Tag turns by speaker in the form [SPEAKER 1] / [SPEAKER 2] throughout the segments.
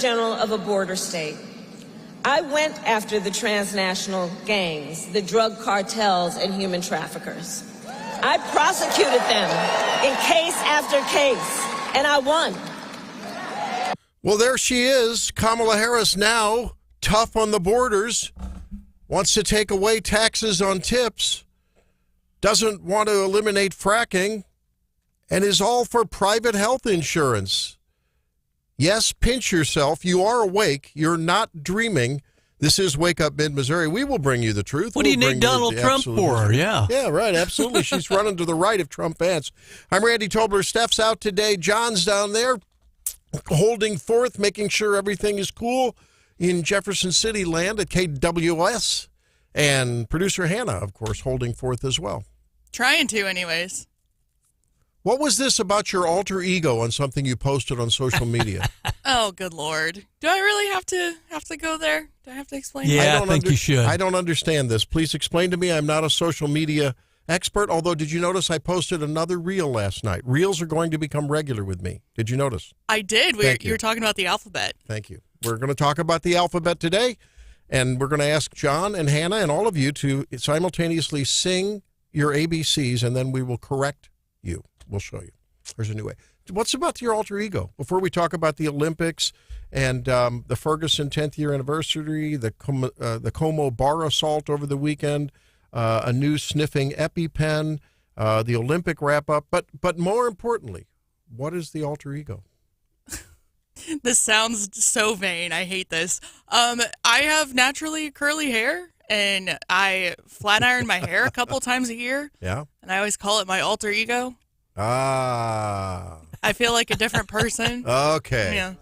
[SPEAKER 1] General of a border state. I went after the transnational gangs, the drug cartels, and human traffickers. I prosecuted them in case after case, and I won.
[SPEAKER 2] Well, there she is, Kamala Harris now, tough on the borders, wants to take away taxes on tips, doesn't want to eliminate fracking, and is all for private health insurance. Yes, pinch yourself. You are awake. You're not dreaming. This is Wake Up Mid-Missouri. We will bring you the truth.
[SPEAKER 3] What do you need Donald Trump for? Yeah.
[SPEAKER 2] Yeah, right. Absolutely. She's running to the right of Trump fans. I'm Randy Tobler. Steph's out today. John's down there holding forth, making sure everything is cool in Jefferson City land at KWS. And producer Hannah, of course, holding forth as well.
[SPEAKER 4] Trying to, anyways.
[SPEAKER 2] What was this about your alter ego on something you posted on social media?
[SPEAKER 4] Oh, good Lord. Do I really have to go there? Do I have to explain?
[SPEAKER 3] Yeah, I think you should.
[SPEAKER 2] I don't understand this. Please explain to me. I'm not a social media expert, although did you notice I posted another reel last night? Reels are going to become regular with me. Did you notice?
[SPEAKER 4] I did. You were talking about the alphabet.
[SPEAKER 2] Thank you. We're going to talk about the alphabet today, and we're going to ask John and Hannah and all of you to simultaneously sing your ABCs, and then we will correct you. We'll show you. There's a new way. What's about your alter ego? Before we talk about the Olympics and the Ferguson 10th year anniversary, the Como bar assault over the weekend, a new sniffing EpiPen, the Olympic wrap-up, but more importantly, what is the alter ego?
[SPEAKER 4] This sounds so vain. I hate this. I have naturally curly hair, and I flat iron my hair a couple times a year.
[SPEAKER 2] Yeah.
[SPEAKER 4] And I always call it my alter ego.
[SPEAKER 2] Ah.
[SPEAKER 4] I feel like a different person.
[SPEAKER 2] Okay.
[SPEAKER 4] Yeah.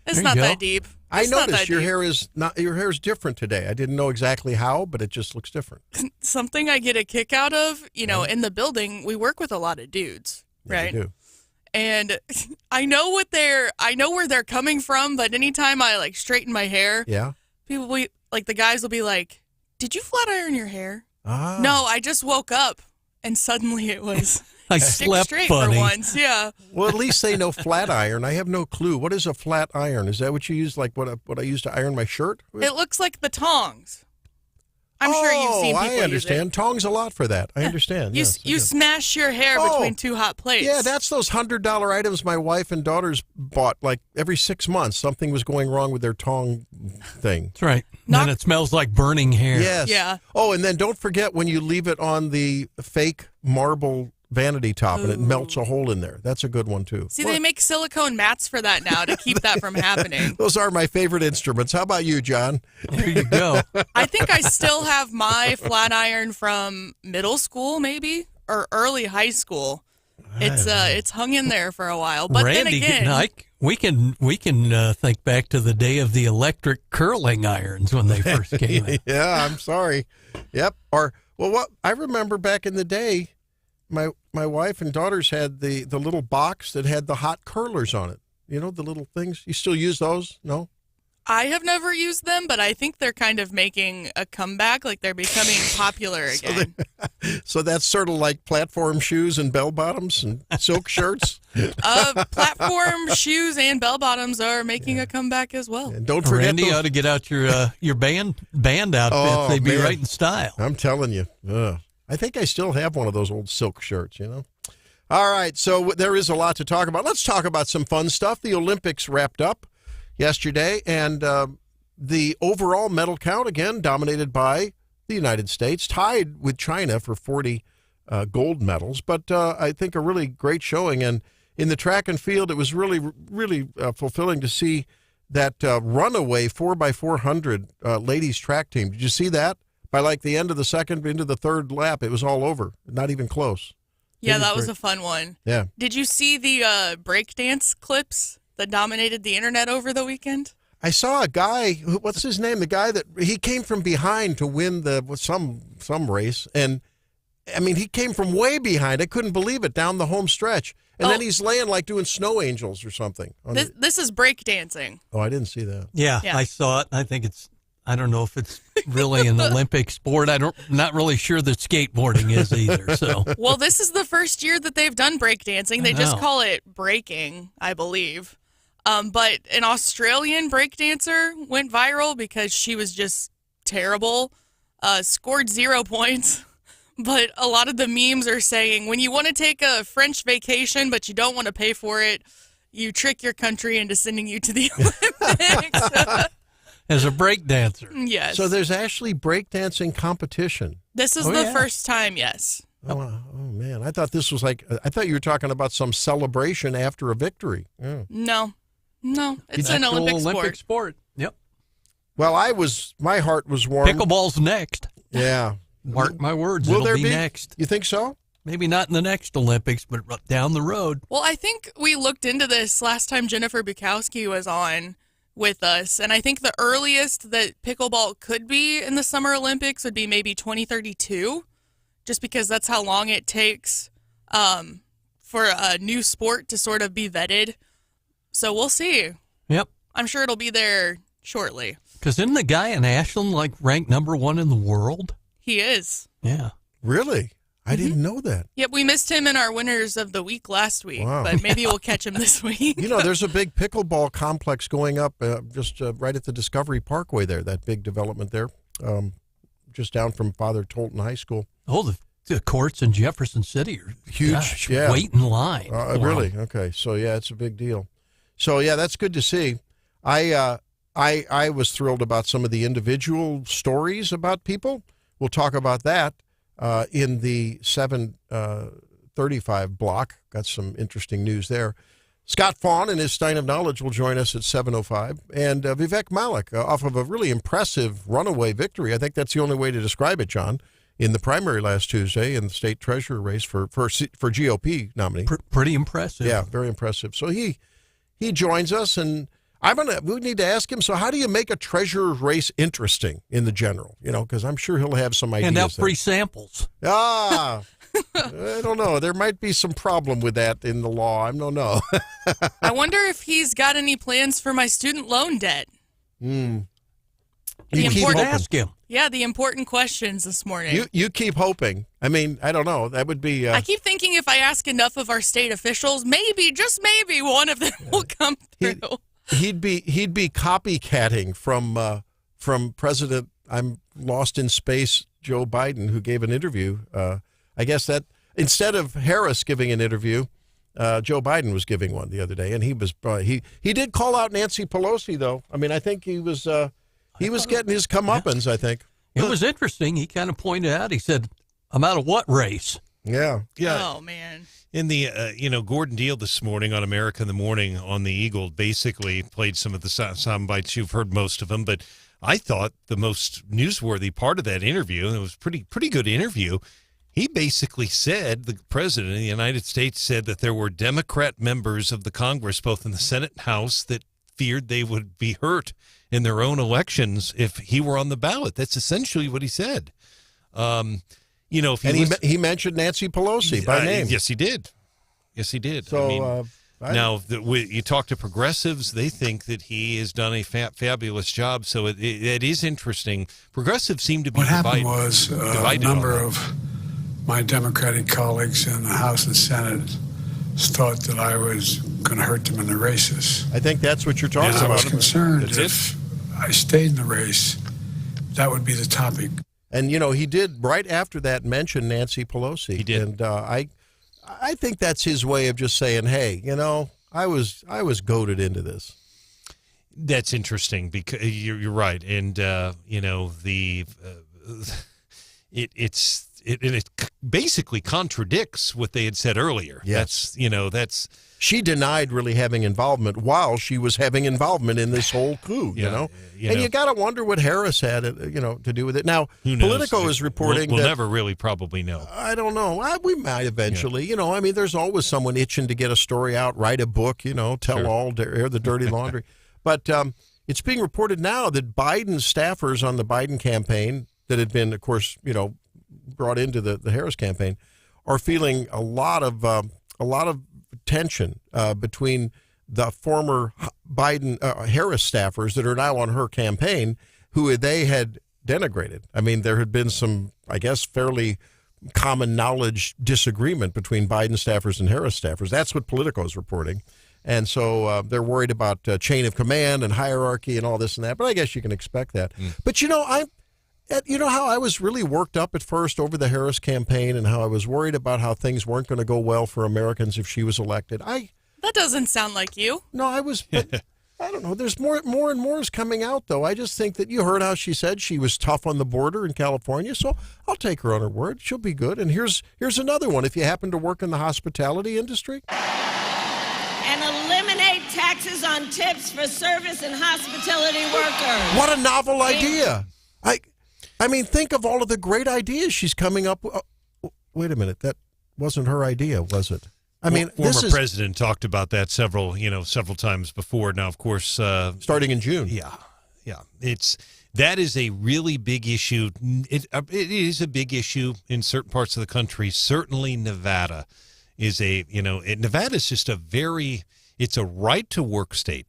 [SPEAKER 4] It's not that deep.
[SPEAKER 2] I noticed your hair is different today. I didn't know exactly how, but it just looks different.
[SPEAKER 4] Something I get a kick out of, in the building, we work with a lot of dudes, right?
[SPEAKER 2] Yeah, you do.
[SPEAKER 4] And I know where they're coming from, but anytime I straighten my hair, people the guys will be like, "Did you flat iron your hair?"
[SPEAKER 2] Ah.
[SPEAKER 4] No, I just woke up and suddenly it was
[SPEAKER 3] I
[SPEAKER 4] stick
[SPEAKER 3] slept
[SPEAKER 4] straight
[SPEAKER 3] funny.
[SPEAKER 4] for once. Yeah.
[SPEAKER 2] Well, at least they know flat iron. I have no clue. What is a flat iron? Is that what you use, like what I use to iron my shirt with?
[SPEAKER 4] It looks like the tongs. I'm sure you've seen people
[SPEAKER 2] I understand.
[SPEAKER 4] use it.
[SPEAKER 2] Tongs a lot for that. I understand.
[SPEAKER 4] You
[SPEAKER 2] yes,
[SPEAKER 4] you smash your hair between two hot plates.
[SPEAKER 2] Yeah, that's those $100 items my wife and daughters bought like every 6 months. Something was going wrong with their tong thing.
[SPEAKER 3] That's right. And it smells like burning hair.
[SPEAKER 2] Yes.
[SPEAKER 4] Yeah.
[SPEAKER 2] Oh, and then don't forget when you leave it on the fake marble vanity top and it melts a hole in there. That's a good one, too.
[SPEAKER 4] See, they make silicone mats for that now to keep that from happening.
[SPEAKER 2] Those are my favorite instruments. How about you, John?
[SPEAKER 3] There you go.
[SPEAKER 4] I think I still have my flat iron from middle school, maybe, or early high school. It's hung in there for a while. But
[SPEAKER 3] Randy,
[SPEAKER 4] then again,
[SPEAKER 3] we can think back to the day of the electric curling irons when they first came out.
[SPEAKER 2] Yeah, I'm sorry. Yep. What I remember back in the day, my wife and daughters had the little box that had the hot curlers on it. You know, the little things. You still use those? No?
[SPEAKER 4] I have never used them, but I think they're kind of making a comeback, like they're becoming popular again.
[SPEAKER 2] So that's sort of like platform shoes and bell bottoms and silk shirts?
[SPEAKER 4] Platform shoes and bell bottoms are making a comeback as well.
[SPEAKER 2] And don't forget
[SPEAKER 3] Randy ought to get out your band outfits. They'd be right in style.
[SPEAKER 2] I'm telling you. I think I still have one of those old silk shirts, All right, so there is a lot to talk about. Let's talk about some fun stuff. The Olympics wrapped up yesterday, and the overall medal count, again, dominated by the United States, tied with China for 40 gold medals. But I think a really great showing. And in the track and field, it was really, really fulfilling to see that runaway 4x400 ladies track team. Did you see that? By the end of the second into the third lap, it was all over. Not even close.
[SPEAKER 4] Yeah, that was a fun one.
[SPEAKER 2] Yeah.
[SPEAKER 4] Did you see the breakdance clips that dominated the internet over the weekend?
[SPEAKER 2] I saw a guy, what's his name? The guy that he came from behind to win some race. And, I mean, he came from way behind. I couldn't believe it, down the home stretch. And then he's laying doing snow angels or something.
[SPEAKER 4] This is breakdancing.
[SPEAKER 2] Oh, I didn't see that.
[SPEAKER 3] Yeah, I saw it. I think I don't know if it's really an Olympic sport. Not really sure that skateboarding is either. So,
[SPEAKER 4] well, this is the first year that they've done breakdancing. They just call it breaking, I believe. But an Australian breakdancer went viral because she was just terrible, scored 0 points. But a lot of the memes are saying when you want to take a French vacation but you don't want to pay for it, you trick your country into sending you to the Olympics.
[SPEAKER 3] As a breakdancer.
[SPEAKER 4] Yes.
[SPEAKER 2] So there's actually breakdancing competition.
[SPEAKER 4] This is the first time, yes.
[SPEAKER 2] Oh, man. I thought this was I thought you were talking about some celebration after a victory. Yeah.
[SPEAKER 4] No, it's an Olympic sport.
[SPEAKER 3] Yep.
[SPEAKER 2] Well, my heart was warm.
[SPEAKER 3] Pickleball's next.
[SPEAKER 2] Yeah.
[SPEAKER 3] Mark my words,
[SPEAKER 2] Will
[SPEAKER 3] it'll
[SPEAKER 2] there
[SPEAKER 3] be next.
[SPEAKER 2] You think so?
[SPEAKER 3] Maybe not in the next Olympics, but down the road.
[SPEAKER 4] Well, I think we looked into this last time Jennifer Bukowski was on with us, and I think the earliest that pickleball could be in the Summer Olympics would be maybe 2032, just because that's how long it takes for a new sport to sort of be vetted. So we'll see.
[SPEAKER 3] Yep.
[SPEAKER 4] I'm sure it'll be there shortly.
[SPEAKER 3] Because isn't the guy in Ashland ranked #1 in the world?
[SPEAKER 4] He is.
[SPEAKER 3] Yeah.
[SPEAKER 2] Really? I didn't know that.
[SPEAKER 4] Yep, we missed him in our winners of the week last week,
[SPEAKER 2] Wow.
[SPEAKER 4] but maybe we'll catch him this week.
[SPEAKER 2] There's a big pickleball complex going up just right at the Discovery Parkway there, that big development there, just down from Father Tolton High School.
[SPEAKER 3] Oh, the courts in Jefferson City are
[SPEAKER 2] huge.
[SPEAKER 3] Gosh,
[SPEAKER 2] yeah.
[SPEAKER 3] Wait in line. Wow.
[SPEAKER 2] Really? Okay. So, yeah, it's a big deal. So, yeah, that's good to see. I was thrilled about some of the individual stories about people. We'll talk about that in the 7:35 block. Got some interesting news there. Scott Faughn and his Stein of Knowledge will join us at 7:05. And Vivek Malek, off of a really impressive runaway victory. I think that's the only way to describe it, John, in the primary last Tuesday in the state treasurer race for GOP nominee.
[SPEAKER 3] Pretty impressive.
[SPEAKER 2] Yeah, very impressive. So he joins us, and we need to ask him, so how do you make a treasurer race interesting in the general? Because I'm sure he'll have some ideas.
[SPEAKER 3] And out free samples.
[SPEAKER 2] I don't know. There might be some problem with that in the law. I don't know.
[SPEAKER 4] I wonder if he's got any plans for my student loan debt.
[SPEAKER 3] Ask him.
[SPEAKER 4] Yeah, the important questions this morning.
[SPEAKER 2] You keep hoping. I mean, I don't know. That would be.
[SPEAKER 4] I keep thinking if I ask enough of our state officials, maybe, just maybe, one of them will come through.
[SPEAKER 2] He'd be copycatting from President I'm lost in space Joe Biden, who gave an interview. I guess that instead of Harris giving an interview, Joe Biden was giving one the other day, and he was he did call out Nancy Pelosi though. I mean, I think he was getting his comeuppance. I think
[SPEAKER 3] it was interesting. He kind of pointed out. He said, "I'm out of what race?"
[SPEAKER 2] Yeah.
[SPEAKER 4] Oh man.
[SPEAKER 5] In the, Gordon Deal this morning on America in the Morning on the Eagle basically played some of the sound bites. You've heard most of them, but I thought the most newsworthy part of that interview, and it was pretty good interview, he basically said, the president of the United States said that there were Democrat members of the Congress, both in the Senate and House, that feared they would be hurt in their own elections if he were on the ballot. That's essentially what he said.
[SPEAKER 2] He mentioned Nancy Pelosi by name.
[SPEAKER 5] Yes, he did.
[SPEAKER 2] So,
[SPEAKER 5] you talk to progressives, they think that he has done a fabulous job. So it is interesting. Progressives seem to be
[SPEAKER 6] divided. What happened was a number of my Democratic colleagues in the House and Senate thought that I was going to hurt them in the races.
[SPEAKER 2] I think that's what you're talking about.
[SPEAKER 6] I was concerned if I stayed in the race, that would be the topic.
[SPEAKER 2] And, he did, right after that, mention Nancy Pelosi.
[SPEAKER 5] He did.
[SPEAKER 2] And I think that's his way of just saying, hey, I was goaded into this.
[SPEAKER 5] That's interesting because you're right. And, it basically contradicts what they had said earlier.
[SPEAKER 2] Yes.
[SPEAKER 5] That's
[SPEAKER 2] she denied really having involvement while she was having involvement in this whole coup, And you got to wonder what Harris had, to do with it. Now, Politico is reporting
[SPEAKER 5] we'll
[SPEAKER 2] that,
[SPEAKER 5] never really probably know.
[SPEAKER 2] I don't know. We might eventually. Yeah. There's always someone itching to get a story out, write a book, tell all, air the dirty laundry. But it's being reported now that Biden's staffers on the Biden campaign that had been, of course, brought into the Harris campaign are feeling a lot of tension between the former Biden Harris staffers that are now on her campaign, who they had denigrated. I mean, there had been some, I guess, fairly common knowledge disagreement between Biden staffers and Harris staffers. That's what Politico is reporting. And so they're worried about chain of command and hierarchy and all this and that. But I guess you can expect that. But, you know how I was really worked up at first over the Harris campaign and how I was worried about how things weren't going to go well for Americans if she was elected.
[SPEAKER 4] That doesn't sound like you.
[SPEAKER 2] No, I was. But I don't know. There's more and more is coming out, though. I just think that you heard how she said she was tough on the border in California, so I'll take her on her word. She'll be good. And here's another one. If you happen to work in the hospitality industry,
[SPEAKER 1] and eliminate taxes on tips for service and hospitality workers.
[SPEAKER 2] What a novel idea! I mean, think of all of the great ideas she's coming up with. Wait a minute, that wasn't her idea, was it? I mean,
[SPEAKER 5] former president talked about that several times before. Now, of course,
[SPEAKER 2] starting in June.
[SPEAKER 5] Yeah. That is a really big issue. It is a big issue in certain parts of the country. Certainly, Nevada is Nevada is just it's a right to work state,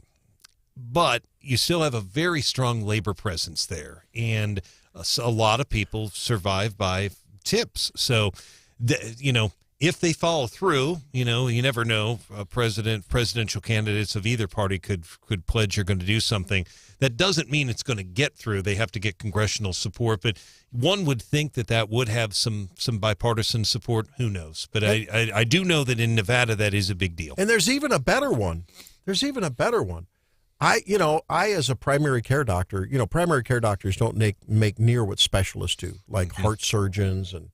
[SPEAKER 5] but you still have a very strong labor presence there, and a lot of people survive by tips. So, if they follow through, you never know. Presidential candidates of either party could pledge you're going to do something. That doesn't mean it's going to get through. They have to get congressional support, but one would think that would have some bipartisan support. Who knows? But I do know that in Nevada that is a big deal.
[SPEAKER 2] And there's even a better one. I as a primary care doctor, primary care doctors don't make near what specialists do, like heart surgeons and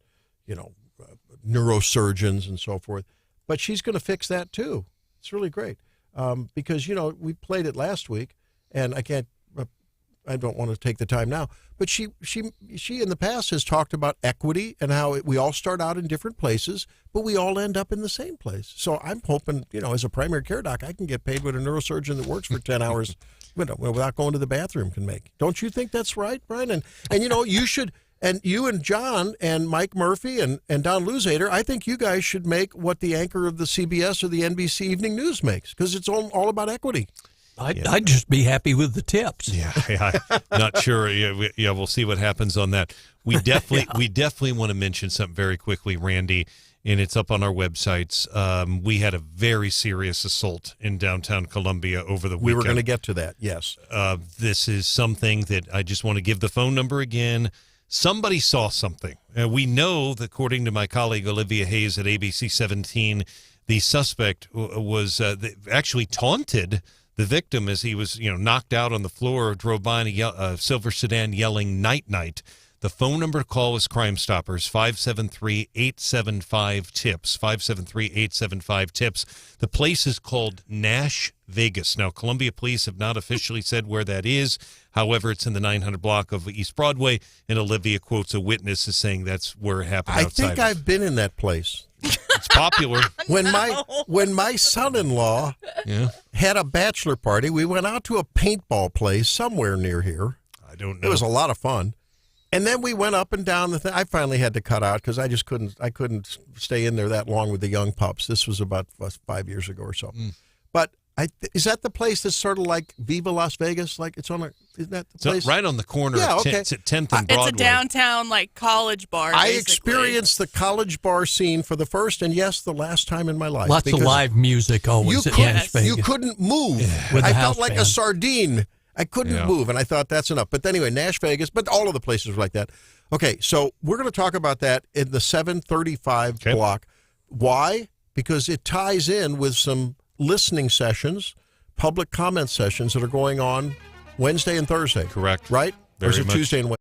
[SPEAKER 2] neurosurgeons and so forth. But she's going to fix that too. It's really great because we played it last week, and I don't want to take the time now, but she in the past has talked about equity and how we all start out in different places, but we all end up in the same place. So I'm hoping, as a primary care doc, I can get paid what a neurosurgeon that works for 10 hours without going to the bathroom can make. Don't you think that's right, Brian? And you should. And you and John and Mike Murphy and Don Luzader, I think you guys should make what the anchor of the CBS or the NBC Evening News makes, because it's all about equity.
[SPEAKER 3] I'd just be happy with the tips.
[SPEAKER 5] Yeah, not sure. Yeah, we'll see what happens on that. We definitely want to mention something very quickly, Randy, and it's up on our websites. We had a very serious assault in downtown Columbia over the weekend.
[SPEAKER 2] We were going to get to that, yes.
[SPEAKER 5] This is something that I just want to give the phone number again. Somebody saw something. We know that, according to my colleague Olivia Hayes at ABC 17, the suspect was actually taunted the victim as he was, knocked out on the floor, drove by in a silver sedan yelling, "Night, night." The phone number to call is Crime Stoppers, 573-875-TIPS, 573-875-TIPS. The place is called Nash Vegas. Now, Columbia Police have not officially said where that is. However, it's in the 900 block of East Broadway, and Olivia quotes a witness as saying that's where it happened outside.
[SPEAKER 2] I think I've been in that place.
[SPEAKER 5] It's popular.
[SPEAKER 2] When my son-in-law had a bachelor party, we went out to a paintball place somewhere near here.
[SPEAKER 5] I don't know.
[SPEAKER 2] It was a lot of fun. And then we went up and down the thing. I finally had to cut out because I just couldn't stay in there that long with the young pups. This was about 5 years ago or so. But is that the place that's sort of like Viva Las Vegas? Like isn't that the place?
[SPEAKER 5] Right on the corner of 10th and Broadway.
[SPEAKER 4] It's a downtown college bar.
[SPEAKER 2] I experienced the college bar scene for the first and the last time in my life.
[SPEAKER 3] Lots of live music always at Nash Vegas.
[SPEAKER 2] You couldn't move. I felt like a sardine. I couldn't move, and I thought that's enough. But anyway, Nash Vegas, but all of the places were like that. Okay, so we're going to talk about that in the 735 block. Why? Because it ties in with some listening sessions, public comment sessions that are going on Wednesday and Thursday.
[SPEAKER 5] Correct.
[SPEAKER 2] Right? Or is it Tuesday and Wednesday?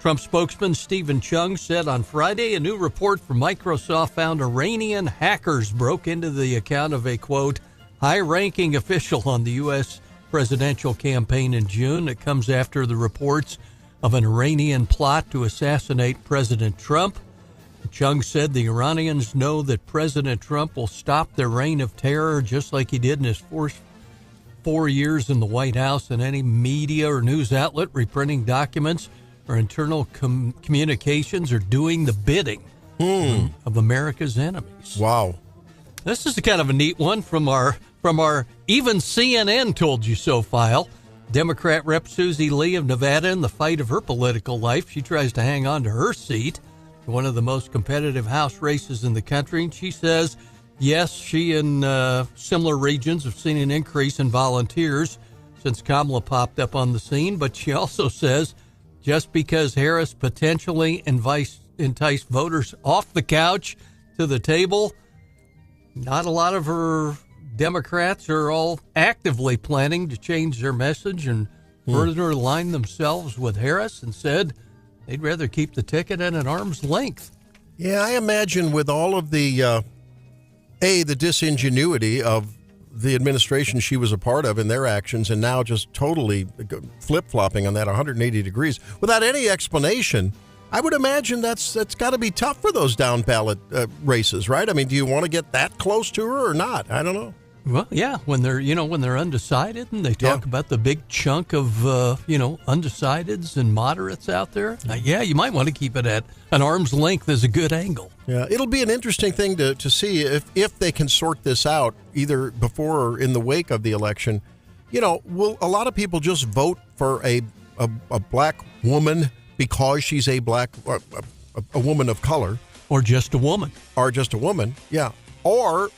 [SPEAKER 3] Trump spokesman Stephen Chung said on Friday a new report from Microsoft found Iranian hackers broke into the account of a, quote, high-ranking official on the U.S. presidential campaign in June. It comes after the reports of an Iranian plot to assassinate President Trump. Chung said the Iranians know that President Trump will stop their reign of terror just like he did in his first 4 years in the White House, and any media or news outlet reprinting documents or internal communications are doing the bidding of America's enemies.
[SPEAKER 2] Wow.
[SPEAKER 3] This is a kind of a neat one from our even CNN told you so file. Democrat Rep. Susie Lee of Nevada, in the fight of her political life, she tries to hang on to her seat, one of the most competitive House races in the country. And she says, yes, she and similar regions have seen an increase in volunteers since Kamala popped up on the scene. But she also says just because Harris potentially enticed voters off the couch to the table, not a lot of her Democrats are all actively planning to change their message and further align themselves with Harris, and said they'd rather keep the ticket at an arm's length.
[SPEAKER 2] Yeah, I imagine with all of the disingenuity of the administration she was a part of and their actions, and now just totally flip-flopping on that 180 degrees without any explanation, I would imagine that's got to be tough for those down ballot races, right? I mean, do you want to get that close to her or not? I don't know.
[SPEAKER 3] Well, yeah, when they're undecided, and they talk about the big chunk of undecideds and moderates out there. You might want to keep it at an arm's length as a good angle. Yeah,
[SPEAKER 2] it'll be an interesting thing to see if they can sort this out either before or in the wake of the election. Will a lot of people just vote for a black woman because she's a black a woman of color,
[SPEAKER 3] or just a woman,
[SPEAKER 2] yeah, or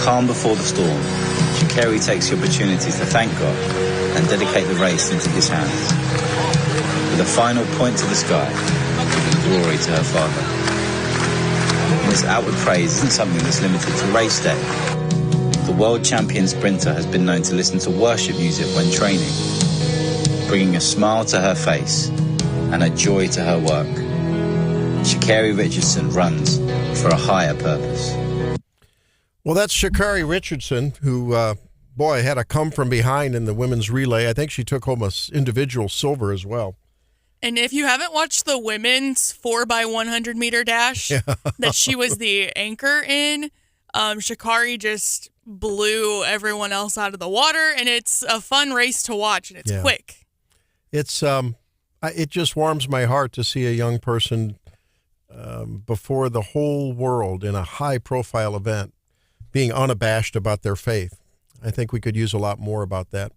[SPEAKER 7] calm before the storm, Sha'Carri takes the opportunity to thank God and dedicate the race into his hands. With a final point to the sky, giving glory to her Father. And this outward praise isn't something that's limited to race day. The world champion sprinter has been known to listen to worship music when training, bringing a smile to her face and a joy to her work. Sha'Carri Richardson runs for a higher purpose.
[SPEAKER 2] Well, that's Sha'Carri Richardson, who, boy, had a come from behind in the women's relay. I think she took home an individual silver as well.
[SPEAKER 4] And if you haven't watched the women's 4x100 meter dash that she was the anchor in, Sha'Carri just blew everyone else out of the water, and it's a fun race to watch, and it's quick.
[SPEAKER 2] It's it just warms my heart to see a young person before the whole world in a high-profile event being unabashed about their faith. I think we could use a lot more about that.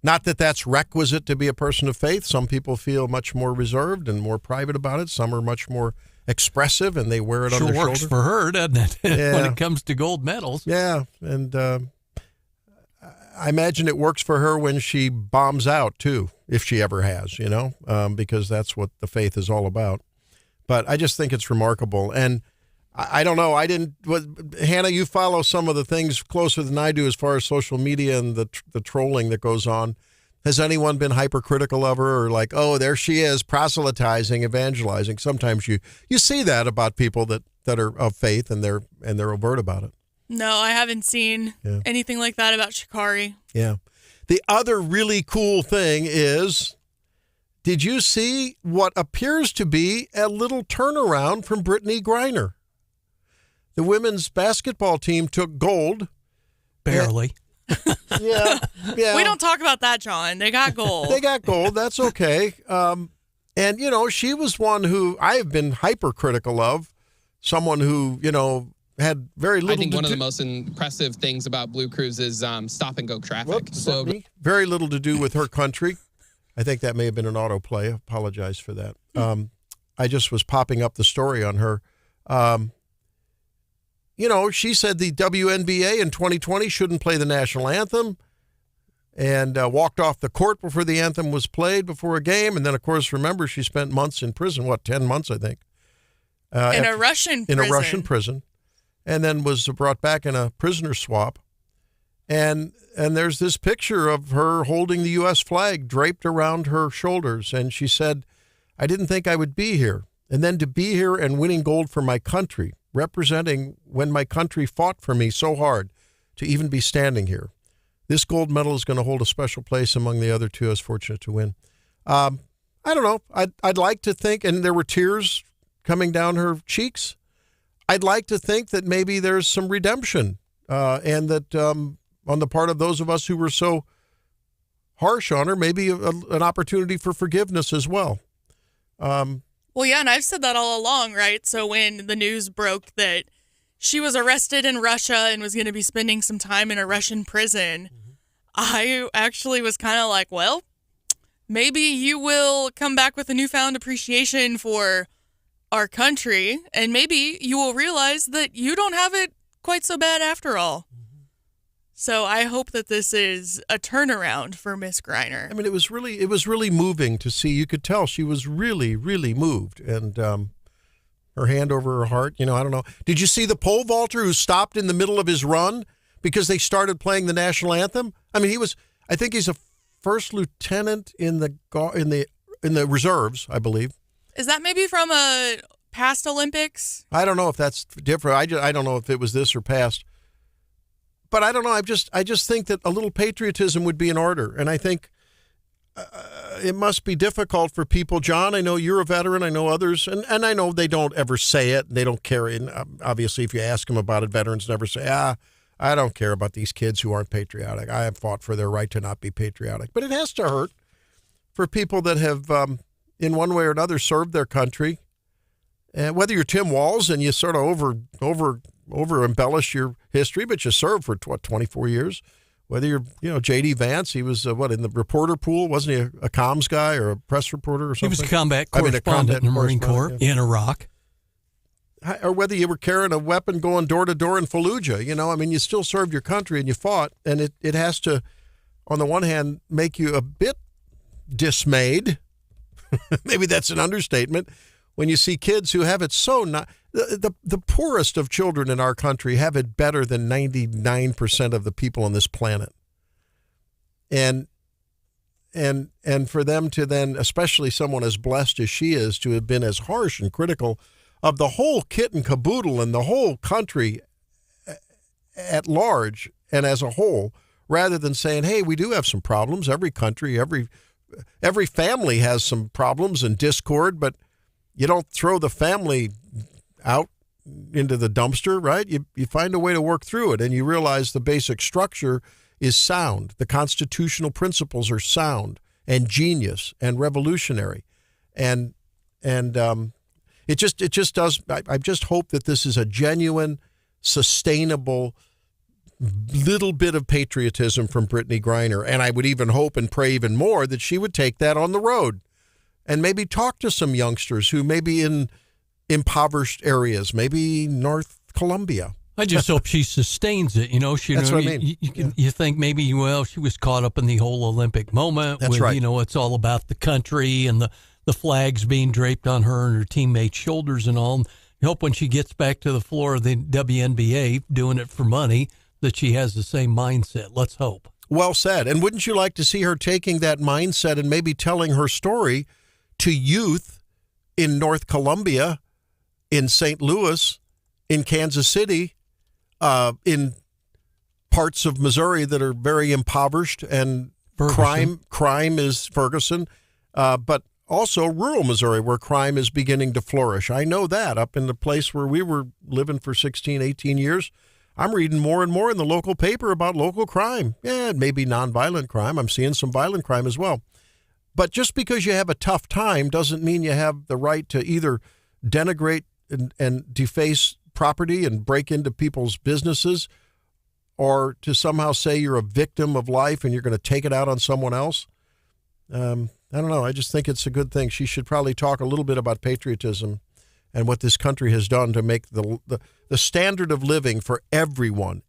[SPEAKER 2] Not that that's requisite to be a person of faith. Some people feel much more reserved and more private about it. Some are much more expressive, and they wear it on their shoulder.
[SPEAKER 3] Sure works for her, doesn't it, when it comes to gold medals?
[SPEAKER 2] Yeah, and I imagine it works for her when she bombs out, too, if she ever has, because that's what the faith is all about. But I just think it's remarkable. And I don't know. Hannah, you follow some of the things closer than I do as far as social media and the trolling that goes on. Has anyone been hypercritical of her or like, oh, there she is, proselytizing, evangelizing? Sometimes you see that about people that are of faith and they're overt about it.
[SPEAKER 4] No, I haven't seen anything like that about Sha'Carri.
[SPEAKER 2] Yeah. The other really cool thing is, did you see what appears to be a little turnaround from Brittany Griner? The women's basketball team took gold.
[SPEAKER 3] Barely.
[SPEAKER 2] Yeah.
[SPEAKER 4] We don't talk about that, John. They got gold.
[SPEAKER 2] They got gold. That's okay. And, she was one who I have been hypercritical of, someone who, had very little
[SPEAKER 8] I think one of the most impressive things about Blue Crews is stop-and-go traffic.
[SPEAKER 2] Very little to do with her country. I think that may have been an autoplay. I apologize for that. I just was popping up the story on her. She said the WNBA in 2020 shouldn't play the national anthem and walked off the court before the anthem was played before a game. And then, of course, remember, she spent months in prison, 10 months, I think.
[SPEAKER 4] In a Russian prison.
[SPEAKER 2] And then was brought back in a prisoner swap. And there's this picture of her holding the U.S. flag draped around her shoulders. And she said, I didn't think I would be here. And then to be here and winning gold for my country, representing when my country fought for me so hard to even be standing here. This gold medal is going to hold a special place among the other two I was fortunate to win. I don't know. I'd like to think, and there were tears coming down her cheeks. I'd like to think that maybe there's some redemption and that on the part of those of us who were so harsh on her, maybe an opportunity for forgiveness as well.
[SPEAKER 4] Well, yeah, and I've said that all along, right? So when the news broke that she was arrested in Russia and was going to be spending some time in a Russian prison, I actually was kind of like, well, maybe you will come back with a newfound appreciation for our country, and maybe you will realize that you don't have it quite so bad after all. So I hope that this is a turnaround for Miss Griner.
[SPEAKER 2] I mean, it was really moving to see. You could tell she was really, really moved, and her hand over her heart. I don't know. Did you see the pole vaulter who stopped in the middle of his run because they started playing the national anthem? I mean, I think he's a first lieutenant in the reserves, I believe.
[SPEAKER 4] Is that maybe from a past Olympics?
[SPEAKER 2] I don't know if that's different. I don't know if it was this or past. But I don't know. I just think that a little patriotism would be in order. And I think it must be difficult for people. John, I know you're a veteran. I know others. And I know they don't ever say it. They don't care. And obviously, if you ask them about it, veterans never say, I don't care about these kids who aren't patriotic. I have fought for their right to not be patriotic. But it has to hurt for people that have, in one way or another, served their country. And whether you're Tim Walz and you sort of over embellish your history, but you served for 24 years. Whether you're, J.D. Vance, he was in the reporter pool, wasn't he a comms guy or a press reporter or something?
[SPEAKER 3] He was a combat correspondent in the Marine Corps in Iraq.
[SPEAKER 2] or whether you were carrying a weapon going door to door in Fallujah. I mean, you still served your country and you fought, and it has to, on the one hand, make you a bit dismayed. Maybe that's an understatement. When you see kids who have it so not, the poorest of children in our country have it better than 99% of the people on this planet. And for them to then, especially someone as blessed as she is, to have been as harsh and critical of the whole kit and caboodle and the whole country at large and as a whole, rather than saying, hey, we do have some problems. Every country, every family has some problems and discord, but you don't throw the family out into the dumpster, right? You find a way to work through it, and you realize the basic structure is sound. The constitutional principles are sound and genius and revolutionary. And it just does. I just hope that this is a genuine, sustainable little bit of patriotism from Brittany Griner. And I would even hope and pray even more that she would take that on the road and maybe talk to some youngsters who may be in impoverished areas, maybe North Columbia.
[SPEAKER 3] I just hope she sustains it.
[SPEAKER 2] That's what I mean.
[SPEAKER 3] You think maybe, she was caught up in the whole Olympic moment.
[SPEAKER 2] That's
[SPEAKER 3] with,
[SPEAKER 2] right.
[SPEAKER 3] It's all about the country and the flags being draped on her and her teammates' shoulders and all. I hope when she gets back to the floor of the WNBA doing it for money that she has the same mindset. Let's hope.
[SPEAKER 2] Well said. And wouldn't you like to see her taking that mindset and maybe telling her story to youth in North Columbia, in St. Louis, in Kansas City, in parts of Missouri that are very impoverished and crime is Ferguson, but also rural Missouri where crime is beginning to flourish. I know that up in the place where we were living for 16, 18 years. I'm reading more and more in the local paper about local crime. Yeah, it may be nonviolent crime. I'm seeing some violent crime as well. But just because you have a tough time doesn't mean you have the right to either denigrate and deface property and break into people's businesses, or to somehow say you're a victim of life and you're going to take it out on someone else. I don't know. I just think it's a good thing. She should probably talk a little bit about patriotism and what this country has done to make the standard of living for everyone.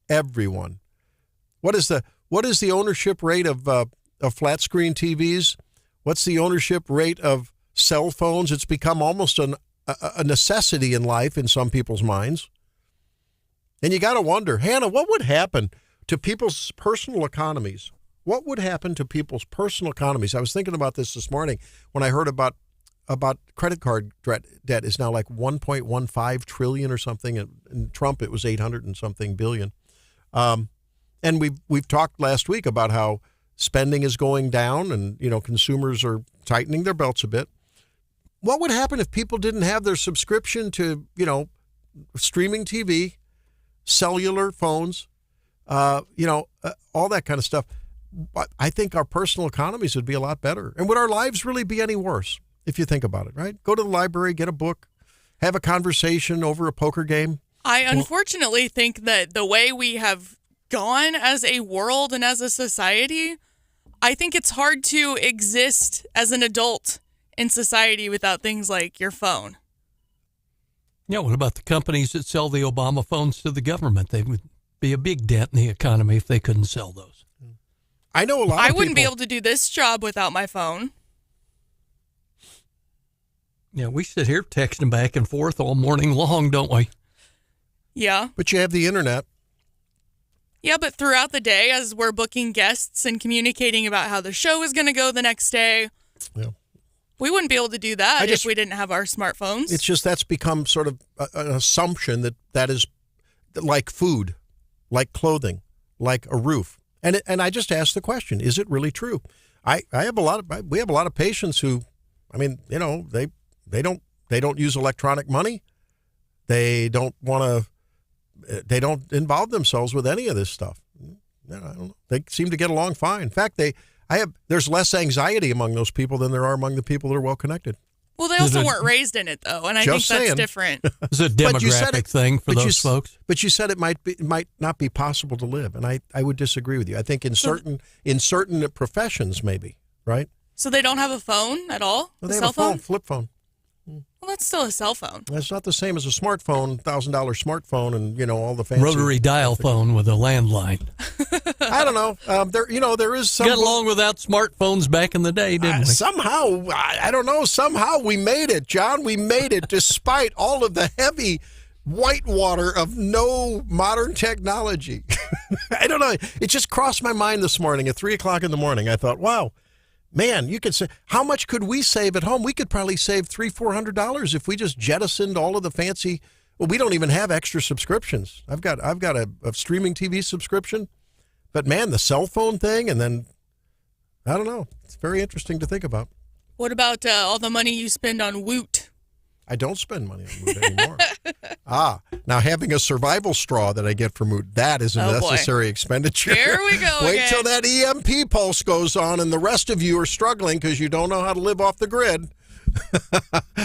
[SPEAKER 2] What is the ownership rate of flat screen TVs? What's the ownership rate of cell phones? It's become almost a necessity in life in some people's minds. And you got to wonder, Hannah, what would happen to people's personal economies? What would happen to people's personal economies? I was thinking about this morning when I heard about credit card debt is now like 1.15 trillion or something. And Trump, it was 800 and something billion. And we've talked last week about how spending is going down and, consumers are tightening their belts a bit. What would happen if people didn't have their subscription to, streaming TV, cellular phones, all that kind of stuff? I think our personal economies would be a lot better. And would our lives really be any worse if you think about it, right? Go to the library, get a book, have a conversation over a poker game.
[SPEAKER 4] I unfortunately think that the way we have gone as a world and as a society, I think it's hard to exist as an adult in society without things like your phone.
[SPEAKER 3] Yeah, what about the companies that sell the Obama phones to the government? They would be a big dent in the economy if they couldn't sell those.
[SPEAKER 2] I know a lot of people.
[SPEAKER 4] I wouldn't be able to do this job without my phone.
[SPEAKER 3] Yeah, we sit here texting back and forth all morning long, don't we?
[SPEAKER 4] Yeah.
[SPEAKER 2] But you have the internet.
[SPEAKER 4] Yeah, but throughout the day, as we're booking guests and communicating about how the show is going to go the next day, we wouldn't be able to do that if we didn't have our smartphones.
[SPEAKER 2] It's just that's become sort of an assumption that is like food, like clothing, like a roof. And I just ask the question, is it really true? We have a lot of patients who, they don't use electronic money. They don't involve themselves with any of this stuff. I don't know. They seem to get along fine. In fact, there's less anxiety among those people than there are among the people that are well connected.
[SPEAKER 4] Well, they also weren't raised in it, though, and I think that's different.
[SPEAKER 3] It's a demographic thing for those folks.
[SPEAKER 2] But you said it might not be possible to live, and I would disagree with you. I think in certain professions, maybe, right?
[SPEAKER 4] So they don't have a phone at all?
[SPEAKER 2] Well, they have a phone, flip phone.
[SPEAKER 4] Well, Well, that's still a cell phone.
[SPEAKER 2] It's not the same as a smartphone, $1,000 smartphone, and all the fancy
[SPEAKER 3] Rotary dial phone with a landline.
[SPEAKER 2] I don't know. There is some.
[SPEAKER 3] Got along without smartphones back in the day, didn't we?
[SPEAKER 2] Somehow, I don't know. Somehow we made it, John. We made it despite all of the heavy whitewater of no modern technology. I don't know. It just crossed my mind this morning at 3 o'clock in the morning. I thought, wow. Man, you could say, how much could we save at home? We could probably save $300-$400 if we just jettisoned all of the fancy. Well, we don't even have extra subscriptions. I've got a streaming TV subscription, but man, the cell phone thing, and then I don't know. It's very interesting to think about.
[SPEAKER 4] What about all the money you spend on Woot?
[SPEAKER 2] I don't spend money on Moot anymore. Now having a survival straw that I get from Moot, that is a necessary expenditure.
[SPEAKER 4] Here we go.
[SPEAKER 2] Wait till that EMP pulse goes on and the rest of you are struggling because you don't know how to live off the grid.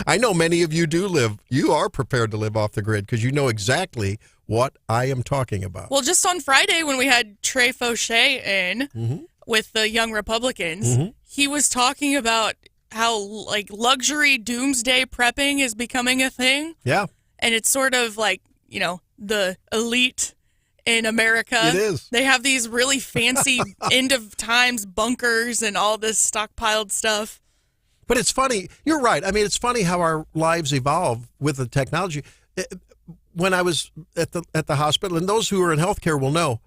[SPEAKER 2] I know many of you do live. You are prepared to live off the grid because you know exactly what I am talking about.
[SPEAKER 4] Well, just on Friday when we had Trey Faughn in with the Young Republicans, he was talking about how luxury doomsday prepping is becoming a thing.
[SPEAKER 2] Yeah.
[SPEAKER 4] And it's sort of like, the elite in America.
[SPEAKER 2] It is.
[SPEAKER 4] They have these really fancy end of times bunkers and all this stockpiled stuff.
[SPEAKER 2] But it's funny. You're right. I mean, it's funny how our lives evolve with the technology. When I was at the hospital, and those who are in healthcare will know,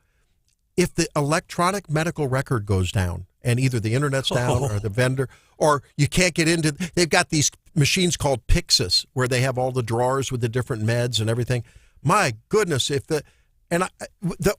[SPEAKER 2] if the electronic medical record goes down and either the internet's down or the vendor, or you can't get into, they've got these machines called Pyxis where they have all the drawers with the different meds and everything. My goodness, the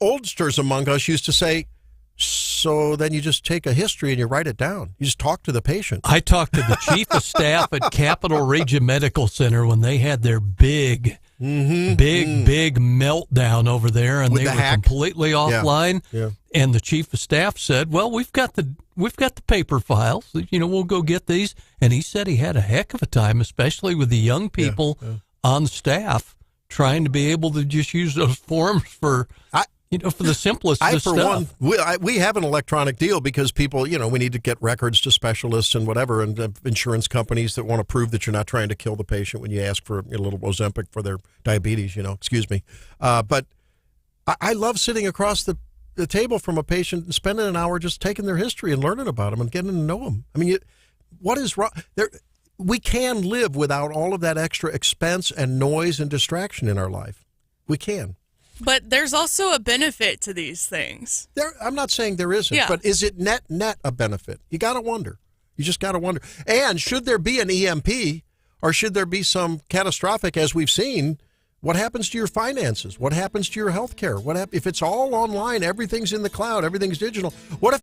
[SPEAKER 2] oldsters among us used to say, so then you just take a history and you write it down. You just talk to the patient.
[SPEAKER 3] I talked to the chief of staff at Capital Region Medical Center when they had their big meltdown over there, and they were completely offline.
[SPEAKER 2] Yeah.
[SPEAKER 3] And the chief of staff said, "Well, we've got the paper files. We'll go get these." And he said he had a heck of a time, especially with the young people on staff, trying to be able to just use those forms for for the simplest of stuff.
[SPEAKER 2] We have an electronic deal because people, we need to get records to specialists and whatever, and insurance companies that want to prove that you're not trying to kill the patient when you ask for a little Ozempic for their diabetes, excuse me. But I love sitting across the table from a patient and spending an hour just taking their history and learning about them and getting to know them. I mean, what is wrong? We can live without all of that extra expense and noise and distraction in our life. We can.
[SPEAKER 4] But there's also a benefit to these things.
[SPEAKER 2] I'm not saying there isn't, but is it net a benefit? You got to wonder. You just got to wonder. And should there be an EMP or should there be some catastrophic, as we've seen, what happens to your finances? What happens to your health care? If it's all online, everything's in the cloud, everything's digital? What if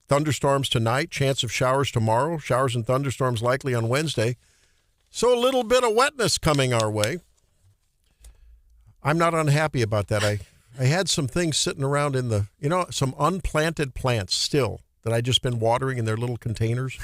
[SPEAKER 2] Thunderstorms tonight, chance of showers tomorrow, showers and thunderstorms likely on Wednesday. So a little bit of wetness coming our way. I'm not unhappy about that. I had some things sitting around in some unplanted plants still that I just been watering in their little containers.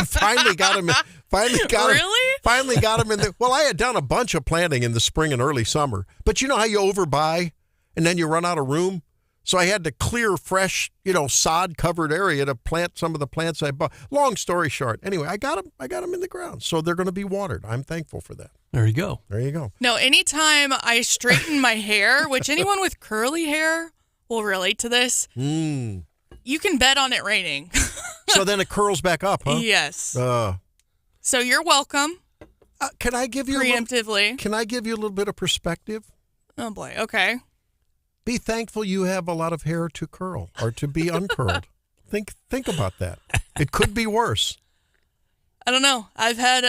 [SPEAKER 2] Finally got them.
[SPEAKER 4] Really?
[SPEAKER 2] Finally got them in the. Well, I had done a bunch of planting in the spring and early summer, but you know how you overbuy and then you run out of room. So I had to clear fresh, sod-covered area to plant some of the plants I bought. Long story short, anyway, I got them in the ground, so they're going to be watered. I'm thankful for that.
[SPEAKER 3] There you go.
[SPEAKER 2] There you go.
[SPEAKER 4] No, anytime I straighten my hair, which anyone with curly hair will relate to this, you can bet on it raining.
[SPEAKER 2] So then it curls back up, huh?
[SPEAKER 4] Yes. So you're welcome.
[SPEAKER 2] Can I give you
[SPEAKER 4] preemptively?
[SPEAKER 2] Can I give you a little bit of perspective?
[SPEAKER 4] Oh boy. Okay.
[SPEAKER 2] Be thankful you have a lot of hair to curl or to be uncurled. Think about that. It could be worse.
[SPEAKER 4] I don't know. I've had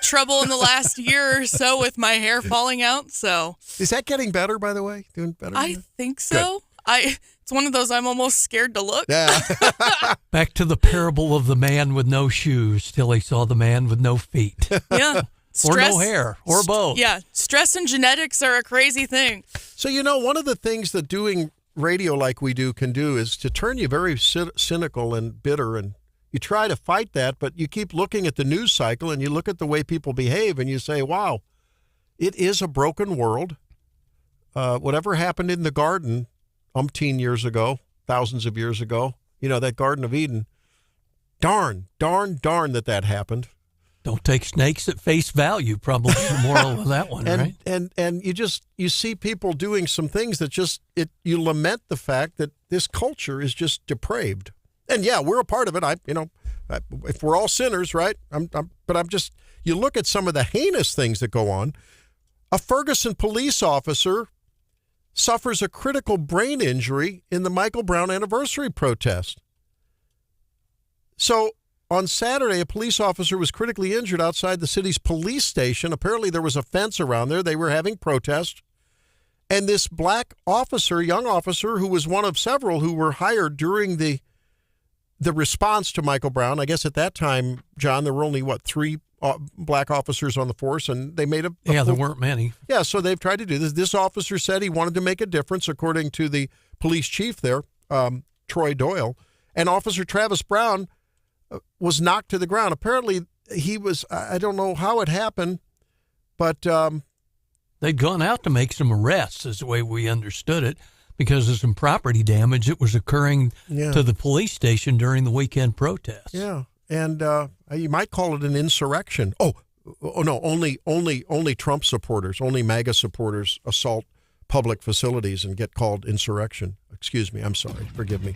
[SPEAKER 4] trouble in the last year or so with my hair falling out. So
[SPEAKER 2] is that getting better? By the way, doing better.
[SPEAKER 4] I think so. It's one of those I'm almost scared to look.
[SPEAKER 2] Yeah.
[SPEAKER 3] Back to the parable of the man with no shoes till he saw the man with no feet.
[SPEAKER 4] Yeah.
[SPEAKER 3] Or no hair, or both.
[SPEAKER 4] Yeah. Stress and genetics are a crazy thing.
[SPEAKER 2] So, one of the things that doing radio like we do can do is to turn you very cynical and bitter. And you try to fight that, but you keep looking at the news cycle and you look at the way people behave and you say, wow, it is a broken world. Whatever happened in the garden umpteen years ago, thousands of years ago, that Garden of Eden, darn that happened.
[SPEAKER 3] Don't take snakes at face value, probably the moral of that one, right?
[SPEAKER 2] And you see people doing some things that you lament the fact that this culture is just depraved. And yeah, we're a part of it. If we're all sinners, right? You look at some of the heinous things that go on. A Ferguson police officer suffers a critical brain injury in the Michael Brown anniversary protest. So on Saturday, a police officer was critically injured outside the city's police station. Apparently there was a fence around there. They were having protests. And this black officer, young officer, who was one of several who were hired during the response to Michael Brown. I guess at that time, John, there were only, 3 black officers on the force, and they made
[SPEAKER 3] there weren't many.
[SPEAKER 2] Yeah, so they've tried to do this. This officer said he wanted to make a difference, according to the police chief there, Troy Doyle. And Officer Travis Brown was knocked to the ground. Apparently, he was, I don't know how it happened, but
[SPEAKER 3] they'd gone out to make some arrests, is the way we understood it, because of some property damage that was occurring to the police station during the weekend protests.
[SPEAKER 2] Yeah, and you might call it an insurrection. Oh no, only Trump supporters, only MAGA supporters assault public facilities and get called insurrection. Excuse me, I'm sorry, forgive me.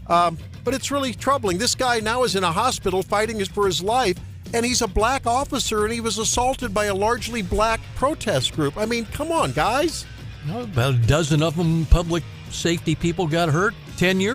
[SPEAKER 2] But it's really troubling. This guy now is in a hospital fighting for his life, and he's a black officer, and he was assaulted by a largely black protest group. I mean, come on, guys.
[SPEAKER 3] About a dozen of them public safety people got hurt 10 years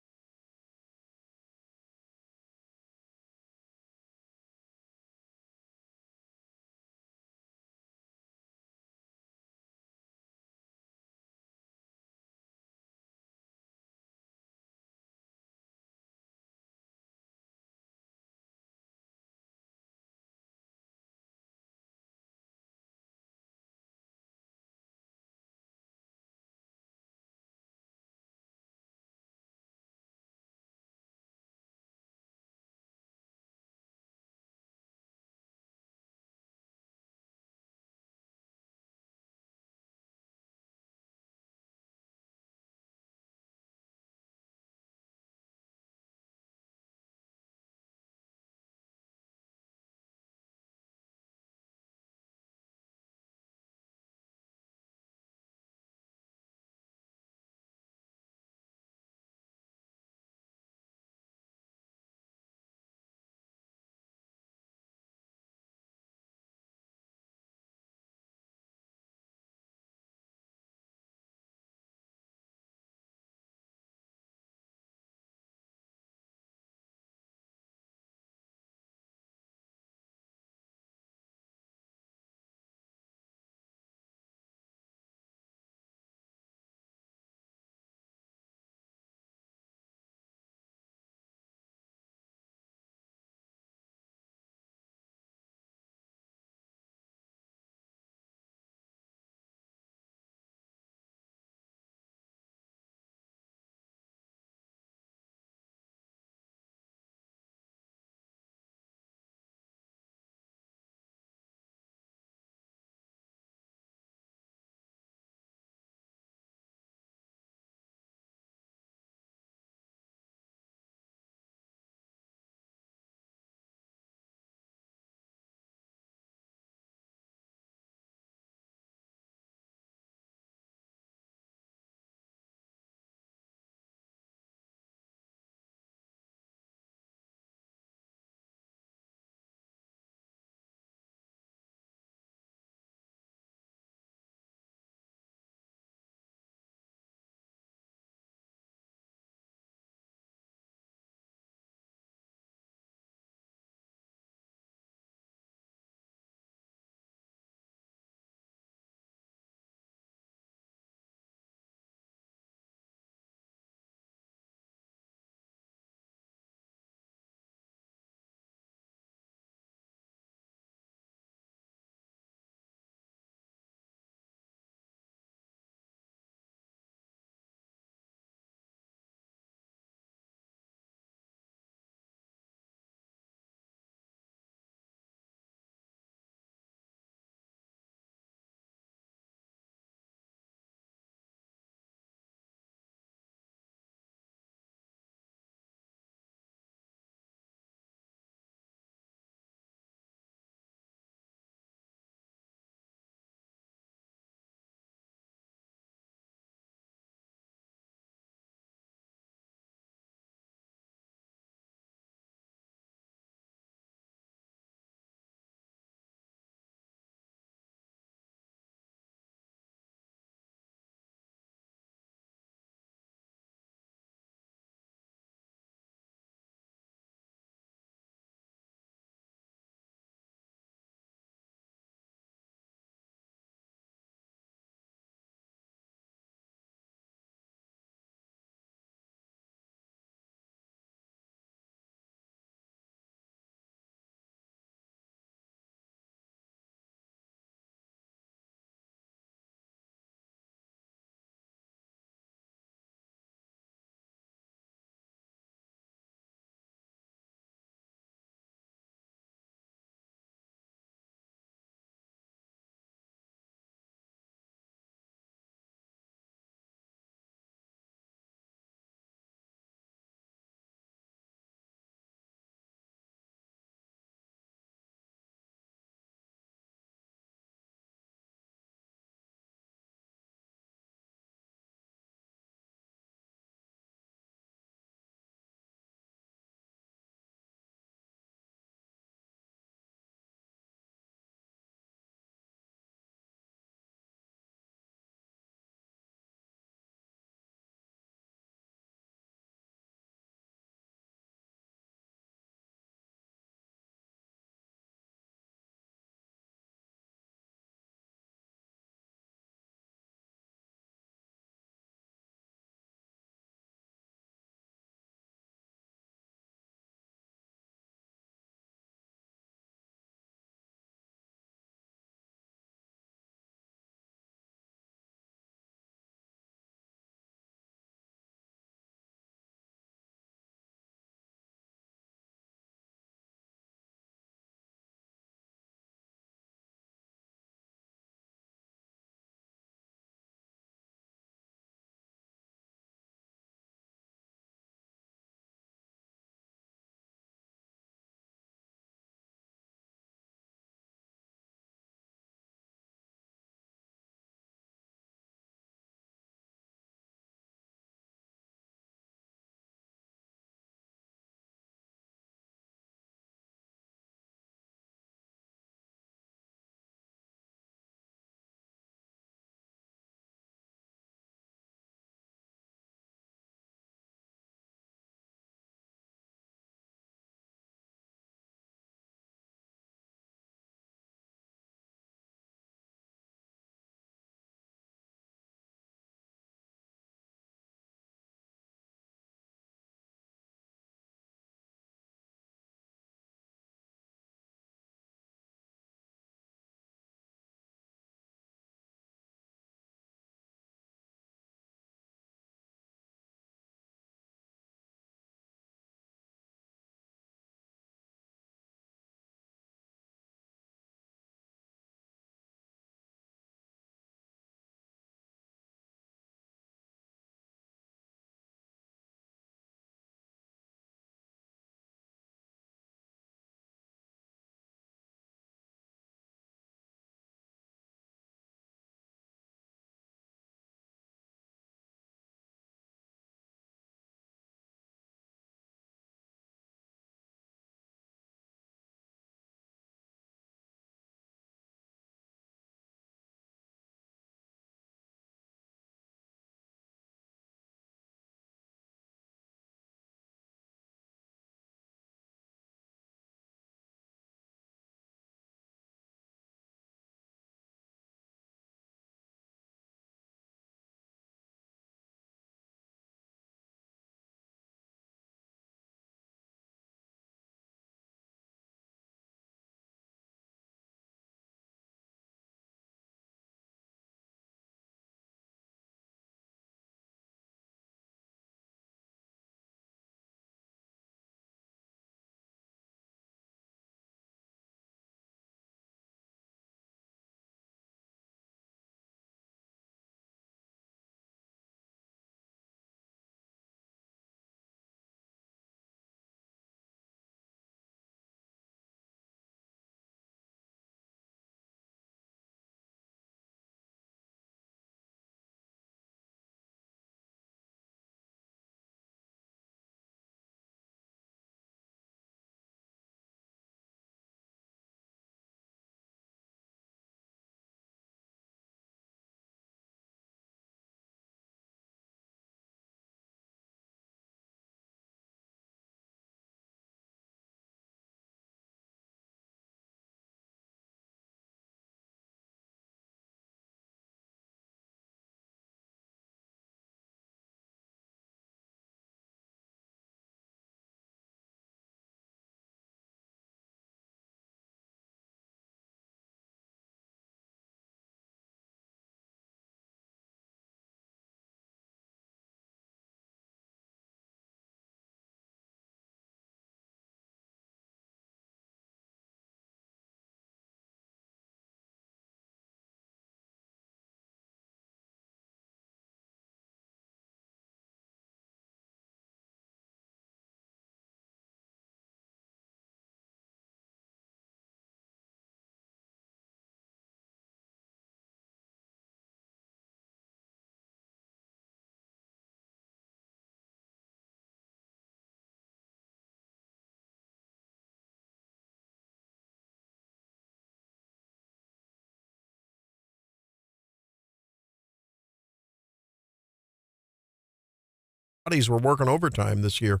[SPEAKER 2] bodies were working overtime this year.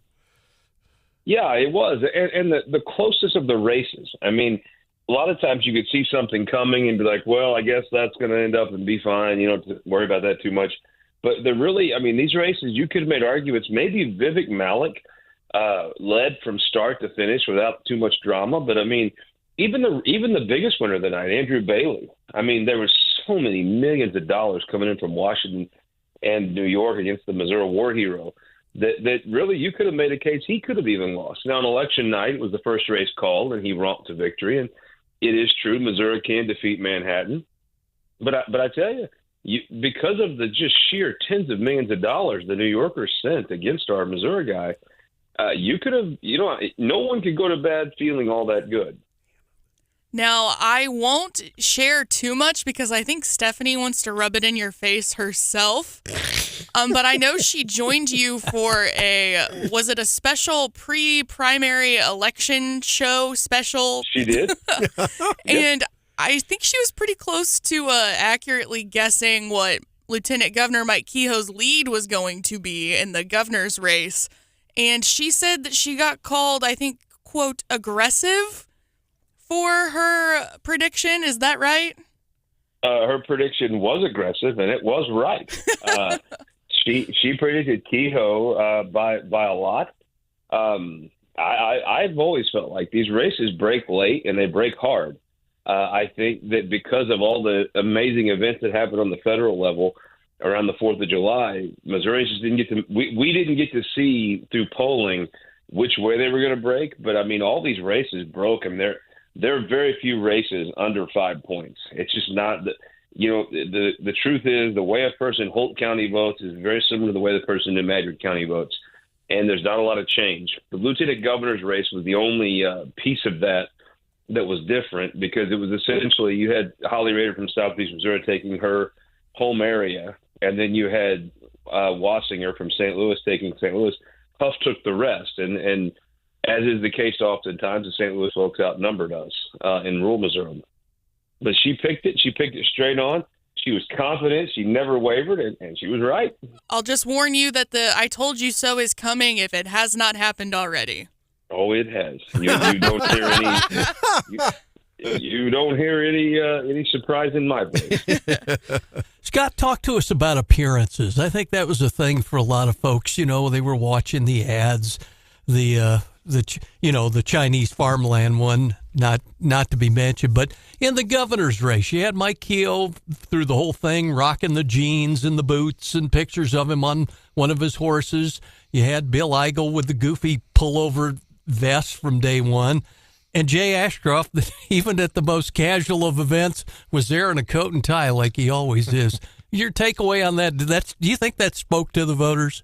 [SPEAKER 9] Yeah, it was. And the closest of the races. I mean, a lot of times you could see something coming and be like, well, I guess that's going to end up and be fine. You don't have to worry about that too much. But these races, you could have made arguments. Maybe Vivek Malek led from start to finish without too much drama. But, I mean, even the biggest winner of the night, Andrew Bailey, I mean, there were so many millions of dollars coming in from Washington and New York against the Missouri war hero that really you could have made a case he could have even lost. Now, on election night, it was the first race called, and he romped to victory. And it is true, Missouri can defeat Manhattan. But I tell you, because of the just sheer tens of millions of dollars the New Yorkers sent against our Missouri guy, you could have, no one could go to bed feeling all that good.
[SPEAKER 4] Now, I won't share too much because I think Stephanie wants to rub it in your face herself. But I know she joined you for was it a special pre-primary election show special?
[SPEAKER 9] She did.
[SPEAKER 4] And I think she was pretty close to accurately guessing what Lieutenant Governor Mike Kehoe's lead was going to be in the governor's race. And she said that she got called, I think, quote, aggressive for her prediction. Is that right?
[SPEAKER 9] Her prediction was aggressive, and it was right. She predicted Kehoe by a lot. I've always felt like these races break late and they break hard. I think that because of all the amazing events that happened on the federal level around the 4th of July, Missourians just didn't get to. We didn't get to see through polling which way they were going to break. But I mean, all these races broke, and there are very few races under 5 points. It's just not the. The truth is the way a person in Holt County votes is very similar to the way the person in Madrid County votes, and there's not a lot of change. The lieutenant governor's race was the only piece of that was different because it was essentially you had Holly Rader from Southeast Missouri taking her home area, and then you had Wassinger from St. Louis taking St. Louis. Huff took the rest, and as is the case oftentimes, the St. Louis folks outnumbered us in rural Missouri. But she picked it. She picked it straight on. She was confident. She never wavered, and she was right.
[SPEAKER 4] I'll just warn you that the I told you so is coming if it has not happened already.
[SPEAKER 9] Oh, it has. You don't hear any. You don't hear any surprise in my voice.
[SPEAKER 3] Scott, talk to us about appearances. I think that was a thing for a lot of folks. They were watching the ads, the Chinese farmland one, not to be mentioned, but in the governor's race, you had Mike Kehoe through the whole thing, rocking the jeans and the boots and pictures of him on one of his horses. You had Bill Eigel with the goofy pullover vest from day one. And Jay Ashcroft, even at the most casual of events, was there in a coat and tie like he always is. Your takeaway on that, do you think that spoke to the voters?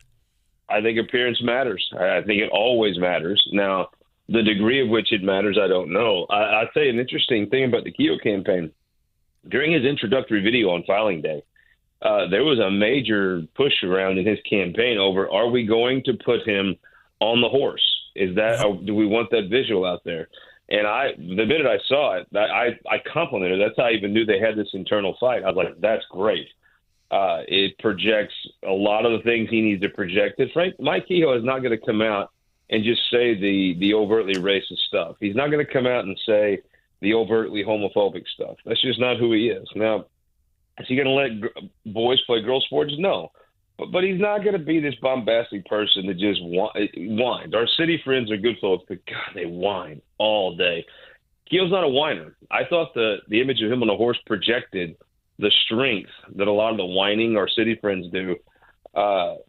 [SPEAKER 9] I think appearance matters. I think it always matters. Now, the degree of which it matters, I don't know. I'll tell you an interesting thing about the Kehoe campaign. During his introductory video on filing day, there was a major push around in his campaign over, are we going to put him on the horse? Do we want that visual out there? And the minute I saw it, I complimented. That's how I even knew they had this internal fight. I was like, that's great. It projects a lot of the things he needs to project. Mike Kehoe is not going to come out and just say the overtly racist stuff. He's not going to come out and say the overtly homophobic stuff. That's just not who he is. Now, is he going to let boys play girl sports? No. But he's not going to be this bombastic person that just whines. Our city friends are good folks, but God, they whine all day. Kehoe's not a whiner. I thought the image of him on a horse projected the strength that a lot of the whining our city friends do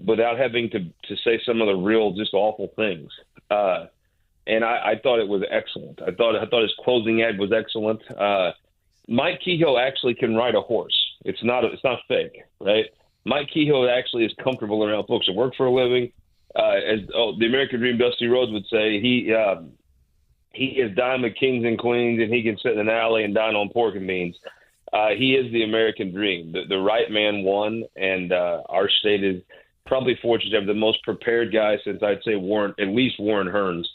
[SPEAKER 9] without having to say some of the real just awful things. And I thought it was excellent. I thought his closing ad was excellent. Mike Kehoe actually can ride a horse. It's not fake, right? Mike Kehoe actually is comfortable around folks that work for a living. As the American Dream Dusty Rhodes would say, he is dine with kings and queens, and he can sit in an alley and dine on pork and beans. He is the American dream. The right man won, and our state is probably fortunate to have the most prepared guy since I'd say Warren Hearns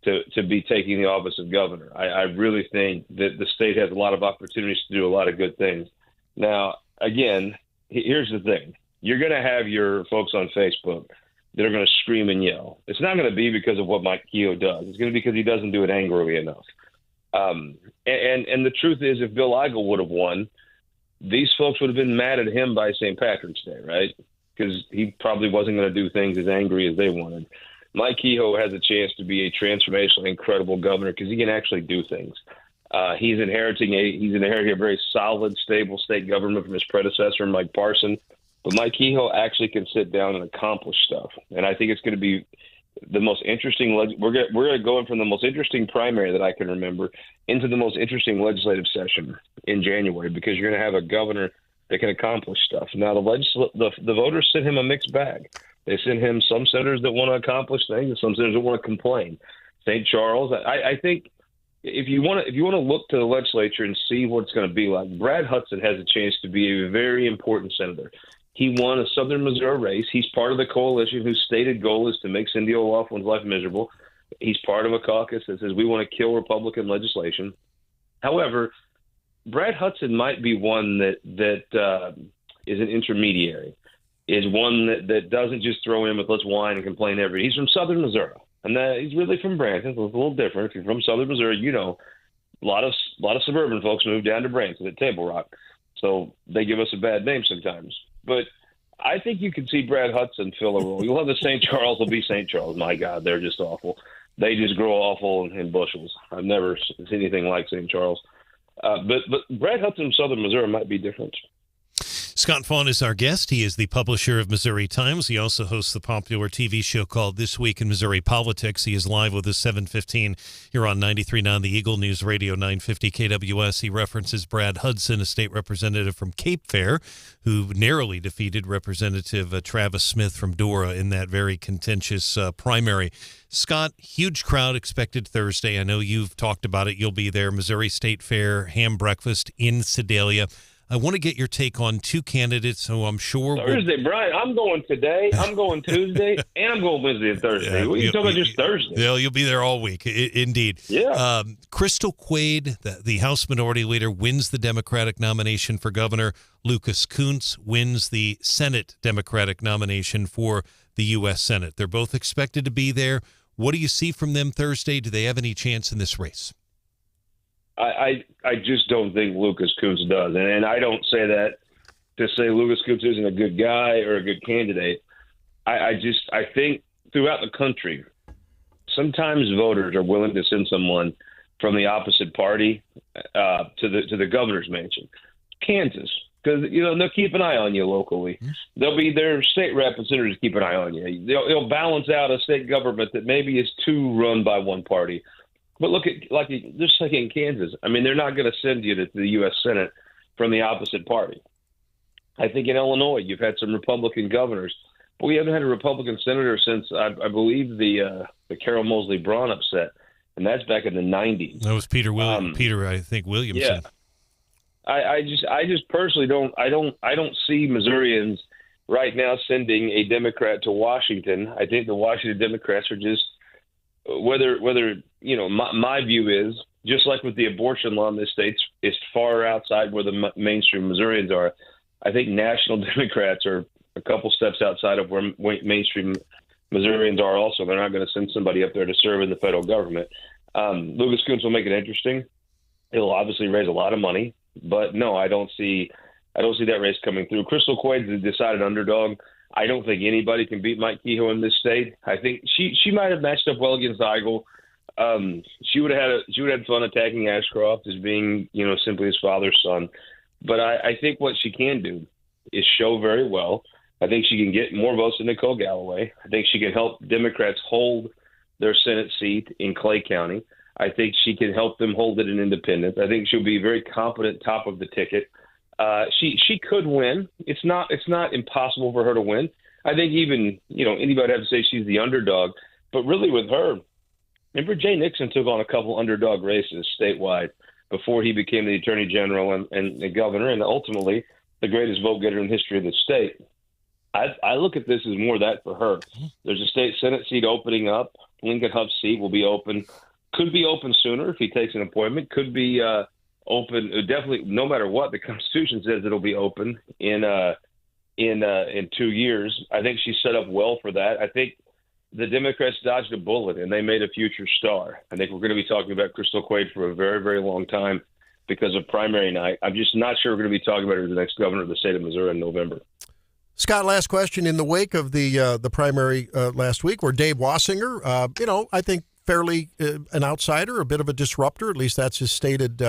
[SPEAKER 9] to be taking the office of governor. I really think that the state has a lot of opportunities to do a lot of good things. Now, again, here's the thing. You're going to have your folks on Facebook that are going to scream and yell. It's not going to be because of what Mike Kehoe does. It's going to be because he doesn't do it angrily enough. And the truth is, if Bill Eigel would have won, these folks would have been mad at him by St. Patrick's Day, right? Because he probably wasn't going to do things as angry as they wanted. Mike Kehoe has a chance to be a transformational, incredible governor because he can actually do things. He's inheriting a very solid, stable state government from his predecessor, Mike Parson. But Mike Kehoe actually can sit down and accomplish stuff. And I think it's going to be the most interesting. We're going to go in from the most interesting primary that I can remember into the most interesting legislative session in January, because you're going to have a governor that can accomplish stuff. Now, the voters sent him a mixed bag. They sent him some senators that want to accomplish things and some senators that want to complain. St. Charles, I think if you want to look to the legislature and see what it's going to be like, Brad Hudson has a chance to be a very important senator. He won a Southern Missouri race. He's part of the coalition whose stated goal is to make Cindy O'Loughlin's life miserable. He's part of a caucus that says we want to kill Republican legislation. However, Brad Hudson might be one that is an intermediary, is one that doesn't just throw in with let's whine and complain every. He's from Southern Missouri, and he's really from Branson. So it's a little different. If you're from Southern Missouri, you know a lot of suburban folks move down to Branson at Table Rock, so they give us a bad name sometimes. But I think you can see Brad Hudson fill a role. You'll have the St. Charles will be St. Charles. My God, they're just awful. They just grow awful in bushels. I've never seen anything like St. Charles. But Brad Hudson from Southern Missouri might be different.
[SPEAKER 5] Scott Faughn is our guest. He is the publisher of Missouri Times. He also hosts the popular TV show called This Week in Missouri Politics. He is live with us 7:15 here on 93.9 The Eagle News Radio 950 KWS. He references Brad Hudson, a state representative from Cape Fear, who narrowly defeated Representative Travis Smith from Dora in that very contentious primary. Scott, huge crowd expected Thursday. I know you've talked about it. You'll be there. Missouri State Fair, ham breakfast in Sedalia. I want to get your take on two candidates who I'm sure
[SPEAKER 9] Thursday, Brian. I'm going today. I'm going Tuesday, and I'm going Wednesday and Thursday. What are you talking about just Thursday?
[SPEAKER 5] Yeah, you'll be there all week. Indeed.
[SPEAKER 9] Yeah.
[SPEAKER 5] Crystal Quaid, the House Minority Leader, wins the Democratic nomination for governor. Lucas Kunce wins the Senate Democratic nomination for the U.S. Senate. They're both expected to be there. What do you see from them Thursday? Do they have any chance in this race?
[SPEAKER 9] I just don't think Lucas Kunce does. And I don't say that to say Lucas Kunce isn't a good guy or a good candidate. I think throughout the country, sometimes voters are willing to send someone from the opposite party to the governor's mansion. Kansas, because they'll keep an eye on you locally. They'll be their state rep and senators keep an eye on you. They'll balance out a state government that maybe is too run by one party. But look at just like in Kansas. I mean, they're not going to send you to the U.S. Senate from the opposite party. I think in Illinois, you've had some Republican governors, but we haven't had a Republican senator since I believe the Carol Mosley Braun upset, and that's back in the 90s.
[SPEAKER 5] That was Peter Williamson.
[SPEAKER 9] Yeah, I just personally don't see Missourians right now sending a Democrat to Washington. I think the Washington Democrats are just whether my view is, just like with the abortion law in this state, it's far outside where the mainstream Missourians are. I think national Democrats are a couple steps outside of where mainstream Missourians are also. They're not going to send somebody up there to serve in the federal government. Lucas Kunce will make it interesting. It'll obviously raise a lot of money, but no, I don't see that race coming through. Crystal Quaid's a decided underdog. I don't think anybody can beat Mike Kehoe in this state. I think she might have matched up well against Eigel. She would have had fun attacking Ashcroft as being, simply his father's son. But I think what she can do is show very well. I think she can get more votes than Nicole Galloway. I think she can help Democrats hold their Senate seat in Clay County. I think she can help them hold it in Independence. I think she'll be very competent top of the ticket. She could win. It's not impossible for her to win. I think even, anybody would have to say she's the underdog. But really with her, remember Jay Nixon took on a couple underdog races statewide before he became the attorney general and the governor and ultimately the greatest vote getter in the history of the state. I look at this as more of that for her. There's a state Senate seat opening up. Lincoln Huff's seat will be open. Could be open sooner if he takes an appointment. Could be open. Definitely, no matter what, the Constitution says it'll be open in in 2 years. I think she's set up well for that. I think the Democrats dodged a bullet, and they made a future star. I think we're going to be talking about Crystal Quade for a very, very long time because of primary night. I'm just not sure we're going to be talking about her as the next governor of the state of Missouri in November.
[SPEAKER 2] Scott, last question. In the wake of the primary last week, where Dave Wassinger, I think fairly an outsider, a bit of a disruptor, at least that's his stated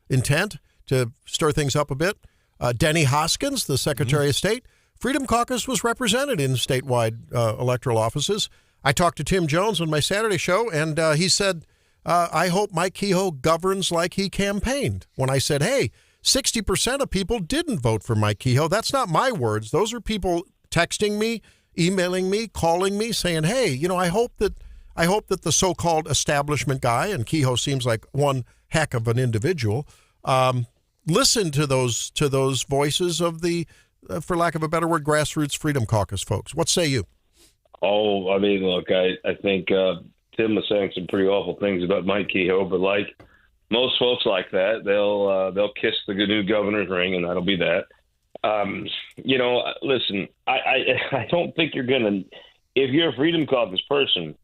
[SPEAKER 2] intent to stir things up a bit. Denny Hoskins, the Secretary of State, Freedom Caucus was represented in statewide electoral offices. I talked to Tim Jones on my Saturday show, and he said, I hope Mike Kehoe governs like he campaigned. When I said, hey, 60% of people didn't vote for Mike Kehoe. That's not my words. Those are people texting me, emailing me, calling me, saying, hey, I hope that the so-called establishment guy, and Kehoe seems like one heck of an individual, listen to those voices of the, for lack of a better word, grassroots Freedom Caucus folks. What say you?
[SPEAKER 9] Oh, I mean, look, I think Tim was saying some pretty awful things about Mike Kehoe, but like most folks like that, they'll kiss the new governor's ring, and that'll be that. Listen, I don't think you're gonna. If you're a Freedom Caucus person,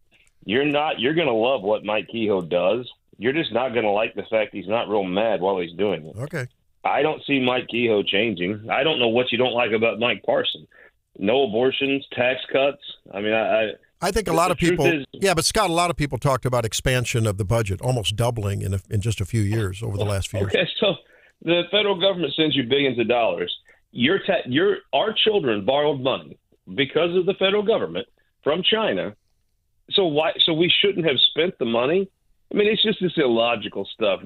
[SPEAKER 9] you're gonna love what Mike Kehoe does. You're just not gonna like the fact he's not real mad while he's doing it.
[SPEAKER 2] Okay.
[SPEAKER 9] I don't see Mike Kehoe changing. I don't know what you don't like about Mike Parson. No abortions, tax cuts. I mean,
[SPEAKER 2] I think a lot of people, but Scott, a lot of people talked about expansion of the budget, almost doubling in just a few years over the last few years.
[SPEAKER 9] Okay, so the federal government sends you billions of dollars. Our children borrowed money because of the federal government from China. So we shouldn't have spent the money? I mean, it's just this illogical stuff.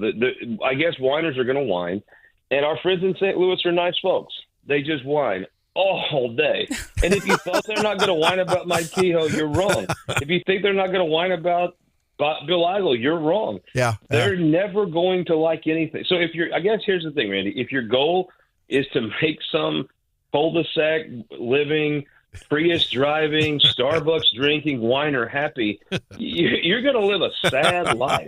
[SPEAKER 9] I guess whiners are going to whine, and our friends in St. Louis are nice folks. They just whine all day. And if you thought they're not going to whine about Mike Kehoe, you're wrong. If you think they're not going to whine about Bill Eigel, you're wrong.
[SPEAKER 2] Yeah.
[SPEAKER 9] They're never going to like anything. So I guess here's the thing, Randy. If your goal is to make some cul-de-sac living, Prius driving, Starbucks drinking whiner happy, you're going to live a sad life.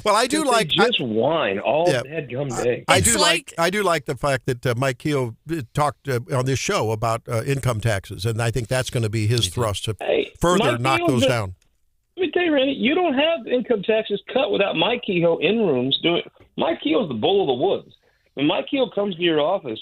[SPEAKER 2] Well, I do like
[SPEAKER 9] just whine all dadgum day.
[SPEAKER 2] I do like the fact that Mike Kehoe talked on this show about income taxes, and I think that's going to be his thrust to further knock those down.
[SPEAKER 9] Let me tell you, Randy, you don't have income taxes cut without Mike Kehoe in rooms doing. Mike Kehoe's the bull of the woods. When Mike Kehoe comes to your office,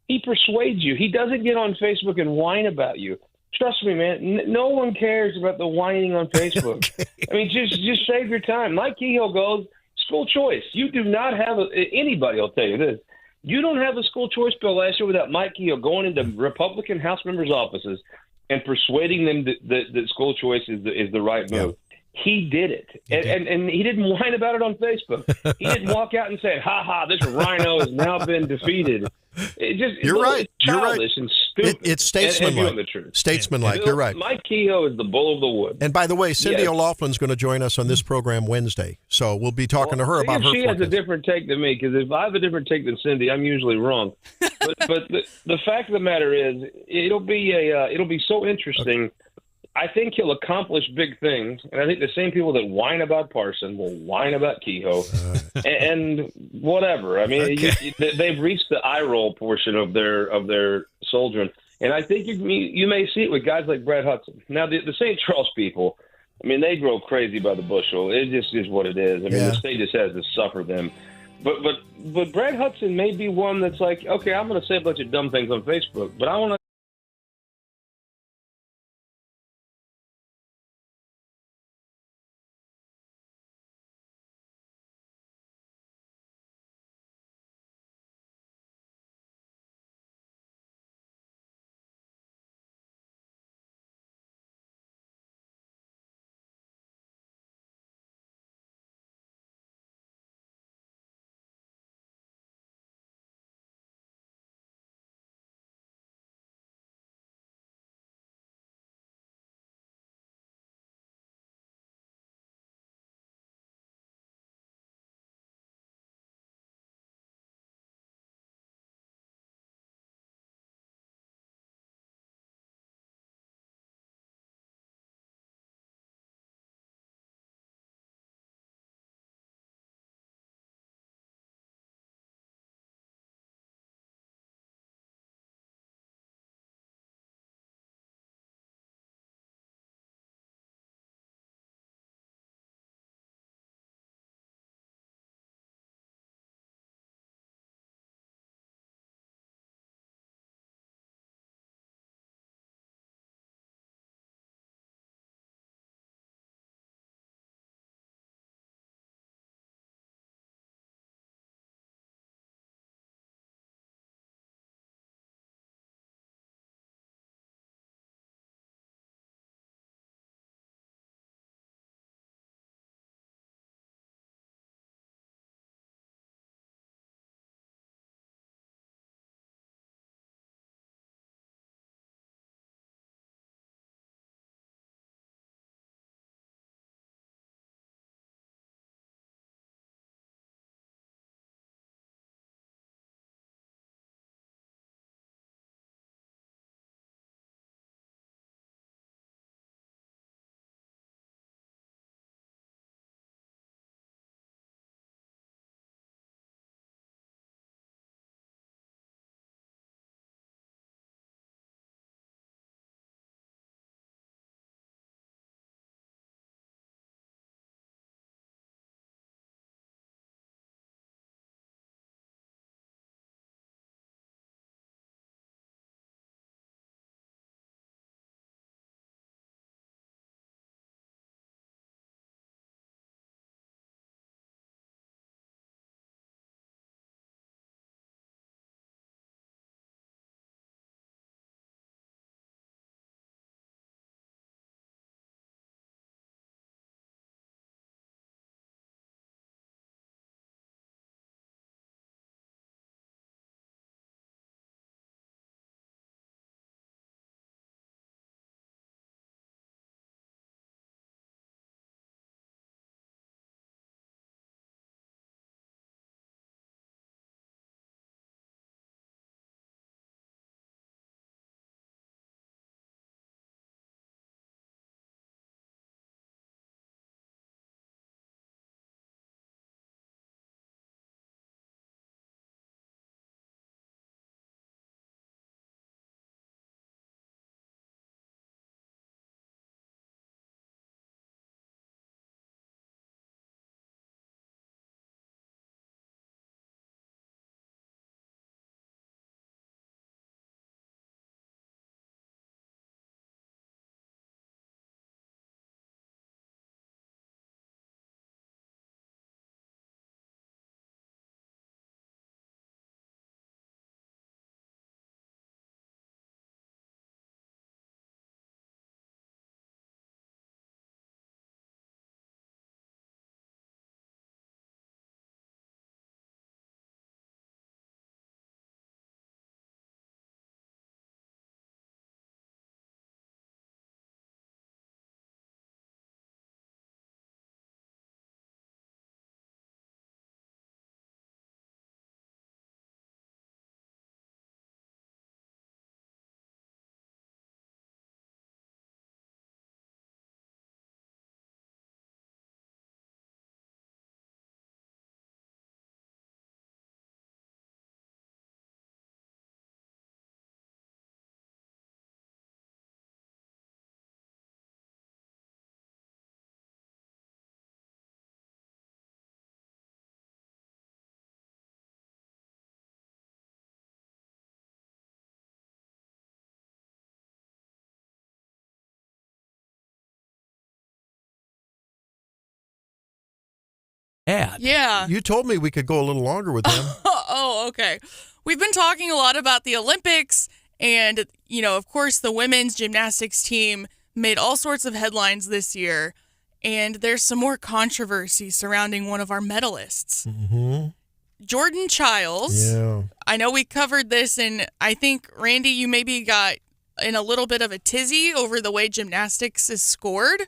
[SPEAKER 9] he persuades you. He doesn't get on Facebook and whine about you. Trust me, man. No one cares about the whining on Facebook. Okay. I mean, just save your time. Mike Kehoe goes, school choice. You do not have anybody will tell you this. You don't have a school choice bill last year without Mike Kehoe going into Republican House members' offices and persuading them that school choice is the right move. Yeah. He did it, and he didn't whine about it on Facebook. He didn't walk out and say, "Ha ha, this rhino has now been defeated."
[SPEAKER 2] You're right.
[SPEAKER 9] Childish and stupid.
[SPEAKER 2] It's statesmanlike. Statesmanlike. You're right.
[SPEAKER 9] Mike Kehoe is the bull of the woods.
[SPEAKER 2] And by the way, Cindy O'Loughlin's going to join us on this program Wednesday, so we'll be talking to her about her.
[SPEAKER 9] She has a different take than me, because if I have a different take than Cindy, I'm usually wrong. But the fact of the matter is, it'll be so interesting. Okay. I think he'll accomplish big things, and I think the same people that whine about Parson will whine about Kehoe, and whatever. I mean, they've reached the eye roll portion of their soldiering, and I think you may see it with guys like Brad Hudson. Now, the St. Charles people, I mean, they grow crazy by the bushel. It just is what it is. I mean, the state just has to suffer them. But Brad Hudson may be one that's like, okay, I'm going to say a bunch of dumb things on Facebook, but I want to
[SPEAKER 3] had.
[SPEAKER 4] Yeah.
[SPEAKER 2] You told me we could go a little longer with him.
[SPEAKER 4] Oh, okay. We've been talking a lot about the Olympics, and, of course, the women's gymnastics team made all sorts of headlines this year, and there's some more controversy surrounding one of our medalists.
[SPEAKER 2] Mm-hmm.
[SPEAKER 4] Jordan Childs.
[SPEAKER 2] Yeah.
[SPEAKER 4] I know we covered this, and I think, Randy, you maybe got in a little bit of a tizzy over the way gymnastics is scored,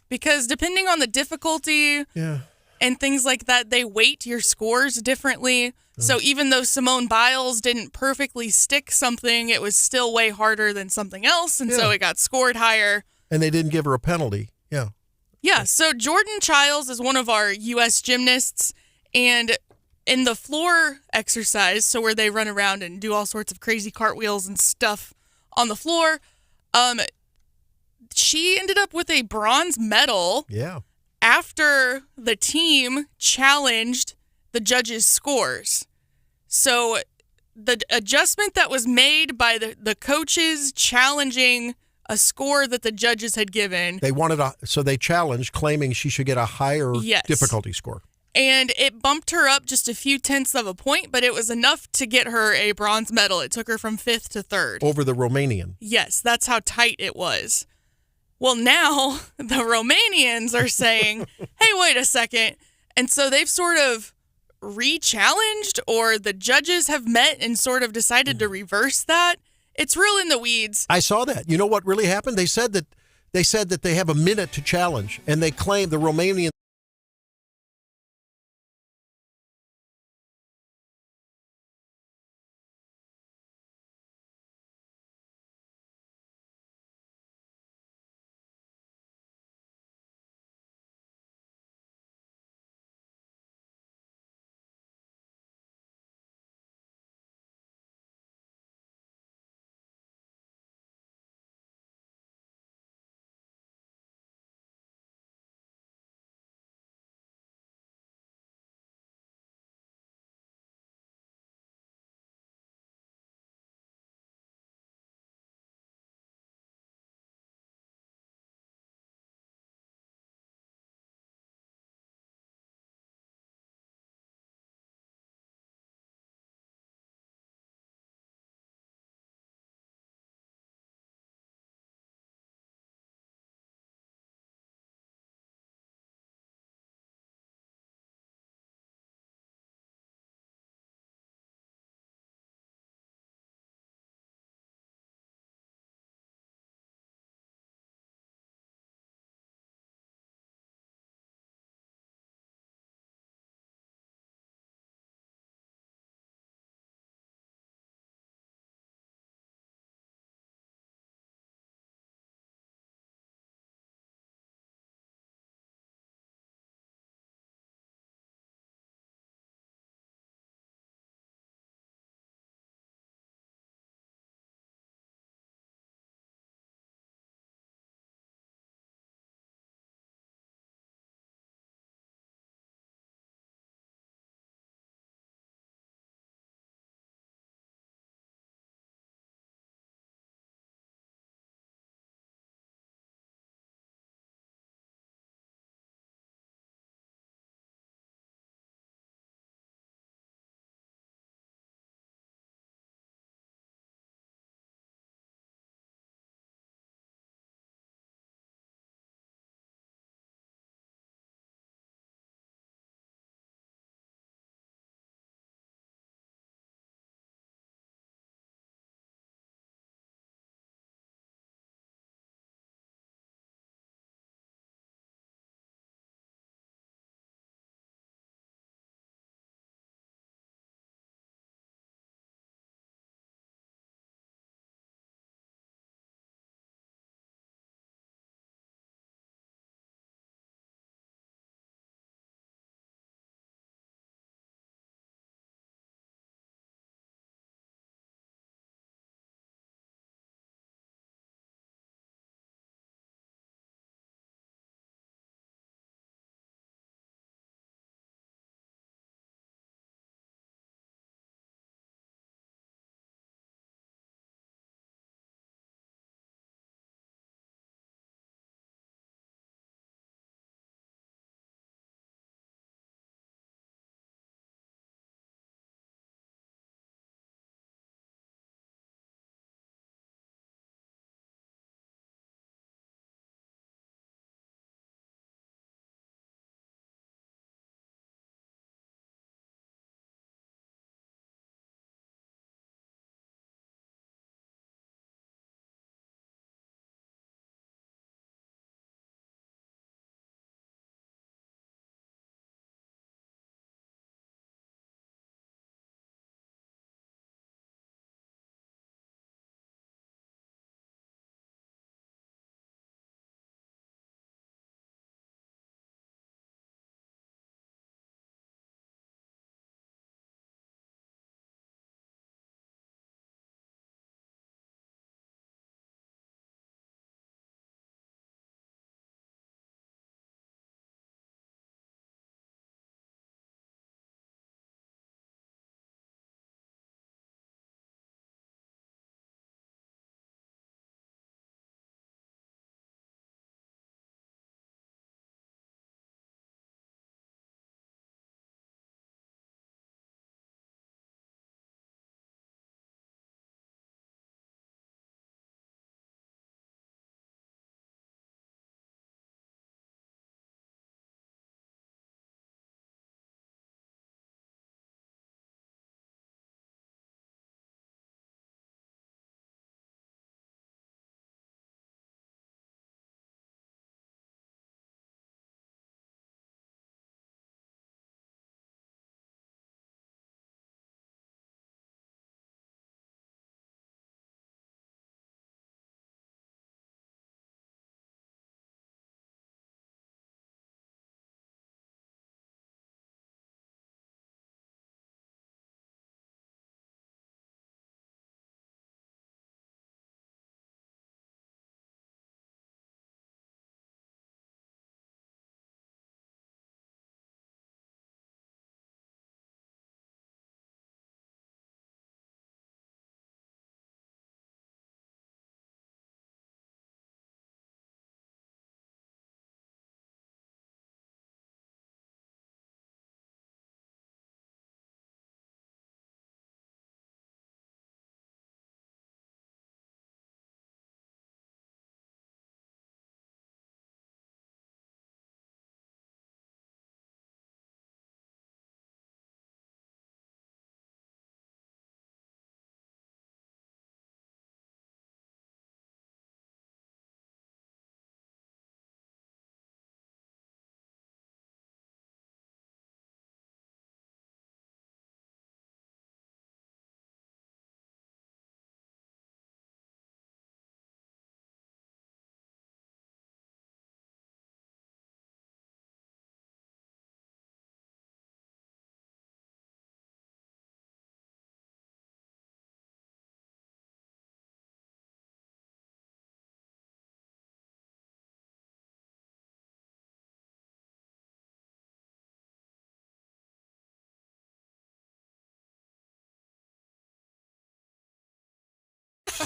[SPEAKER 4] because depending on the difficulty and things like that, they weight your scores differently. So even though Simone Biles didn't perfectly stick something, it was still way harder than something else, and so it got scored higher.
[SPEAKER 2] And they didn't give her a penalty. Yeah.
[SPEAKER 4] Yeah, so Jordan Childs is one of our U.S. gymnasts, and in the floor exercise, so where they run around and do all sorts of crazy cartwheels and stuff on the floor, she ended up with a bronze medal after the team challenged the judges' scores. So the adjustment that was made by the coaches challenging a score that the judges had given.
[SPEAKER 2] They wanted so they challenged, claiming she should get a higher difficulty score.
[SPEAKER 4] And it bumped her up just a few tenths of a point, but it was enough to get her a bronze medal. It took her from 5th to 3rd.
[SPEAKER 2] Over the Romanian.
[SPEAKER 4] Yes, that's how tight it was. Well, now the Romanians are saying, hey, wait a second. And so they've sort of re-challenged, or the judges have met and sort of decided to reverse that. It's real in the weeds.
[SPEAKER 2] I saw that. You know what really happened? They said that they have a minute to challenge, and they claim the Romanian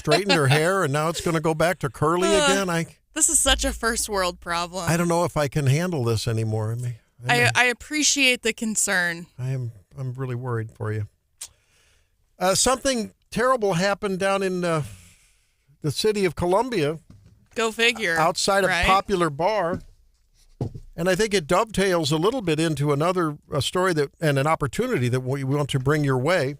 [SPEAKER 2] straightened her hair, and now it's going to go back to curly again.
[SPEAKER 4] This is such a first world problem.
[SPEAKER 2] I don't know if I can handle this anymore.
[SPEAKER 4] I appreciate the concern.
[SPEAKER 2] I'm really worried for you. Something terrible happened down in the city of Columbia.
[SPEAKER 4] Go figure.
[SPEAKER 2] Outside a popular bar. And I think it dovetails a little bit into another story and an opportunity that we want to bring your way.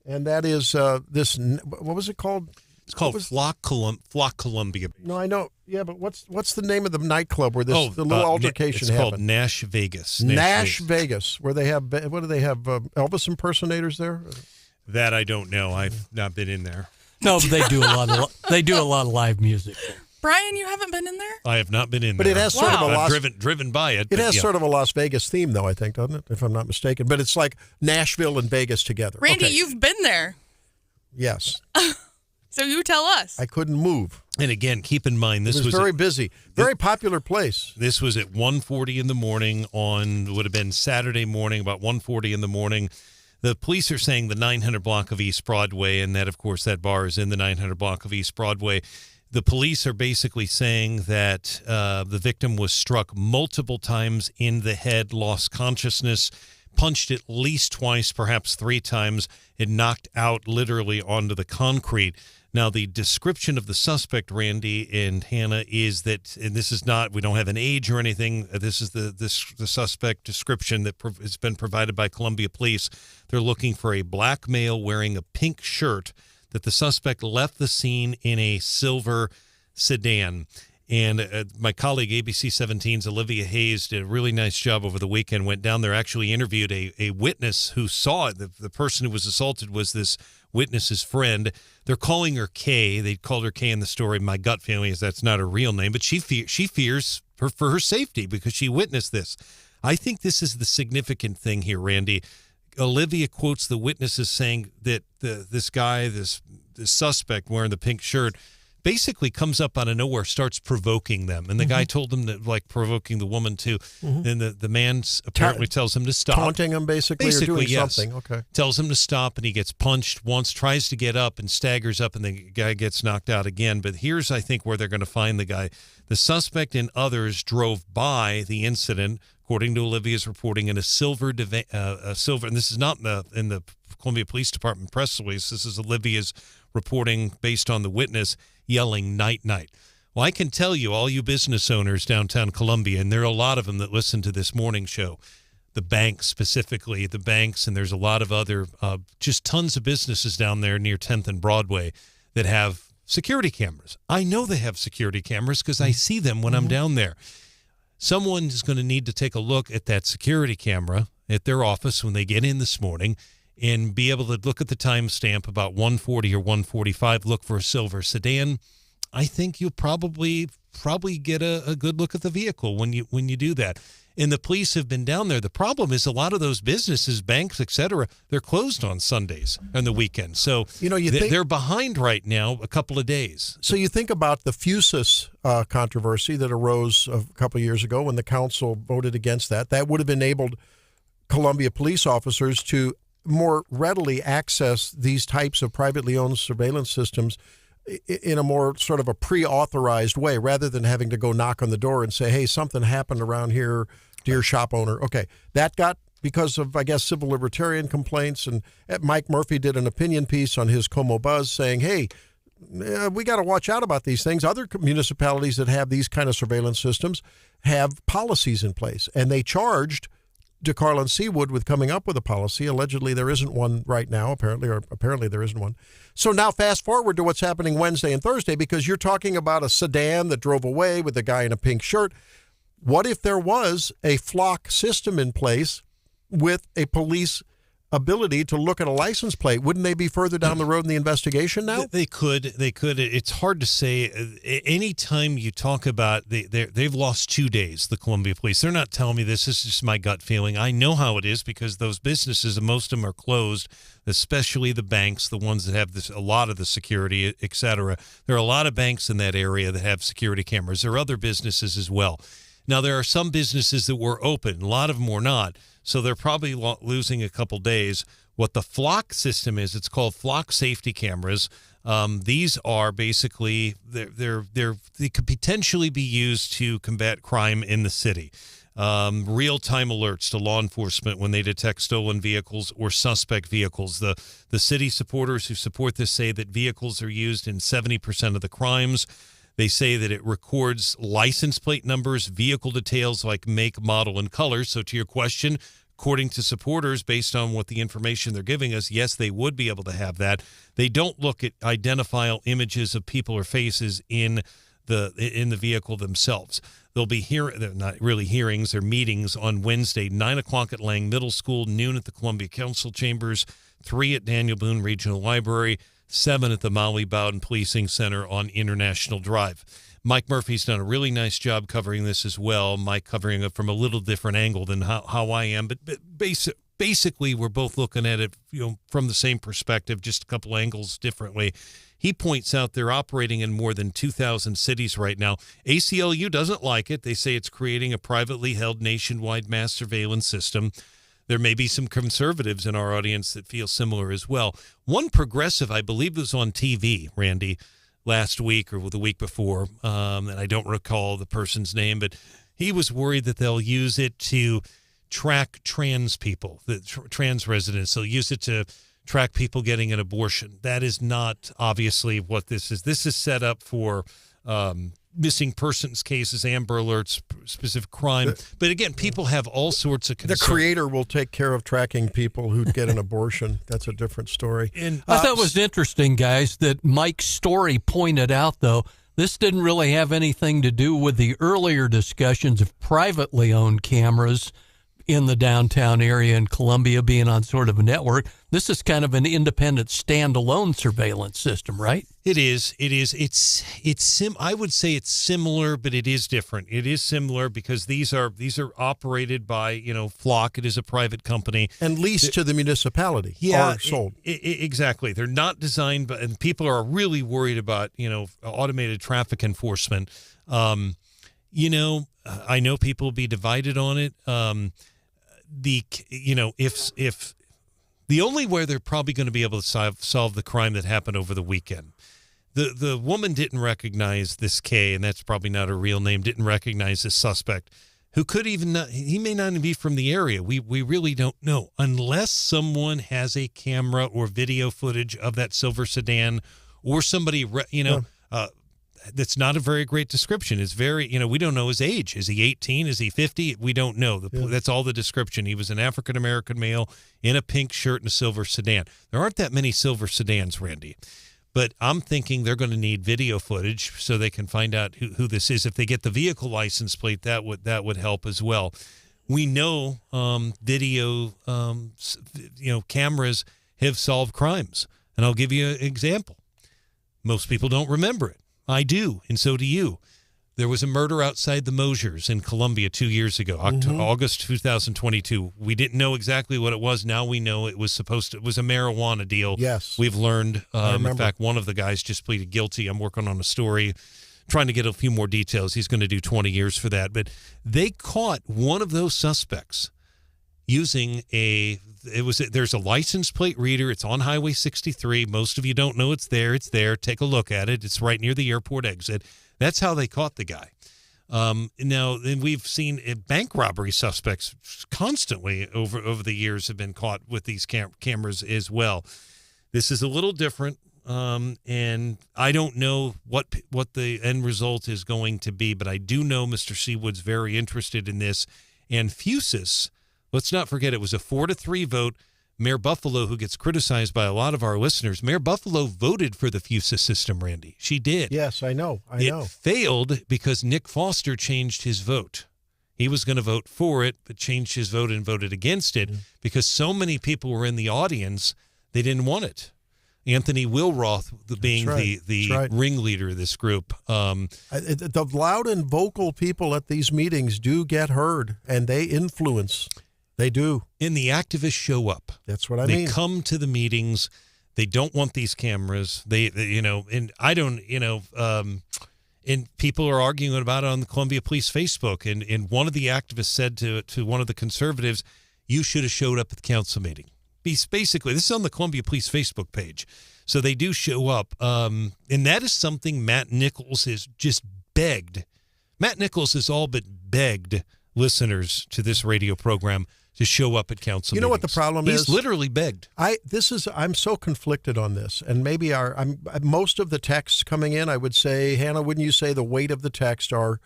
[SPEAKER 2] And that is this, what was it called?
[SPEAKER 5] It's called Flock Columbia.
[SPEAKER 2] No, I know. Yeah, but what's the name of the nightclub where the little altercation happened?
[SPEAKER 5] It's called Nash Vegas.
[SPEAKER 2] Nash Vegas, where they have, what do they have, Elvis impersonators there?
[SPEAKER 5] That I don't know. I've not been in there.
[SPEAKER 3] No, but they do a lot of live music.
[SPEAKER 4] Brian, you haven't been in there?
[SPEAKER 5] I have not been in
[SPEAKER 2] but
[SPEAKER 5] there.
[SPEAKER 2] But it has sort of a
[SPEAKER 5] driven by it.
[SPEAKER 2] It has sort of a Las Vegas theme, though, I think, doesn't it? If I'm not mistaken. But it's like Nashville and Vegas together.
[SPEAKER 4] Randy, you've been there.
[SPEAKER 2] Yes.
[SPEAKER 4] So you tell us.
[SPEAKER 2] I couldn't move.
[SPEAKER 5] And again, keep in mind, this was
[SPEAKER 2] very busy. Very popular place.
[SPEAKER 5] This was at 1:40 in the morning would have been Saturday morning, about 1:40 in the morning. The police are saying the 900 block of East Broadway, and that, of course, that bar is in the 900 block of East Broadway. The police are basically saying that the victim was struck multiple times in the head, lost consciousness, punched at least twice, perhaps 3 times, and knocked out literally onto the concrete. Now, the description of the suspect, Randy and Hannah, is that, and this is not, we don't have an age or anything, this is the suspect description that has been provided by Columbia Police. They're looking for a black male wearing a pink shirt, that the suspect left the scene in a silver sedan. And my colleague, ABC 17's Olivia Hayes, did a really nice job over the weekend, went down there, actually interviewed a witness who saw it. The person who was assaulted was this witness's friend. They're calling her Kay. They called her Kay in the story. My gut feeling is that's not her real name, but she fears for her safety because she witnessed this. I think this is the significant thing here, Randy. Olivia quotes the witnesses saying that this guy, this suspect wearing the pink shirt, basically comes up out of nowhere, starts provoking them. And the guy told them that, like, provoking the woman too. And the man apparently tells him to stop.
[SPEAKER 2] Taunting him, basically or doing something. Okay.
[SPEAKER 5] Tells him to stop, and he gets punched once, tries to get up and staggers up, and the guy gets knocked out again. But here's, I think, where they're going to find the guy. The suspect and others drove by the incident, according to Olivia's reporting, in a silver, and this is not in the Columbia Police Department press release. This is Olivia's reporting based on the witness yelling, "Night, night." Well, I can tell you, all you business owners downtown Columbia, and there are a lot of them that listen to this morning show, the banks specifically, the banks, and there's a lot of other, just tons of businesses down there near 10th and Broadway that have security cameras. I know they have security cameras because I see them when I'm down there. Someone is going to need to take a look at that security camera at their office when they get in this morning and be able to look at the timestamp about 1:40 or 1:45, look for a silver sedan. I think you'll probably get a good look at the vehicle when you do that. And the police have been down there. The problem is a lot of those businesses, banks, etc., they're closed on Sundays and the weekend. So they're behind right now a couple of days.
[SPEAKER 2] So you think about the Fusus controversy that arose a couple of years ago when the council voted against that. That would have enabled Columbia police officers to more readily access these types of privately owned surveillance systems in a more sort of a pre-authorized way, rather than having to go knock on the door and say, hey, something happened around here, dear shop owner. Okay, that got, because of, I guess, civil libertarian complaints, and Mike Murphy did an opinion piece on his Como Buzz saying, hey, we got to watch out about these things. Other municipalities that have these kind of surveillance systems have policies in place, and they charged DeCarl and Seawood with coming up with a policy. Allegedly, there isn't one right now, apparently there isn't one. So now fast forward to what's happening Wednesday and Thursday, because you're talking about a sedan that drove away with a guy in a pink shirt. What if there was a flock system in place with a police ability to look at a license plate? Wouldn't they be further down the road in the investigation now?
[SPEAKER 5] They could. It's hard to say. Anytime you talk about they've lost 2 days, the Columbia Police. They're not telling me this. This is just my gut feeling. I know how it is because those businesses, most of them are closed, especially the banks, the ones that have a lot of the security, et cetera. There are a lot of banks in that area that have security cameras. There are other businesses as well. Now, there are some businesses that were open. A lot of them were not. So they're probably losing a couple days. What the Flock system is, it's called Flock Safety Cameras. These are basically they could potentially be used to combat crime in the city. Real-time alerts to law enforcement when they detect stolen vehicles or suspect vehicles. The city supporters who support this say that vehicles are used in 70% of the crimes. They say that it records license plate numbers, vehicle details like make, model, and color. So to your question, according to supporters, based on what the information they're giving us, yes, they would be able to have that. They don't look at identifiable images of people or faces in the vehicle themselves. There'll be they're not really hearings, they're meetings on Wednesday, 9 o'clock at Lang Middle School, noon at the Columbia Council Chambers, 3 at Daniel Boone Regional Library, 7 at the Maui Bowden Policing Center on International Drive. Mike Murphy's done a really nice job covering this as well. Mike covering it from a little different angle than how I am, but basically we're both looking at it, from the same perspective, just a couple angles differently. He points out they're operating in more than 2,000 cities right now. ACLU doesn't like it. They say it's creating a privately held nationwide mass surveillance system. There may be some conservatives in our audience that feel similar as well. One progressive, I believe, was on TV, Randy, last week or the week before, and I don't recall the person's name, but he was worried that they'll use it to track trans people, the trans residents. They'll use it to track people getting an abortion. That is not obviously what this is. This is set up for missing persons cases, Amber Alerts, specific crime. But again, people have all sorts of concerns.
[SPEAKER 2] The creator will take care of tracking people who get an abortion. That's a different story.
[SPEAKER 3] And I thought it was interesting, guys, that Mike's story pointed out, though, this didn't really have anything to do with the earlier discussions of privately owned cameras in the downtown area in Columbia being on sort of a network. This is kind of an independent standalone surveillance system, right?
[SPEAKER 5] It is. I would say it's similar, but it is different. It is similar because these are operated by, Flock. It is a private company.
[SPEAKER 2] And leased to the municipality.
[SPEAKER 5] Yeah,
[SPEAKER 2] or sold.
[SPEAKER 5] Exactly. They're not designed, and people are really worried about, automated traffic enforcement. I know people will be divided on it. If the only way they're probably going to be able to solve the crime that happened over the weekend, the woman didn't recognize this K, and that's probably not her real name, didn't recognize this suspect, who could even not, he may not even be from the area. We really don't know, unless someone has a camera or video footage of that silver sedan, or somebody, that's not a very great description. It's very, we don't know his age. Is he 18? Is he 50? We don't know. That's all the description. He was an African-American male in a pink shirt and a silver sedan. There aren't that many silver sedans, Randy. But I'm thinking they're going to need video footage so they can find out who this is. If they get the vehicle license plate, that would help as well. We know video, cameras have solved crimes. And I'll give you an example. Most people don't remember it. I do, and so do you. There was a murder outside the Mosers in Columbia 2 years ago, August 2022. We didn't know exactly what it was. Now we know it was a marijuana deal.
[SPEAKER 2] Yes.
[SPEAKER 5] We've learned. In fact, one of the guys just pleaded guilty. I'm working on a story, trying to get a few more details. He's going to do 20 years for that. But they caught one of those suspects using there's a license plate reader. It's on Highway 63. Most of you don't know it's there. It's there. Take a look at it. It's right near the airport exit. That's how they caught the guy. Now, and we've seen bank robbery suspects constantly over the years have been caught with these cameras as well. This is a little different, and I don't know what the end result is going to be, but I do know Mr. Seawood's very interested in this. And Fusus, let's not forget, it was a 4-3 vote. Mayor Buffalo, who gets criticized by a lot of our listeners, Mayor Buffalo voted for the Fusus system, Randy. She did.
[SPEAKER 2] Yes, I know.
[SPEAKER 5] It failed because Nick Foster changed his vote. He was going to vote for it, but changed his vote and voted against it because so many people were in the audience, they didn't want it. Anthony Wilroth being the ringleader of this group.
[SPEAKER 2] The loud and vocal people at these meetings do get heard, and they influence. They do.
[SPEAKER 5] And the activists show up.
[SPEAKER 2] That's what I mean.
[SPEAKER 5] They come to the meetings. They don't want these cameras. And I don't, and people are arguing about it on the Columbia Police Facebook. And one of the activists said to one of the conservatives, you should have showed up at the council meeting. Basically, this is on the Columbia Police Facebook page. So they do show up. And that is something Matt Nichols has just begged. Matt Nichols has all but begged listeners to this radio program to show up at council
[SPEAKER 2] You know what the
[SPEAKER 5] meetings.
[SPEAKER 2] problem is?
[SPEAKER 5] He's literally begged.
[SPEAKER 2] I'm so conflicted on this, and maybe most of the texts coming in, I would say, Hannah, wouldn't you say the weight of the text are,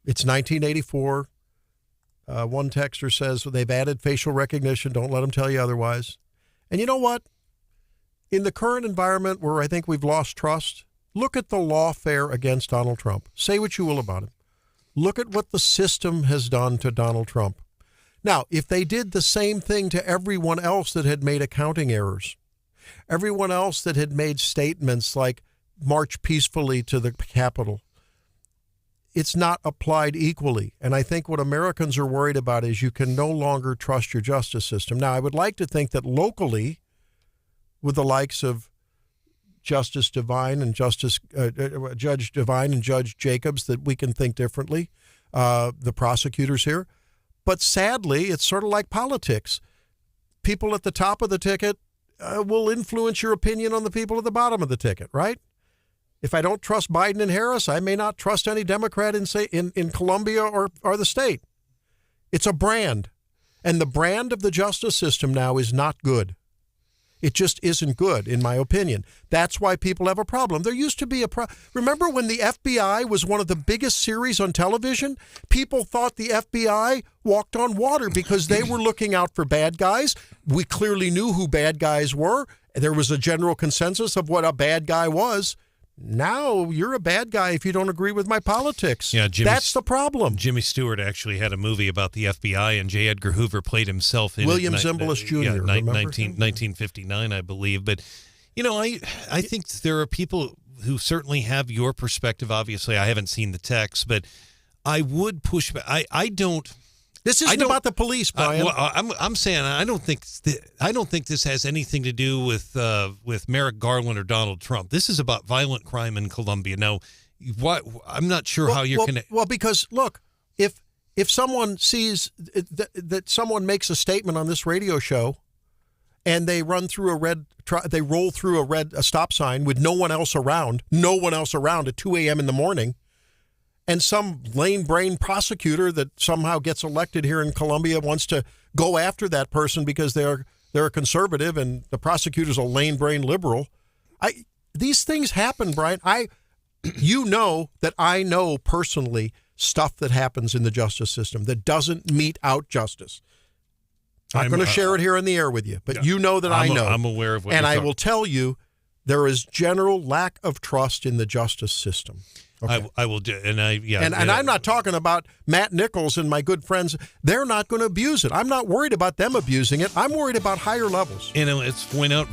[SPEAKER 2] it's 1984. One texter says they've added facial recognition. Don't let them tell you otherwise. And you know what? In the current environment where I think we've lost trust, look at the lawfare against Donald Trump. Say what you will about him. Look at what the system has done to Donald Trump. Now, if they did the same thing to everyone else that had made accounting errors, everyone else that had made statements like march peacefully to the Capitol, it's not applied equally. And I think what Americans are worried about is you can no longer trust your justice system. Now, I would like to think that locally, with the likes of Justice Devine and Judge Devine and Judge Jacobs, that we can think differently, the prosecutors here. But sadly, it's sort of like politics. People at the top of the ticket will influence your opinion on the people at the bottom of the ticket, right? If I don't trust Biden and Harris, I may not trust any Democrat in Columbia or the state. It's a brand. And the brand of the justice system now is not good. It just isn't good, in my opinion. That's why people have a problem. There used to be remember when the FBI was one of the biggest series on television? People thought the FBI walked on water because they were looking out for bad guys. We clearly knew who bad guys were. There was a general consensus of what a bad guy was. Now you're a bad guy if you don't agree with my politics.
[SPEAKER 5] Yeah,
[SPEAKER 2] that's the problem.
[SPEAKER 5] Jimmy Stewart actually had a movie about the FBI, and J. Edgar Hoover played himself in
[SPEAKER 2] William Zimbalist Jr.,
[SPEAKER 5] Yeah,
[SPEAKER 2] remember?
[SPEAKER 5] 1959, I believe. But, I think there are people who certainly have your perspective. Obviously, I haven't seen the text, but I would push back. I don't.
[SPEAKER 2] This isn't about the police, Brian.
[SPEAKER 5] I'm saying I don't think this has anything to do with Merrick Garland or Donald Trump. This is about violent crime in Colombia. Now, I'm not sure how you're connected.
[SPEAKER 2] Well, because look, if someone sees that someone makes a statement on this radio show, and they roll through a stop sign with no one else around at 2 a.m. in the morning. And some lame-brained prosecutor that somehow gets elected here in Columbia wants to go after that person because they're a conservative and the prosecutor's a lame-brained liberal. These things happen, Brian. You know that I know personally stuff that happens in the justice system that doesn't mete out justice. I'm going to share it here in the air with you, but you know that I know.
[SPEAKER 5] I'm aware of what
[SPEAKER 2] and
[SPEAKER 5] you're
[SPEAKER 2] I
[SPEAKER 5] talking.
[SPEAKER 2] will tell you there is general lack of trust in the justice system. Okay.
[SPEAKER 5] I will do, and
[SPEAKER 2] I'm not talking about Matt Nichols and my good friends. They're not going to abuse it. I'm not worried about them abusing it. I'm worried about higher levels.
[SPEAKER 5] It's point out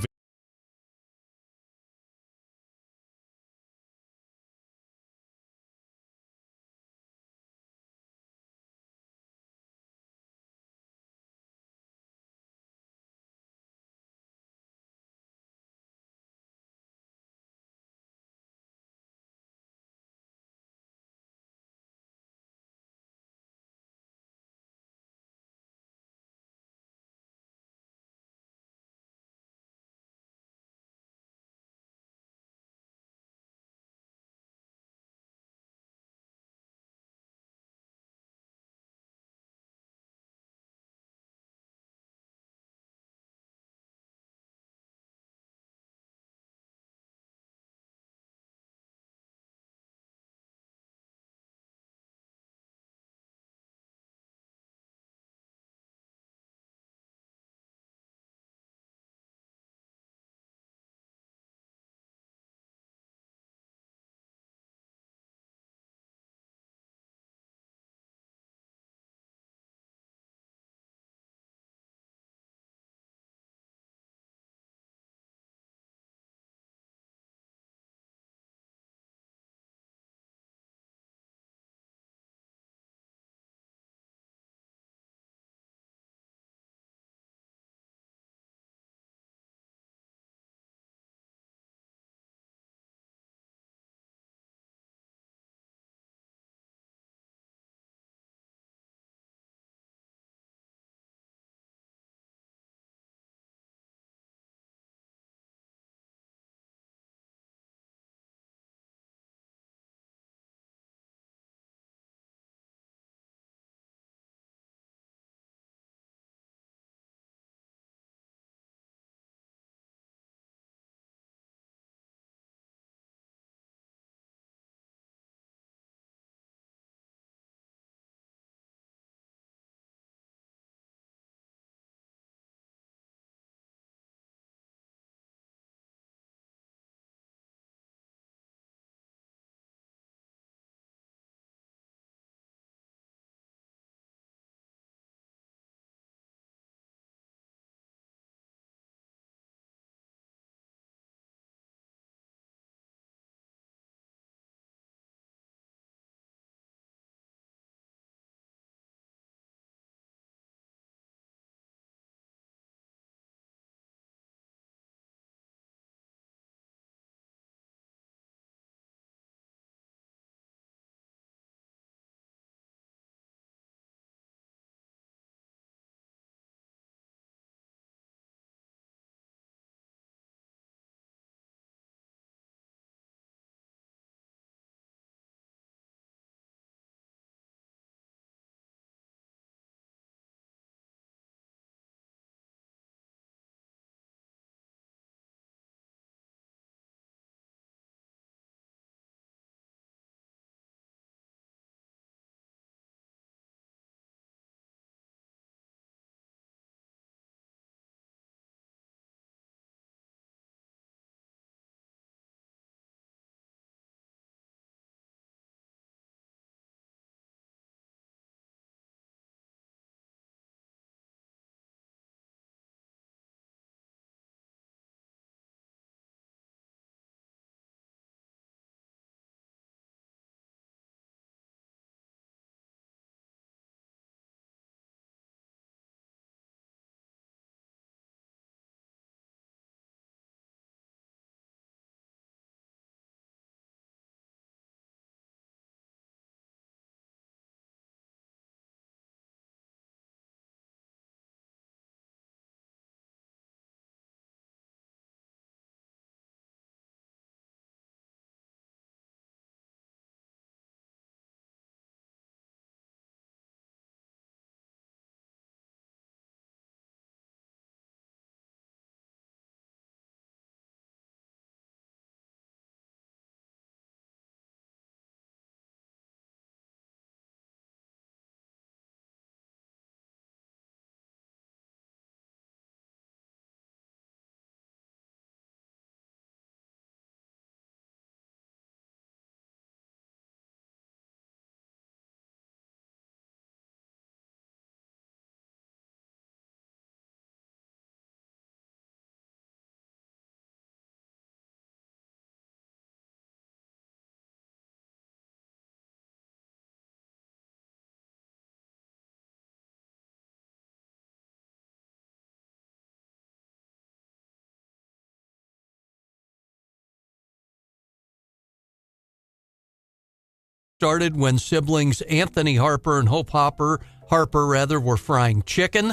[SPEAKER 3] started when siblings Anthony Harper and Hope Harper were frying chicken.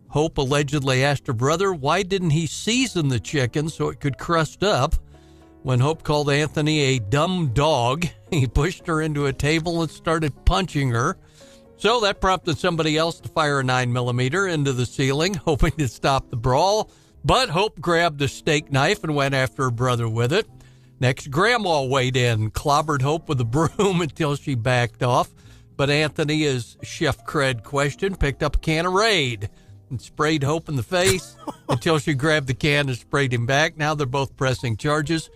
[SPEAKER 3] Hope allegedly asked her brother, why didn't he season the chicken so it could crust up? When Hope called Anthony a dumb dog, he pushed her into a table and started punching her. So that prompted somebody else to fire a 9mm into the ceiling, hoping to stop the brawl. But Hope grabbed a steak knife and went after her brother with it. Next, Grandma weighed in, clobbered Hope with a broom until she backed off. But Anthony, as Chef Cred questioned, picked up a can of Raid and sprayed Hope in the face until she grabbed the can and sprayed him back. Now they're both pressing charges.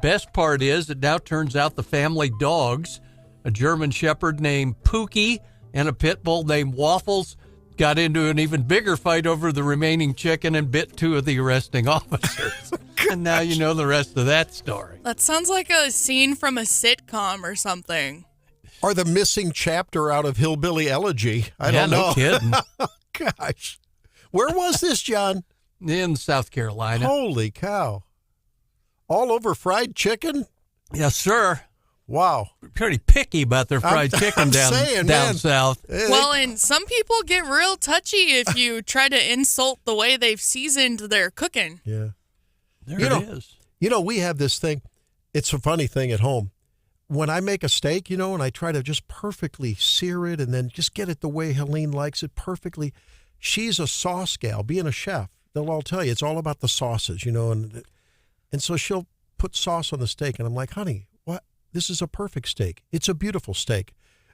[SPEAKER 3] Best part is it now turns out the family dogs, a German Shepherd named Pookie and a pit bull named Waffles, got into an even bigger fight over the remaining chicken and bit 2 of the arresting officers. And now you know the rest of that story.
[SPEAKER 4] That sounds like a scene from a sitcom or something.
[SPEAKER 2] Or the missing chapter out of Hillbilly Elegy. I don't know.
[SPEAKER 3] No kidding.
[SPEAKER 2] Gosh. Where was this, John?
[SPEAKER 3] In South Carolina.
[SPEAKER 2] Holy cow. All over fried chicken?
[SPEAKER 3] Yes, sir.
[SPEAKER 2] Wow.
[SPEAKER 3] Pretty picky about their fried chicken down south.
[SPEAKER 4] Well, and some people get real touchy if you try to insult the way they've seasoned their cooking.
[SPEAKER 2] Yeah.
[SPEAKER 3] There it is.
[SPEAKER 2] You know, we have this thing. It's a funny thing at home. When I make a steak, and I try to just perfectly sear it and then just get it the way Helene likes it perfectly. She's a sauce gal. Being a chef, they'll all tell you it's all about the sauces, and so she'll put sauce on the steak, and I'm like, honey, what? This is a perfect steak. It's a beautiful steak.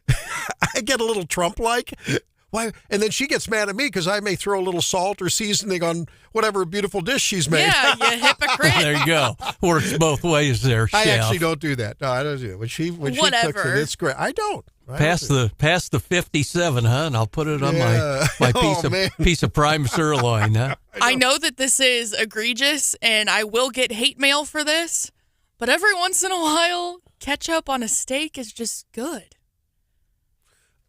[SPEAKER 2] I get a little Trump-like. Why? And then she gets mad at me because I may throw a little salt or seasoning on whatever beautiful dish she's made.
[SPEAKER 4] Yeah, you hypocrite.
[SPEAKER 3] There you go. Works both ways there,
[SPEAKER 2] I
[SPEAKER 3] chef.
[SPEAKER 2] actually don't do that. No, I don't do it. When she cooks it, it's great. I don't.
[SPEAKER 3] Pass the 57, huh? And I'll put it on my piece of prime sirloin, huh?
[SPEAKER 4] I know that this is egregious, and I will get hate mail for this, but every once in a while, ketchup on a steak is just good.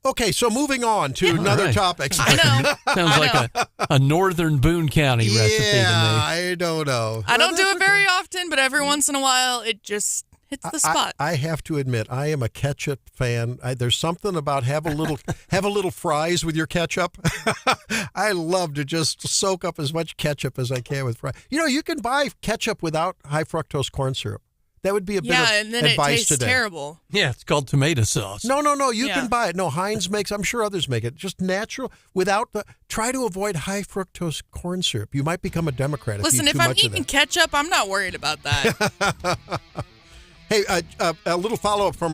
[SPEAKER 2] Okay, so moving on to another topic.
[SPEAKER 4] I know.
[SPEAKER 3] Sounds like a northern Boone County recipe to me.
[SPEAKER 2] I don't know.
[SPEAKER 4] I don't do it very often, but every once in a while, it just hits the spot.
[SPEAKER 2] I have to admit, I am a ketchup fan. There's something about have a little fries with your ketchup. I love to just soak up as much ketchup as I can with fries. You can buy ketchup without high fructose corn syrup. That would be a bit of
[SPEAKER 4] and then
[SPEAKER 2] advice
[SPEAKER 4] it tastes
[SPEAKER 2] today.
[SPEAKER 4] terrible.
[SPEAKER 3] Yeah, it's called tomato sauce.
[SPEAKER 2] No. You can buy it. No, Heinz makes. I'm sure others make it. Just natural, without the. Try to avoid high fructose corn syrup. You might become a Democrat.
[SPEAKER 4] Listen, if I'm eating ketchup, I'm not worried about that.
[SPEAKER 2] Hey, a little follow up from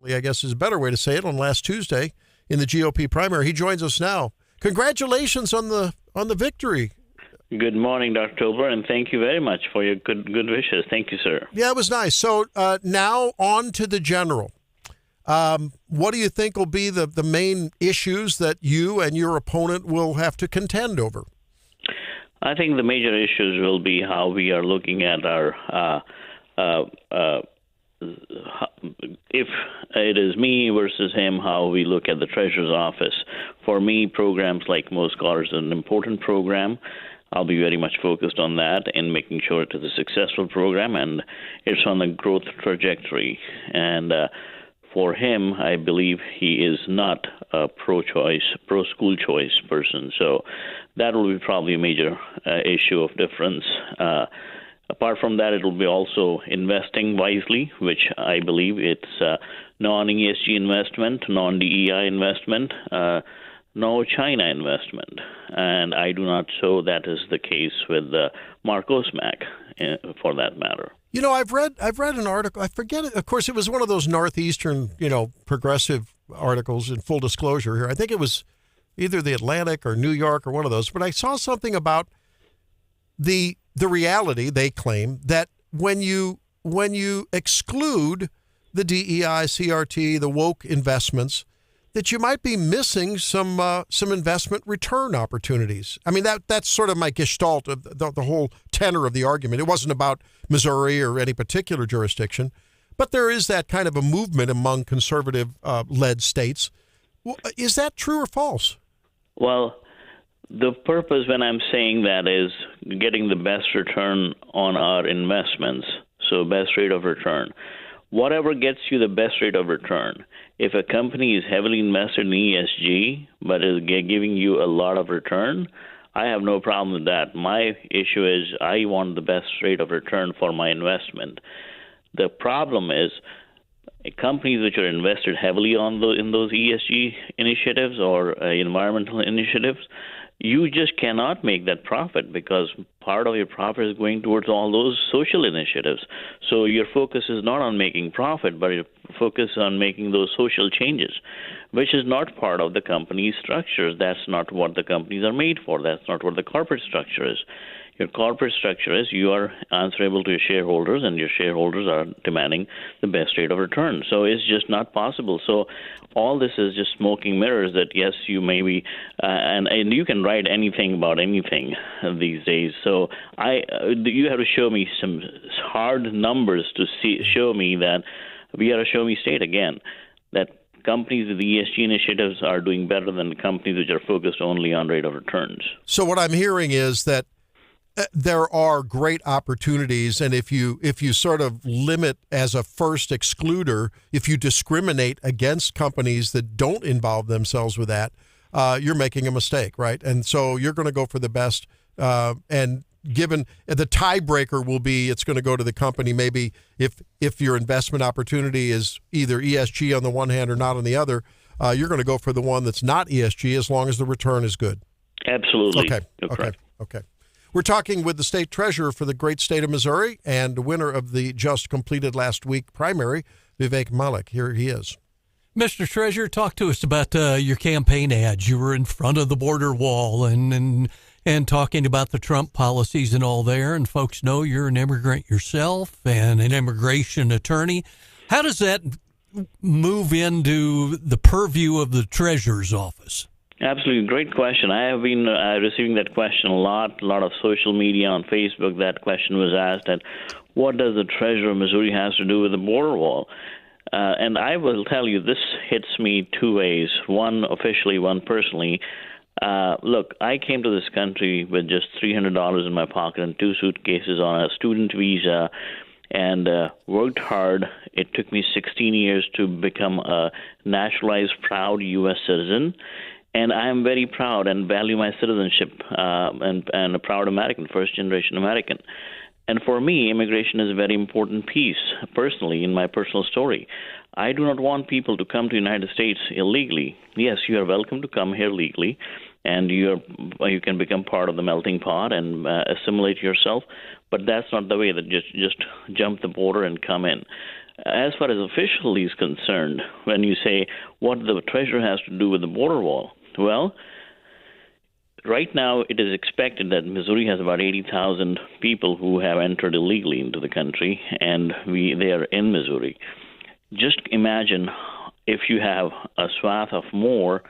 [SPEAKER 2] I guess is a better way to say it, on last Tuesday in the GOP primary. He joins us now. Congratulations on the victory.
[SPEAKER 10] Good morning, Dr. Tobler, and thank you very much for your good wishes. Thank you, sir.
[SPEAKER 2] Yeah, it was nice. So now on to the general. What do you think will be the main issues that you and your opponent will have to contend over?
[SPEAKER 10] I think the major issues will be how we are looking at our if it is me versus him, how we look at the Treasurer's office. For me, programs like Most Scholars is an important program. I'll be very much focused on that and making sure it is a successful program and it's on a growth trajectory. And for him, I believe he is not a pro-choice, pro-school choice person. So that will be probably a major issue of difference. Apart from that, it will be also investing wisely, which I believe it's non-ESG investment, non-DEI investment, no China investment. And I do not show that is the case with Mark Osmak, for that matter.
[SPEAKER 2] You know, I've read an article. I forget it. Of course, it was one of those northeastern, progressive articles. In full disclosure here, I think it was either the Atlantic or New York or one of those. But I saw something about the reality, they claim, that when you exclude the DEI, CRT, the woke investments, that you might be missing some investment return opportunities. I mean, that's sort of my gestalt of the whole tenor of the argument. It wasn't about Missouri or any particular jurisdiction, but there is that kind of a movement among conservative-led states. Is that true or false?
[SPEAKER 10] Well, the purpose when I'm saying that is getting the best return on our investments, so best rate of return. Whatever gets you the best rate of return. If a company is heavily invested in ESG but is giving you a lot of return, I have no problem with that. My issue is I want the best rate of return for my investment. The problem is companies which are invested heavily in those ESG initiatives or environmental initiatives, you just cannot make that profit because part of your profit is going towards all those social initiatives. So your focus is not on making profit, but your focus on making those social changes, which is not part of the company's structures. That's not what the companies are made for. That's not what the corporate structure is. Your corporate structure is you are answerable to your shareholders, and your shareholders are demanding the best rate of return. So it's just not possible. So all this is just smoking mirrors that, yes, you may be, and you can write anything about anything these days. So you have to show me some hard numbers to show me that we are a show-me state again, that companies with ESG initiatives are doing better than companies which are focused only on rate of returns.
[SPEAKER 2] So what I'm hearing is that there are great opportunities, and if you sort of limit as a first excluder, if you discriminate against companies that don't involve themselves with that, you're making a mistake, right? And so you're going to go for the best, and given the tiebreaker will be it's going to go to the company maybe if your investment opportunity is either ESG on the one hand or not on the other, you're going to go for the one that's not ESG as long as the return is good.
[SPEAKER 10] Absolutely.
[SPEAKER 2] Okay. We're talking with the state treasurer for the great state of Missouri and winner of the just completed last week primary, Vivek Malek. Here he is.
[SPEAKER 3] Mr. Treasurer, talk to us about your campaign ads. You were in front of the border wall and talking about the Trump policies and all there, and folks know you're an immigrant yourself and an immigration attorney. How does that move into the purview of the treasurer's office?
[SPEAKER 10] Absolutely. Great question. I have been receiving that question a lot of social media on Facebook. That question was asked that what does the treasurer of Missouri has to do with the border wall? And I will tell you, this hits me two ways, one officially, one personally. Look, I came to this country with just $300 in my pocket and 2 suitcases on a student visa and worked hard. It took me 16 years to become a naturalized, proud U.S. citizen. And I am very proud and value my citizenship and a proud American, first-generation American. And for me, immigration is a very important piece, personally, in my personal story. I do not want people to come to the United States illegally. Yes, you are welcome to come here legally, and you can become part of the melting pot and assimilate yourself, but that's not the way that just jump the border and come in. as far as officially is concerned, when you say what the treasurer has to do with the border wall, well, right now it is expected that Missouri has about 80,000 people who have entered illegally into the country, and they are in Missouri. Just imagine if you have a swath of more,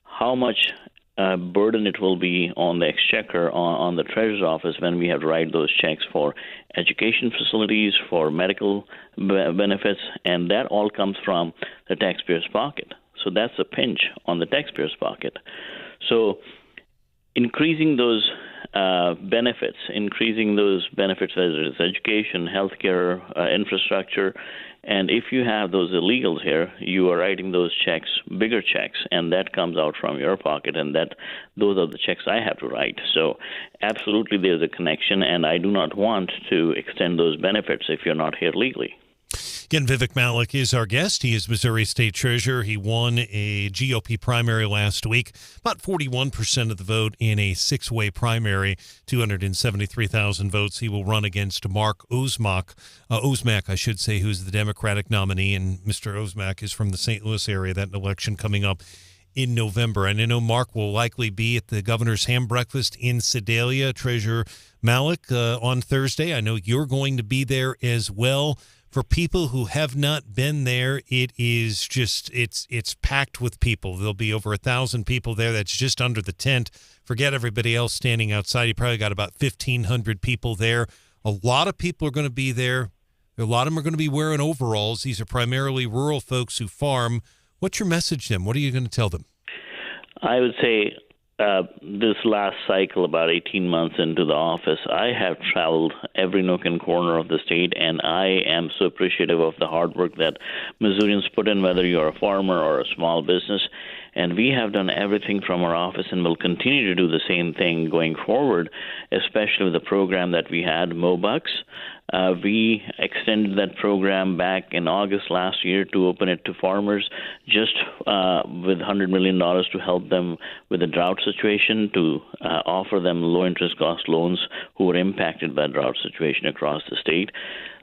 [SPEAKER 10] how much burden it will be on the exchequer, on the treasurer's office when we have to write those checks for education facilities, for medical benefits, and that all comes from the taxpayer's pocket. So that's a pinch on the taxpayer's pocket. So increasing those benefits, whether it's education, healthcare, infrastructure, and if you have those illegals here, you are writing those checks, bigger checks, and that comes out from your pocket, and those are the checks I have to write. So absolutely there's a connection, and I do not want to extend those benefits if you're not here legally.
[SPEAKER 5] Again, Vivek Malek is our guest. He is Missouri State Treasurer. He won a GOP primary last week, about 41% of the vote in a six-way primary, 273,000 votes. He will run against Mark Osmak, who's the Democratic nominee, and Mr. Osmak is from the St. Louis area. That election coming up in November. And I know Mark will likely be at the governor's ham breakfast in Sedalia. Treasurer Malek on Thursday. I know you're going to be there as well. For people who have not been there, it is just it's packed with people. There'll be over 1,000 people there. That's just under the tent. Forget everybody else standing outside. You probably got about 1,500 people there. A lot of people are going to be there. A lot of them are going to be wearing overalls. These are primarily rural folks who farm. What's your message to them? What are you going to tell them?
[SPEAKER 10] I would say this last cycle, about 18 months into the office, I have traveled every nook and corner of the state, and I am so appreciative of the hard work that Missourians put in, whether you're a farmer or a small business. And we have done everything from our office and will continue to do the same thing going forward, especially with the program that we had, MoBucks. We extended that program back in August last year to open it to farmers just with $100 million to help them with the drought situation, to offer them low-interest cost loans who were impacted by the drought situation across the state.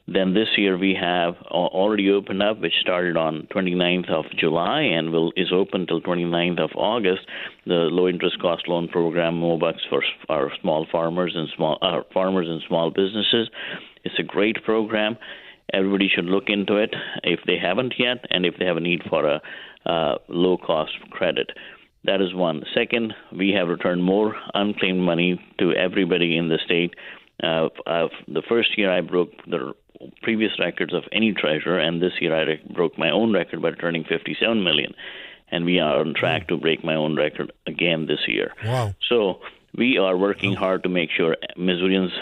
[SPEAKER 10] Then this year we have already opened up, which started on 29th of July and is open till 29th of August, the low-interest cost loan program, MoBucks, for our small farmers and small businesses. It's a great program. Everybody should look into it if they haven't yet, and if they have a need for a low-cost credit. That is one. Second, we have returned more unclaimed money to everybody in the state. The first year I broke the previous records of any treasurer, and this year I broke my own record by returning $57 million. And we are on track to break my own record again this year.
[SPEAKER 2] Wow.
[SPEAKER 10] So we are working hard to make sure Missourians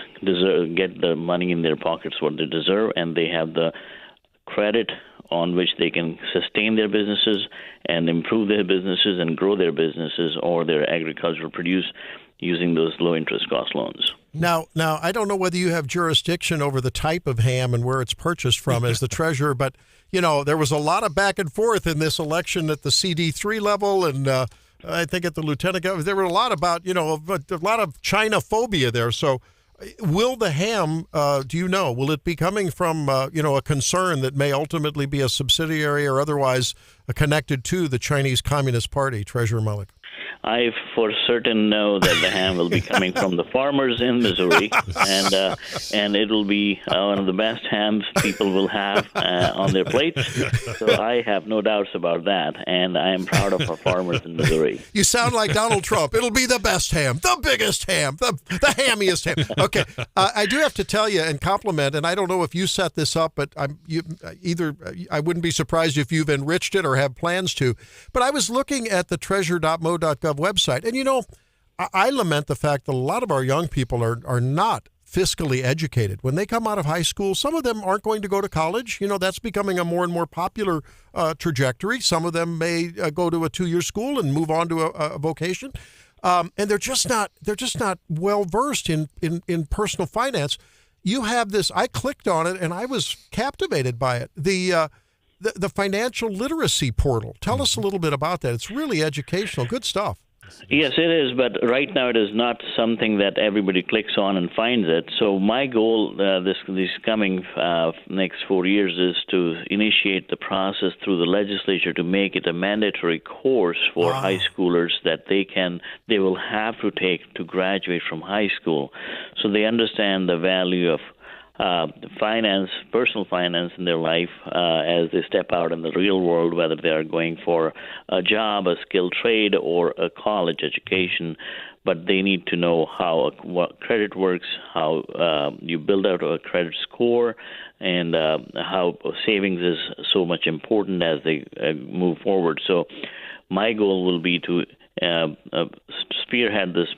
[SPEAKER 10] get the money in their pockets what they deserve, and they have the credit on which they can sustain their businesses and improve their businesses and grow their businesses or their agricultural produce using those low-interest cost loans.
[SPEAKER 2] Now, I don't know whether you have jurisdiction over the type of ham and where it's purchased from as the treasurer, but, there was a lot of back and forth in this election at the CD3 level, and I think at the lieutenant governor. There were a lot about, a lot of China phobia there. So will the ham, will it be coming from, a concern that may ultimately be a subsidiary or otherwise connected to the Chinese Communist Party, Treasurer Malek?
[SPEAKER 10] I for certain know that the ham will be coming from the farmers in Missouri, and it will be one of the best hams people will have on their plates. So I have no doubts about that, and I am proud of our farmers in Missouri.
[SPEAKER 2] You sound like Donald Trump. It'll be the best ham, the biggest ham, the hammiest ham. Okay, I do have to tell you and compliment, and I don't know if you set this up, but I wouldn't be surprised if you've enriched it or have plans to. But I was looking at the treasure.mo.gov website, and I lament the fact that a lot of our young people are not fiscally educated. When they come out of high school, some of them aren't going to go to college. That's becoming a more and more popular trajectory. Some of them may go to a 2-year school and move on to a vocation, and they're just not well versed in personal finance. You have this. I clicked on it and I was captivated by it. The financial literacy portal. Tell us a little bit about that. It's really educational. Good stuff.
[SPEAKER 10] Yes, it is, but right now it is not something that everybody clicks on and finds it. So my goal this coming next 4 years is to initiate the process through the legislature to make it a mandatory course for high schoolers that they will have to take to graduate from high school, so they understand the value of personal finance in their life as they step out in the real world, whether they are going for a job, a skilled trade, or a college education. But they need to know what credit works, how you build out a credit score, and how savings is so much important as they move forward. So my goal will be to spearhead this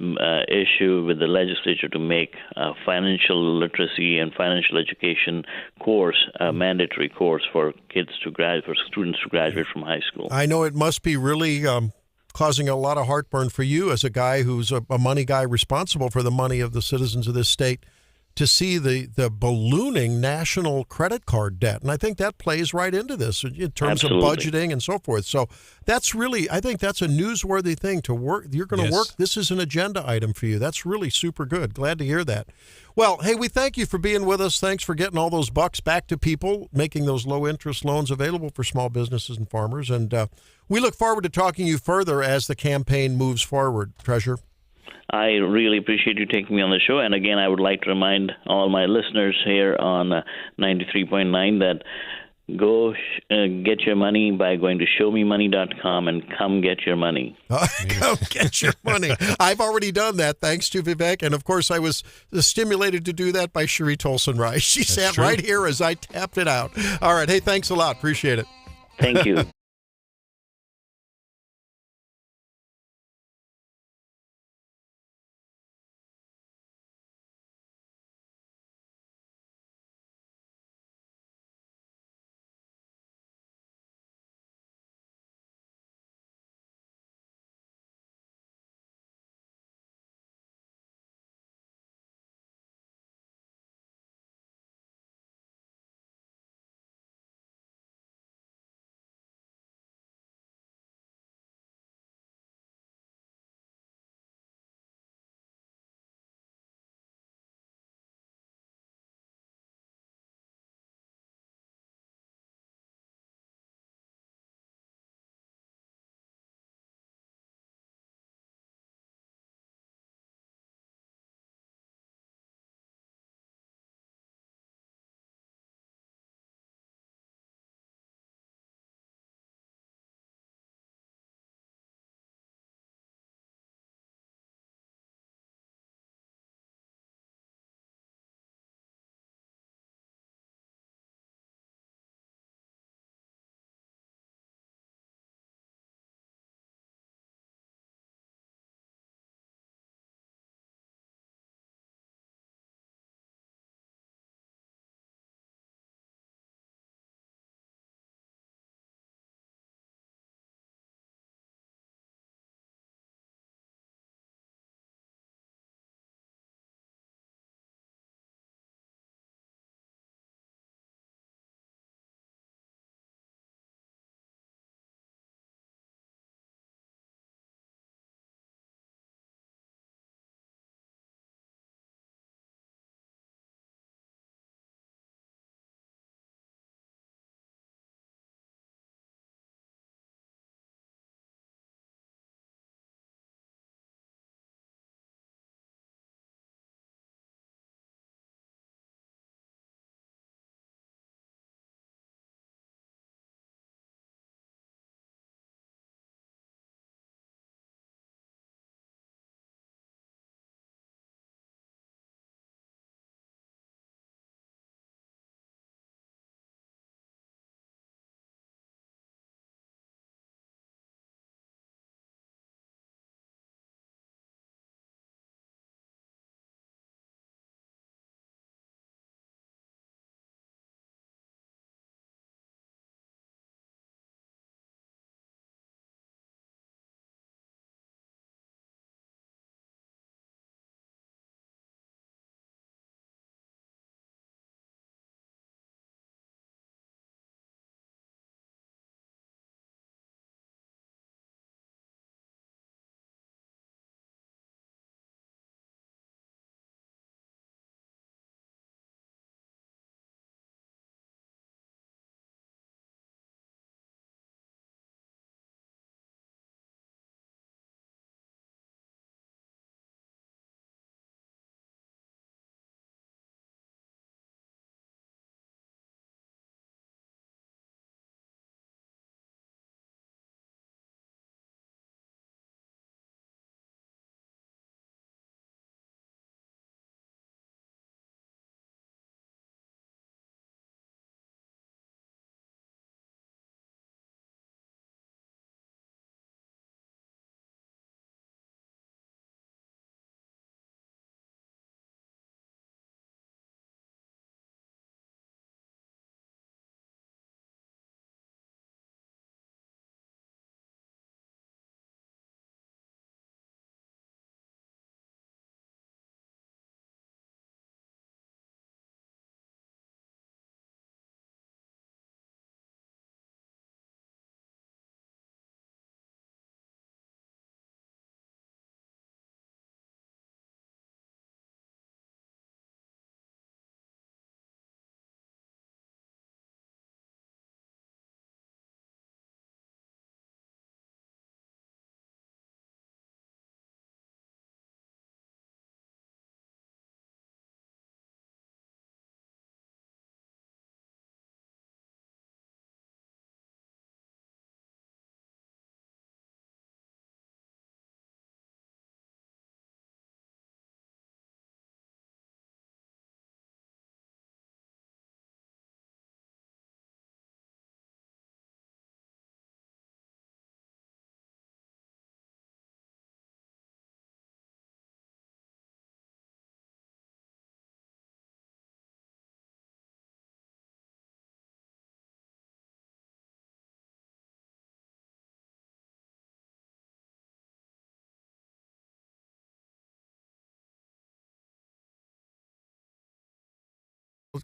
[SPEAKER 10] issue with the legislature to make financial literacy and financial education course a mandatory course for students to graduate from high school.
[SPEAKER 2] I know it must be really causing a lot of heartburn for you as a guy who's a money guy responsible for the money of the citizens of this state, to see the ballooning national credit card debt. And I think that plays right into this in terms
[SPEAKER 10] Absolutely.
[SPEAKER 2] of budgeting and so forth. So that's really, I think that's a newsworthy thing to work. You're going to work. This is an agenda item for you. That's really super good. Glad to hear that. Well, hey, we thank you for being with us. Thanks for getting all those bucks back to people, making those low interest loans available for small businesses and farmers. And we look forward to talking to you further as the campaign moves forward, Treasurer.
[SPEAKER 10] I really appreciate you taking me on the show. And again, I would like to remind all my listeners here on 93.9 that go get your money by going to showmemoney.com and come get your money.
[SPEAKER 2] Come get your money. I've already done that, thanks to Vivek. And, of course, I was stimulated to do that by Cherie Tolson-Rice. She sat right here as I tapped it out. All right. Hey, thanks a lot. Appreciate it.
[SPEAKER 10] Thank you.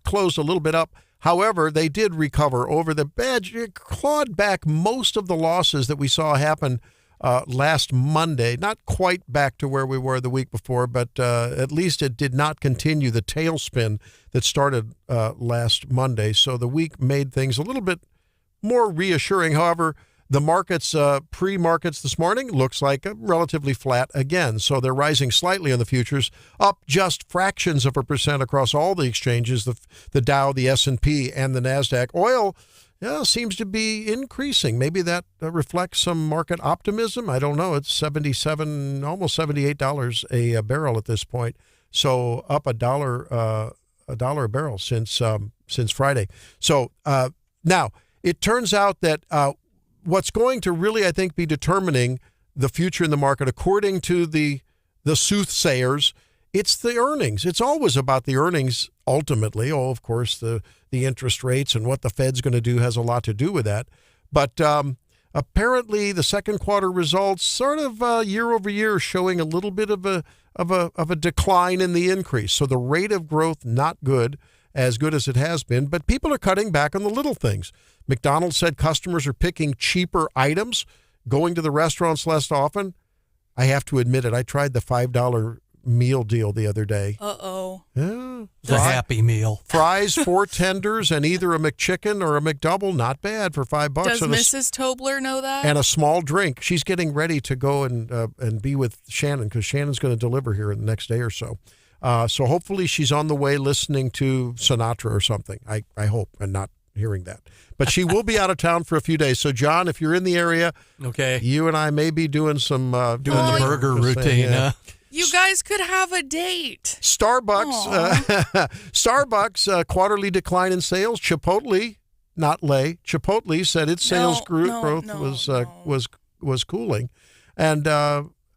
[SPEAKER 2] closed a little bit up. However, they did recover over the badge. It clawed back most of the losses that we saw happen last Monday. Not quite back to where we were the week before, but at least it did not continue the tailspin that started last Monday. So the week made things a little bit more reassuring. However, the markets, pre-markets this morning, looks like relatively flat again. So they're rising slightly on the futures, up just fractions of a percent across all the exchanges, the Dow, the S&P, and the NASDAQ. Oil seems to be increasing. Maybe that reflects some market optimism. I don't know. It's $77, almost $78 a barrel at this point. So up a dollar a barrel since Friday. So now it turns out that what's going to really, I think, be determining the future in the market, according to the soothsayers, it's the earnings. It's always about the earnings ultimately. Oh, of course, the interest rates and what the Fed's going to do has a lot to do with that. But apparently the second quarter results sort of year over year showing a little bit of a decline in the increase. So the rate of growth not good as it has been, but people are cutting back on the little things. McDonald's said customers are picking cheaper items, going to the restaurants less often. I have to admit it. I tried the $5 meal deal the other day.
[SPEAKER 4] Uh-oh.
[SPEAKER 2] Yeah.
[SPEAKER 3] It's a Happy Meal.
[SPEAKER 2] Fries, 4 tenders, and either a McChicken or a McDouble. Not bad for $5.
[SPEAKER 4] Does
[SPEAKER 2] and
[SPEAKER 4] Mrs. Tobler know that?
[SPEAKER 2] And a small drink. She's getting ready to go and be with Shannon because Shannon's going to deliver here in the next day or so. So hopefully she's on the way listening to Sinatra or something. I hope, and not hearing that. But she will be out of town for a few days. So, John, if you're in the area,
[SPEAKER 3] okay,
[SPEAKER 2] you and I may be doing some
[SPEAKER 3] doing the burger routine. Huh?
[SPEAKER 4] You guys could have a date.
[SPEAKER 2] Starbucks quarterly decline in sales. Chipotle, not Lay. Chipotle said its sales growth was cooling, and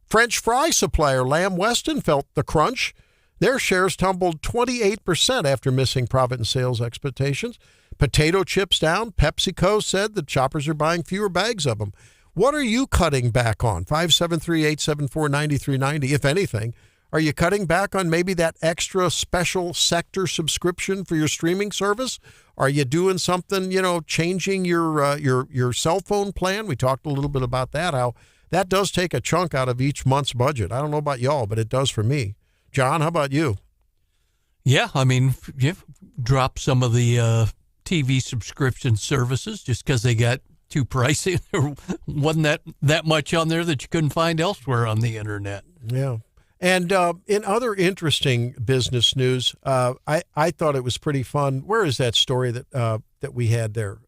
[SPEAKER 2] French fry supplier Lamb Weston felt the crunch. Their shares tumbled 28% after missing profit and sales expectations. Potato chips down. PepsiCo said the shoppers are buying fewer bags of them. What are you cutting back on? 573-874-9390, if anything. Are you cutting back on maybe that extra special sector subscription for your streaming service? Are you doing something, changing your cell phone plan? We talked a little bit about that, how that does take a chunk out of each month's budget. I don't know about y'all, but it does for me. John, how about you?
[SPEAKER 3] Yeah, I mean, drop some of the TV subscription services just because they got too pricey. There wasn't that much on there that you couldn't find elsewhere on the internet.
[SPEAKER 2] Yeah. And in other interesting business news, I thought it was pretty fun. Where is that story that we had there?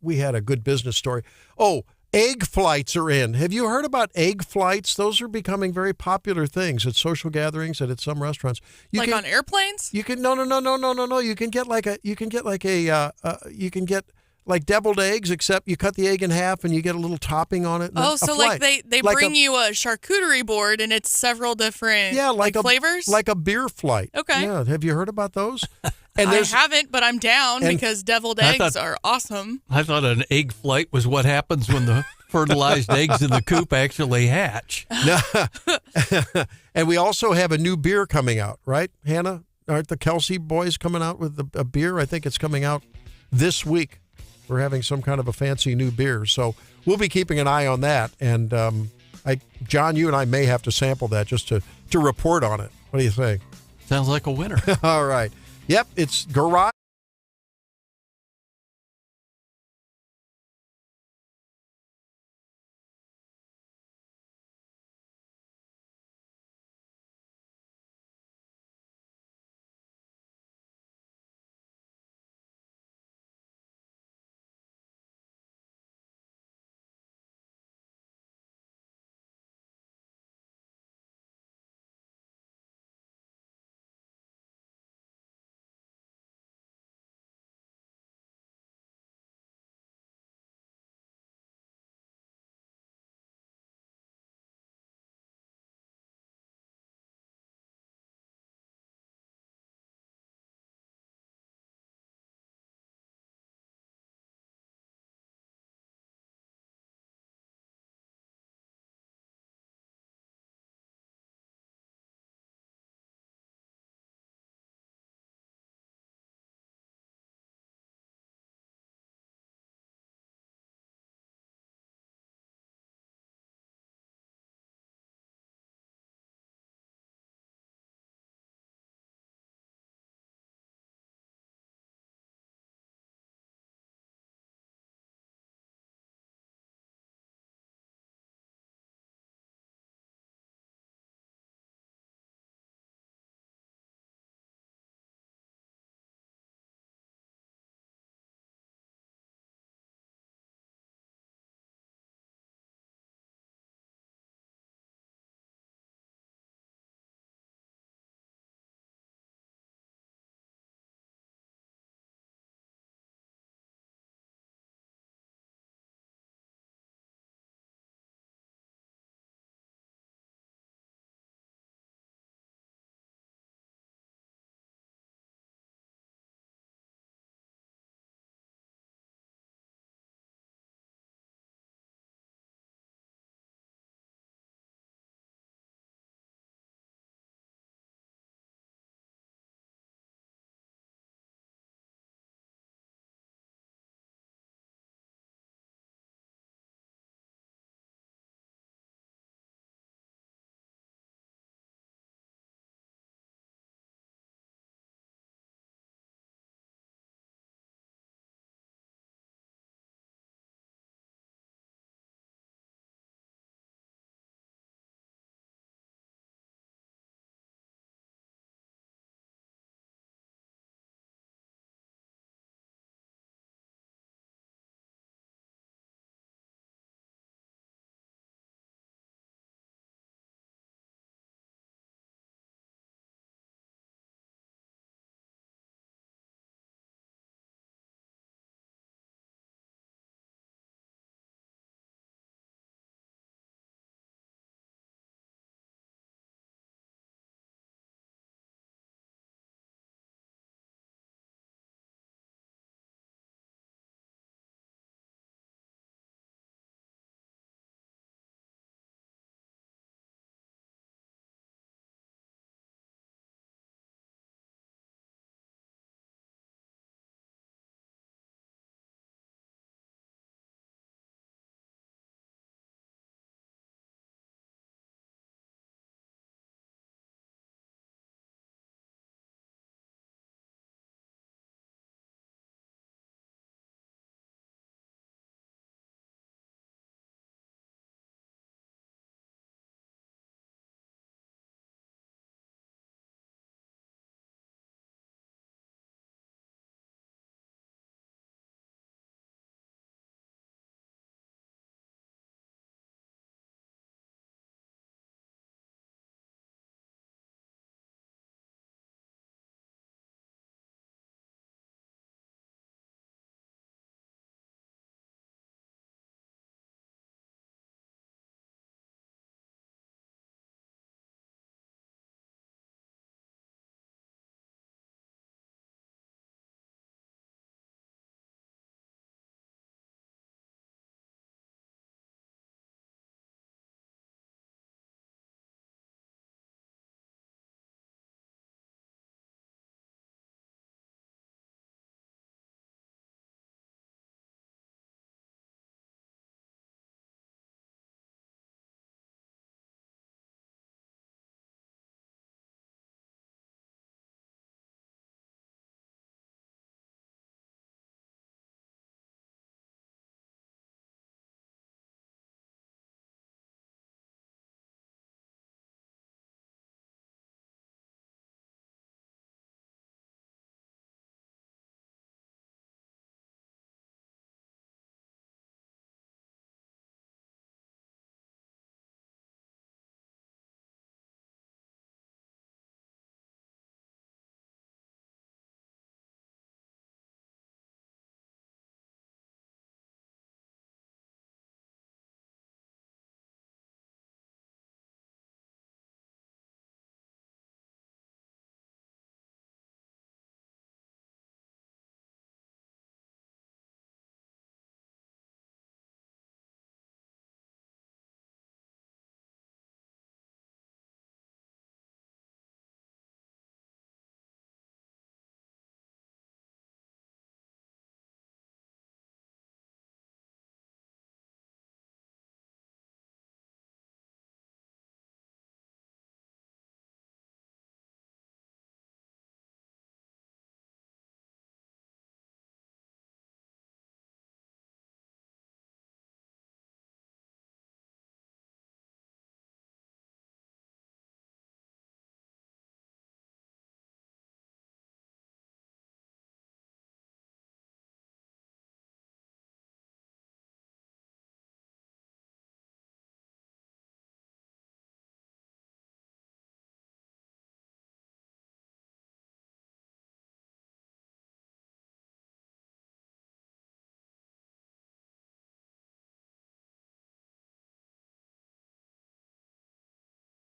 [SPEAKER 2] We had a good business story. Oh, egg flights are in. Have you heard about egg flights? Those are becoming very popular things at social gatherings and at some restaurants.
[SPEAKER 4] On airplanes?
[SPEAKER 2] You can no. You can get like deviled eggs, except you cut the egg in half and you get a little topping on it.
[SPEAKER 4] Oh, so like they bring you a charcuterie board and it's several different flavors?
[SPEAKER 2] Like a beer flight.
[SPEAKER 4] Okay.
[SPEAKER 2] Yeah. Have you heard about those? And
[SPEAKER 4] I haven't, but I'm down because deviled eggs are awesome.
[SPEAKER 3] I thought an egg flight was what happens when the fertilized eggs in the coop actually hatch.
[SPEAKER 2] And we also have a new beer coming out, right, Hannah? Aren't the Kelsey boys coming out with a beer? I think it's coming out this week. We're having some kind of a fancy new beer. So we'll be keeping an eye on that. And John, you and I may have to sample that just to report on it. What do you think?
[SPEAKER 3] Sounds like a winner.
[SPEAKER 2] All right. Yep, it's Garage.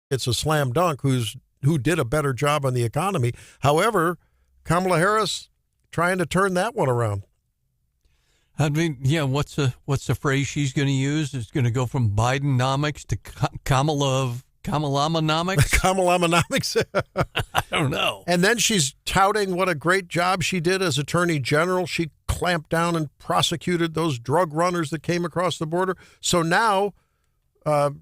[SPEAKER 2] it's a slam dunk who did a better job on the economy. However, Kamala Harris trying to turn that one around.
[SPEAKER 3] I mean, yeah, what's the phrase she's going to use? It's going to go from Bidenomics to Kamala-monomics?
[SPEAKER 2] Kamala-monomics.
[SPEAKER 3] I don't know.
[SPEAKER 2] And then she's touting what a great job she did as Attorney General. She clamped down and prosecuted those drug runners that came across the border. So now,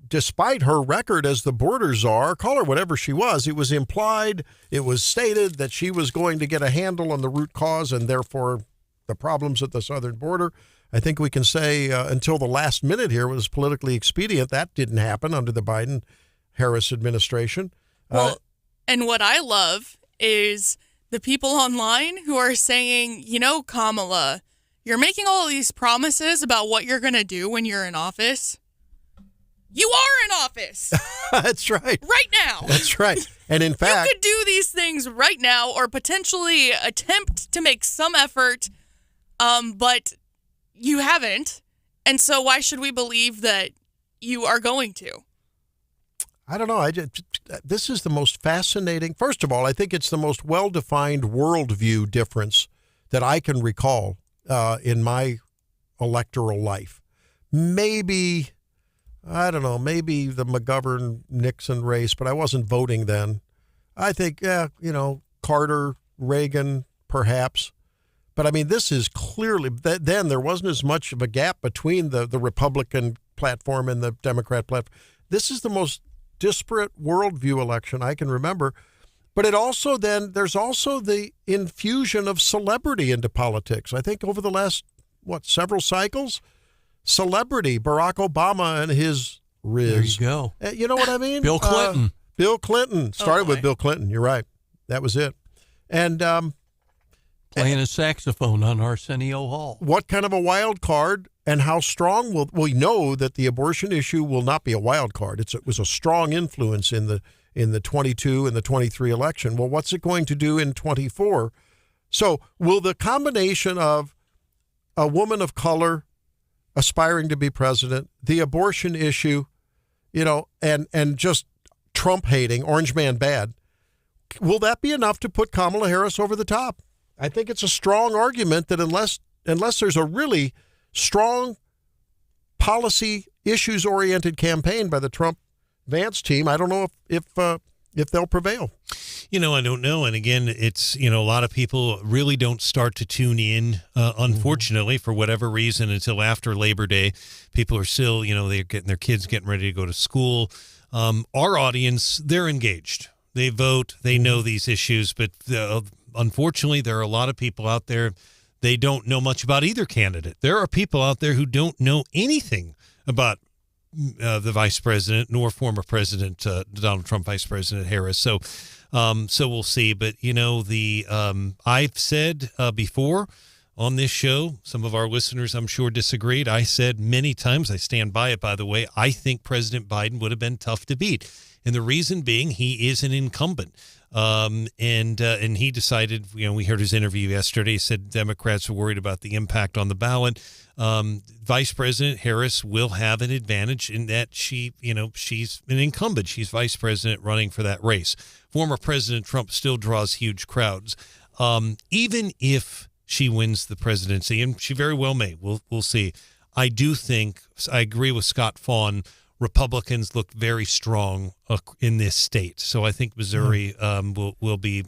[SPEAKER 2] despite her record as the border czar, call her whatever she was, it was implied, it was stated that she was going to get a handle on the root cause and therefore the problems at the southern border. I think we can say until the last minute here was politically expedient. That didn't happen under the Biden-Harris administration.
[SPEAKER 4] Well, and what I love is the people online who are saying, Kamala, you're making all these promises about what you're going to do when you're in office. You are in office.
[SPEAKER 2] That's right.
[SPEAKER 4] Right now.
[SPEAKER 2] That's right. And in fact,
[SPEAKER 4] you could do these things right now or potentially attempt to make some effort, but you haven't. And so why should we believe that you are going to?
[SPEAKER 2] I don't know. This is the most fascinating. First of all, I think it's the most well-defined worldview difference that I can recall in my electoral life. Maybe, I don't know, maybe the McGovern-Nixon race, but I wasn't voting then. I think, Carter, Reagan, perhaps. But, I mean, this is clearly, then there wasn't as much of a gap between the Republican platform and the Democrat platform. This is the most disparate worldview election I can remember. But there's also the infusion of celebrity into politics. I think over the last, several cycles, celebrity, Barack Obama and his Riz.
[SPEAKER 3] There you go.
[SPEAKER 2] You know what I mean?
[SPEAKER 3] Bill Clinton.
[SPEAKER 2] Bill Clinton. Started with Bill Clinton. You're right. That was it. And
[SPEAKER 3] playing a saxophone on Arsenio Hall.
[SPEAKER 2] What kind of a wild card and how strong will we know that the abortion issue will not be a wild card? It was a strong influence in the 22 and the 23 election. Well, what's it going to do in 24? So will the combination of a woman of color aspiring to be president, the abortion issue, and just Trump hating, orange man bad, will that be enough to put Kamala Harris over the top? I think it's a strong argument that unless there's a really strong policy issues-oriented campaign by the Trump-Vance team, I don't know if they'll prevail.
[SPEAKER 5] I don't know. And again, it's, a lot of people really don't start to tune in, unfortunately, for whatever reason, until after Labor Day. People are still, they're getting their kids getting ready to go to school. Our audience, they're engaged. They vote. They know these issues. But unfortunately, there are a lot of people out there, they don't know much about either candidate. There are people out there who don't know anything about the vice president, nor former President Donald Trump, Vice President Harris. So we'll see. But, I've said before on this show, some of our listeners, I'm sure, disagreed. I said many times, I stand by it, by the way, I think President Biden would have been tough to beat. And the reason being, he is an incumbent. And he decided, we heard his interview yesterday. He said Democrats are worried about the impact on the ballot. Vice President Harris will have an advantage in that she's an incumbent. She's vice president running for that race. Former President Trump still draws huge crowds. Even if she wins the presidency, and she very well may, we'll see. I agree with Scott Faughn. Republicans look very strong in this state. So I think Missouri will be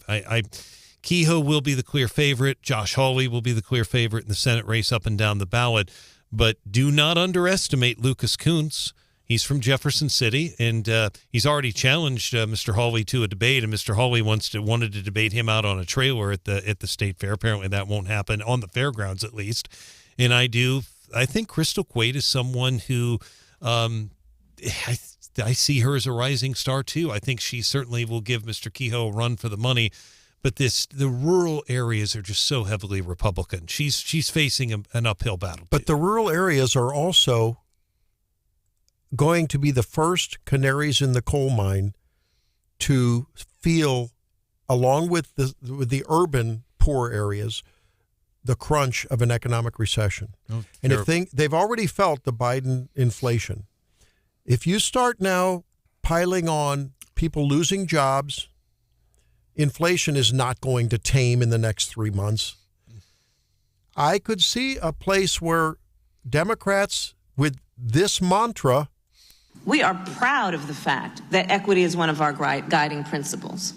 [SPEAKER 5] Kehoe will be the clear favorite. Josh Hawley will be the clear favorite in the Senate race up and down the ballot. But do not underestimate Lucas Kunce. He's from Jefferson City, and he's already challenged Mr. Hawley to a debate, and Mr. Hawley wanted to debate him out on a trailer at the state fair. Apparently that won't happen on the fairgrounds, at least. And I think Crystal Quaid is someone who I see her as a rising star, too. I think she certainly will give Mr. Kehoe a run for the money. But the rural areas are just so heavily Republican. She's facing an uphill battle.
[SPEAKER 2] But the rural areas are also going to be the first canaries in the coal mine to feel, along with the urban poor areas, the crunch of an economic recession. And they've already felt the Biden inflation. If you start now piling on people losing jobs. Inflation is not going to tame in the next 3 months. I could see a place where Democrats with this mantra.
[SPEAKER 1] We are proud of the fact that equity is one of our guiding principles.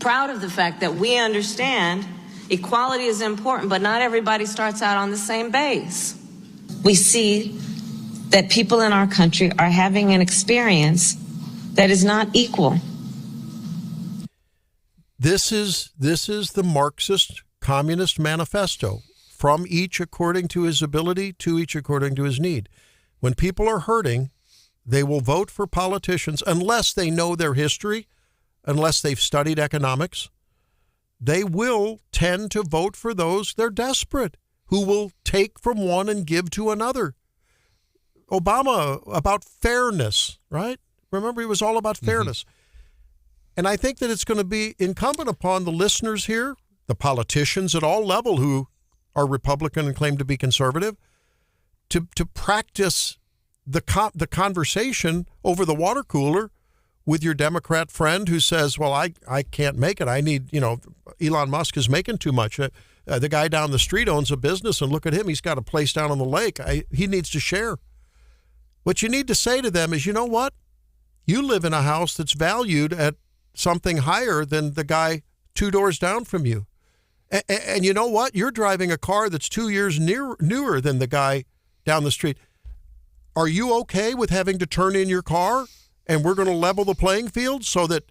[SPEAKER 1] Proud of the fact that we understand equality is important, but not everybody starts out on the same base. We see that people in our country are having an experience that is not equal.
[SPEAKER 2] This is the Marxist Communist Manifesto. From each according to his ability, to each according to his need. When people are hurting, they will vote for politicians unless they know their history, unless they've studied economics. They will tend to vote for those they're desperate, who will take from one and give to another. Obama, about fairness, right? Remember, he was all about fairness. And I think that it's going to be incumbent upon the listeners here, the politicians at all level who are Republican and claim to be conservative, to practice the conversation over the water cooler with your Democrat friend who says, well, I can't make it. I need, Elon Musk is making too much. The guy down the street owns a business, and look at him. He's got a place down on the lake. He needs to share. What you need to say to them is, you know what? You live in a house that's valued at something higher than the guy 2 doors down from you. And you know what? You're driving a car that's 2 years newer than the guy down the street. Are you okay with having to turn in your car and we're going to level the playing field so that,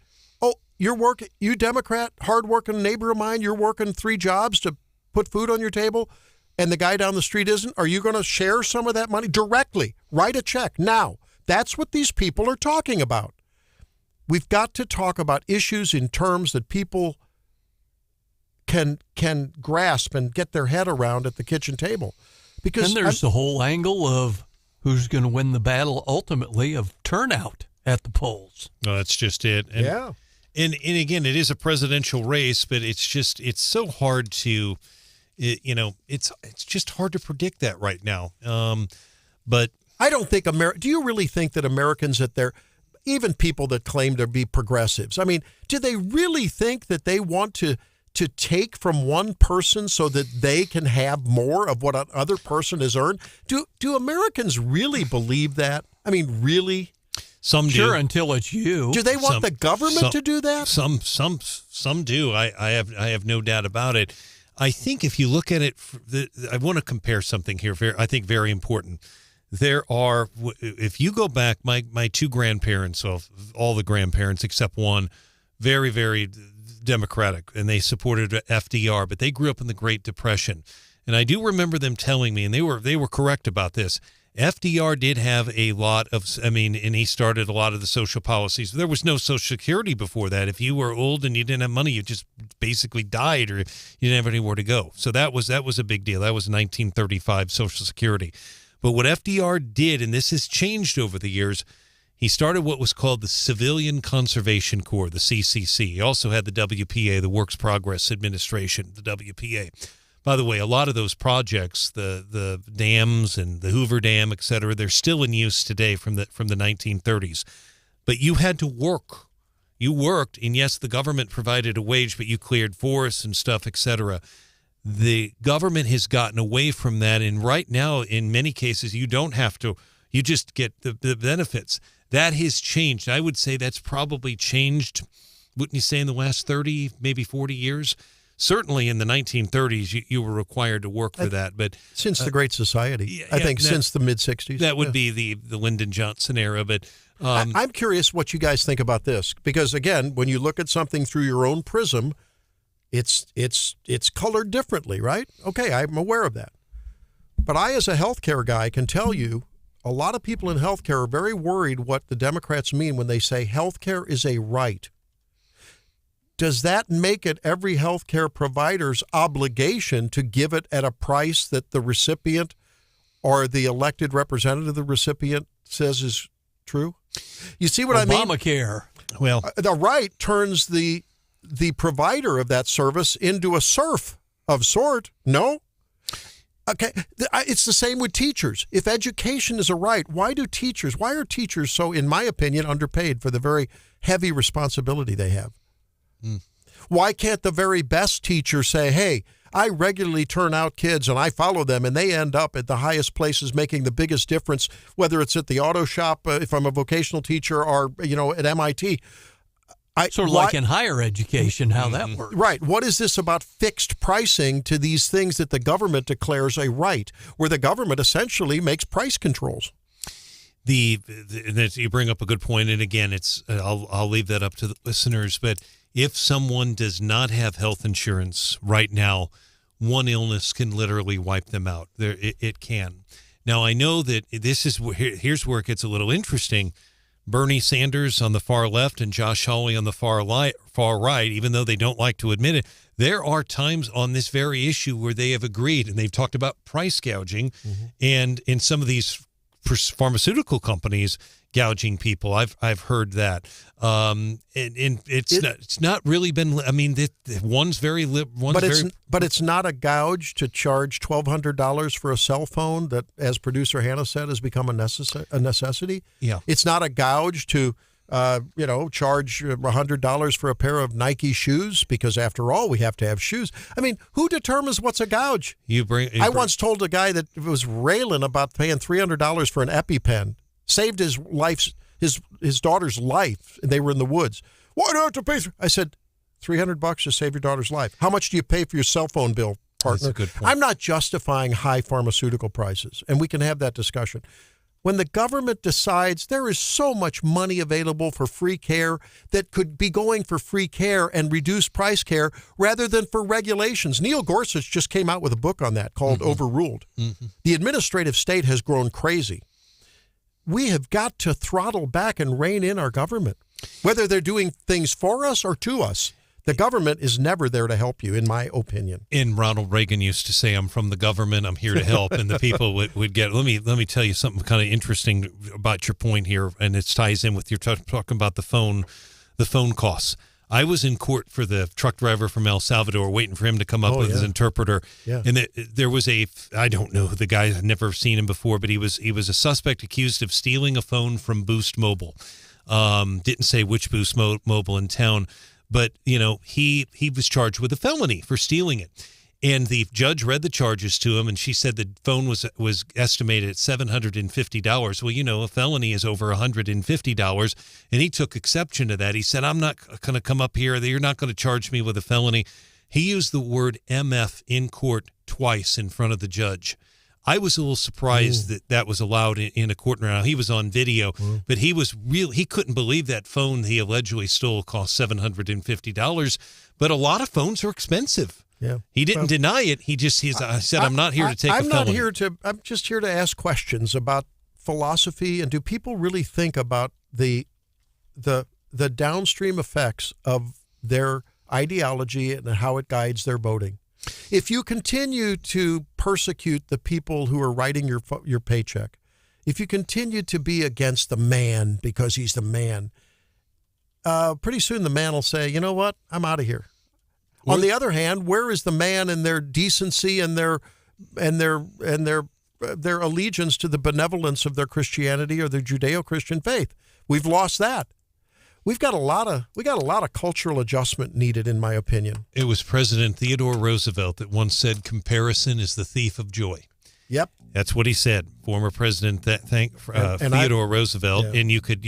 [SPEAKER 2] you Democrat, hardworking neighbor of mine, you're working 3 jobs to put food on your table and the guy down the street isn't? Are you going to share some of that money directly? Write a check now. That's what these people are talking about. We've got to talk about issues in terms that people can grasp and get their head around at the kitchen table. Because
[SPEAKER 3] there's the whole angle of who's going to win the battle ultimately of turnout at the polls.
[SPEAKER 5] No, that's just it. And,
[SPEAKER 2] yeah.
[SPEAKER 5] And again, it is a presidential race, but it's so hard to, it's just hard to predict that right now. But
[SPEAKER 2] I don't think do you really think that Americans even people that claim to be progressives, I mean, do they really think that they want to take from one person so that they can have more of what another person has earned? Do Americans really believe that? I mean, really?
[SPEAKER 5] Some do.
[SPEAKER 3] Sure, until it's you.
[SPEAKER 2] Do they want the government to do that?
[SPEAKER 5] Some do. I have no doubt about it. I think if you look at it, I want to compare something here. I think very important. If you go back, my 2 grandparents, all the grandparents except one, very, very Democratic, and they supported FDR, but they grew up in the Great Depression. And I do remember them telling me, and they were correct about this, FDR did have a lot of, and he started a lot of the social policies. There was no Social Security before that. If you were old and you didn't have money, you just basically died or you didn't have anywhere to go. So that was a big deal. That was 1935 Social Security. But what FDR did, and this has changed over the years, he started what was called the Civilian Conservation Corps, the CCC. He also had the WPA, the Works Progress Administration, the WPA. By the way, a lot of those projects, the dams and the Hoover Dam, et cetera, they're still in use today from the 1930s. But you had to work. You worked, and yes, the government provided a wage, but you cleared forests and stuff, et cetera. The government has gotten away from that, and right now, in many cases, you don't have to. You just get the benefits. That has changed. I would say that's probably changed, wouldn't you say, in the last 30, maybe 40 years? Certainly in the 1930s, you were required to work for that. But
[SPEAKER 2] since the Great Society, I think since the mid-'60s.
[SPEAKER 5] That would be the Lyndon Johnson era. But
[SPEAKER 2] I'm curious what you guys think about this. Because, again, when you look at something through your own prism, it's colored differently, right? Okay, I'm aware of that. But I, as a healthcare guy, can tell you a lot of people in healthcare are very worried what the Democrats mean when they say healthcare is a right. Does that make it every healthcare provider's obligation to give it at a price that the recipient or the elected representative of the recipient says is true? You see what I mean?
[SPEAKER 3] Obamacare.
[SPEAKER 5] Well,
[SPEAKER 2] the right turns the provider of that service into a serf of sort. No? Okay, it's the same with teachers. If education is a right, why are teachers so, in my opinion, underpaid for the very heavy responsibility they have. Why can't the very best teacher say, hey, I regularly turn out kids and I follow them and they end up at the highest places making the biggest difference, whether it's at the auto shop, if I'm a vocational teacher, or, at MIT.
[SPEAKER 3] Sort of like in higher education, how that works.
[SPEAKER 2] Right. What is this about fixed pricing to these things that the government declares a right, where the government essentially makes price controls?
[SPEAKER 5] You bring up a good point, and again, I'll leave that up to the listeners. But if someone does not have health insurance right now, one illness can literally wipe them out. It can. Now, I know that here's where it gets a little interesting. Bernie Sanders on the far left and Josh Hawley on the far right, even though they don't like to admit it, there are times on this very issue where they have agreed, and they've talked about price gouging, and in some of these pharmaceutical companies gouging people. I've heard that, and it's not really been. I mean, one's very
[SPEAKER 2] but it's not a gouge to charge $1,200 for a cell phone that, as producer Hannah said, has become a necessity.
[SPEAKER 5] Yeah,
[SPEAKER 2] it's not a gouge to charge $100 for a pair of Nike shoes, because after all, we have to have shoes. I mean, who determines what's a gouge? I once told a guy that was railing about paying $300 for an EpiPen. Saved his daughter's life. They were in the woods. Why do I have to pay? I said, $300 to save your daughter's life. How much do you pay for your cell phone bill, partner?
[SPEAKER 5] That's a good point.
[SPEAKER 2] I'm not justifying high pharmaceutical prices, and we can have that discussion. When the government decides there is so much money available for free care that could be going for free care and reduced price care rather than for regulations. Neil Gorsuch just came out with a book on that called Overruled. The administrative state has grown crazy. We have got to throttle back and rein in our government, whether they're doing things for us or to us. The government is never there to help you, in my opinion.
[SPEAKER 5] And Ronald Reagan used to say, "I'm from the government. I'm here to help." And the people would get. Let me tell you something kind of interesting about your point here, and it ties in with your talking about the phone costs. I was in court for the truck driver from El Salvador, waiting for him to come up with his interpreter.
[SPEAKER 2] Yeah.
[SPEAKER 5] And there was I don't know the guy, I'd never seen him before, but he was a suspect accused of stealing a phone from Boost Mobile. Didn't say which Boost Mobile in town, but he was charged with a felony for stealing it. And the judge read the charges to him, and she said the phone was estimated at $750. Well, a felony is over $150, and he took exception to that. He said, I'm not going to come up here. You're not going to charge me with a felony. He used the word MF in court twice in front of the judge. I was a little surprised that was allowed in a court. Now, he was on video, but he couldn't believe that phone he allegedly stole cost $750. But a lot of phones are expensive.
[SPEAKER 2] Yeah.
[SPEAKER 5] He didn't deny it. I said, I'm not here to take a felony.
[SPEAKER 2] I'm just here to ask questions about philosophy, and do people really think about the downstream effects of their ideology and how it guides their voting? If you continue to persecute the people who are writing your paycheck, if you continue to be against the man because he's the man, pretty soon the man will say, you know what, I'm out of here. On the other hand, where is the man and their decency and their allegiance to the benevolence of their Christianity or their Judeo-Christian faith? We've lost that. We've got a lot of cultural adjustment needed, in my opinion.
[SPEAKER 5] It was President Theodore Roosevelt that once said, "Comparison is the thief of joy."
[SPEAKER 2] Yep,
[SPEAKER 5] that's what he said. Former President Theodore Roosevelt, and you could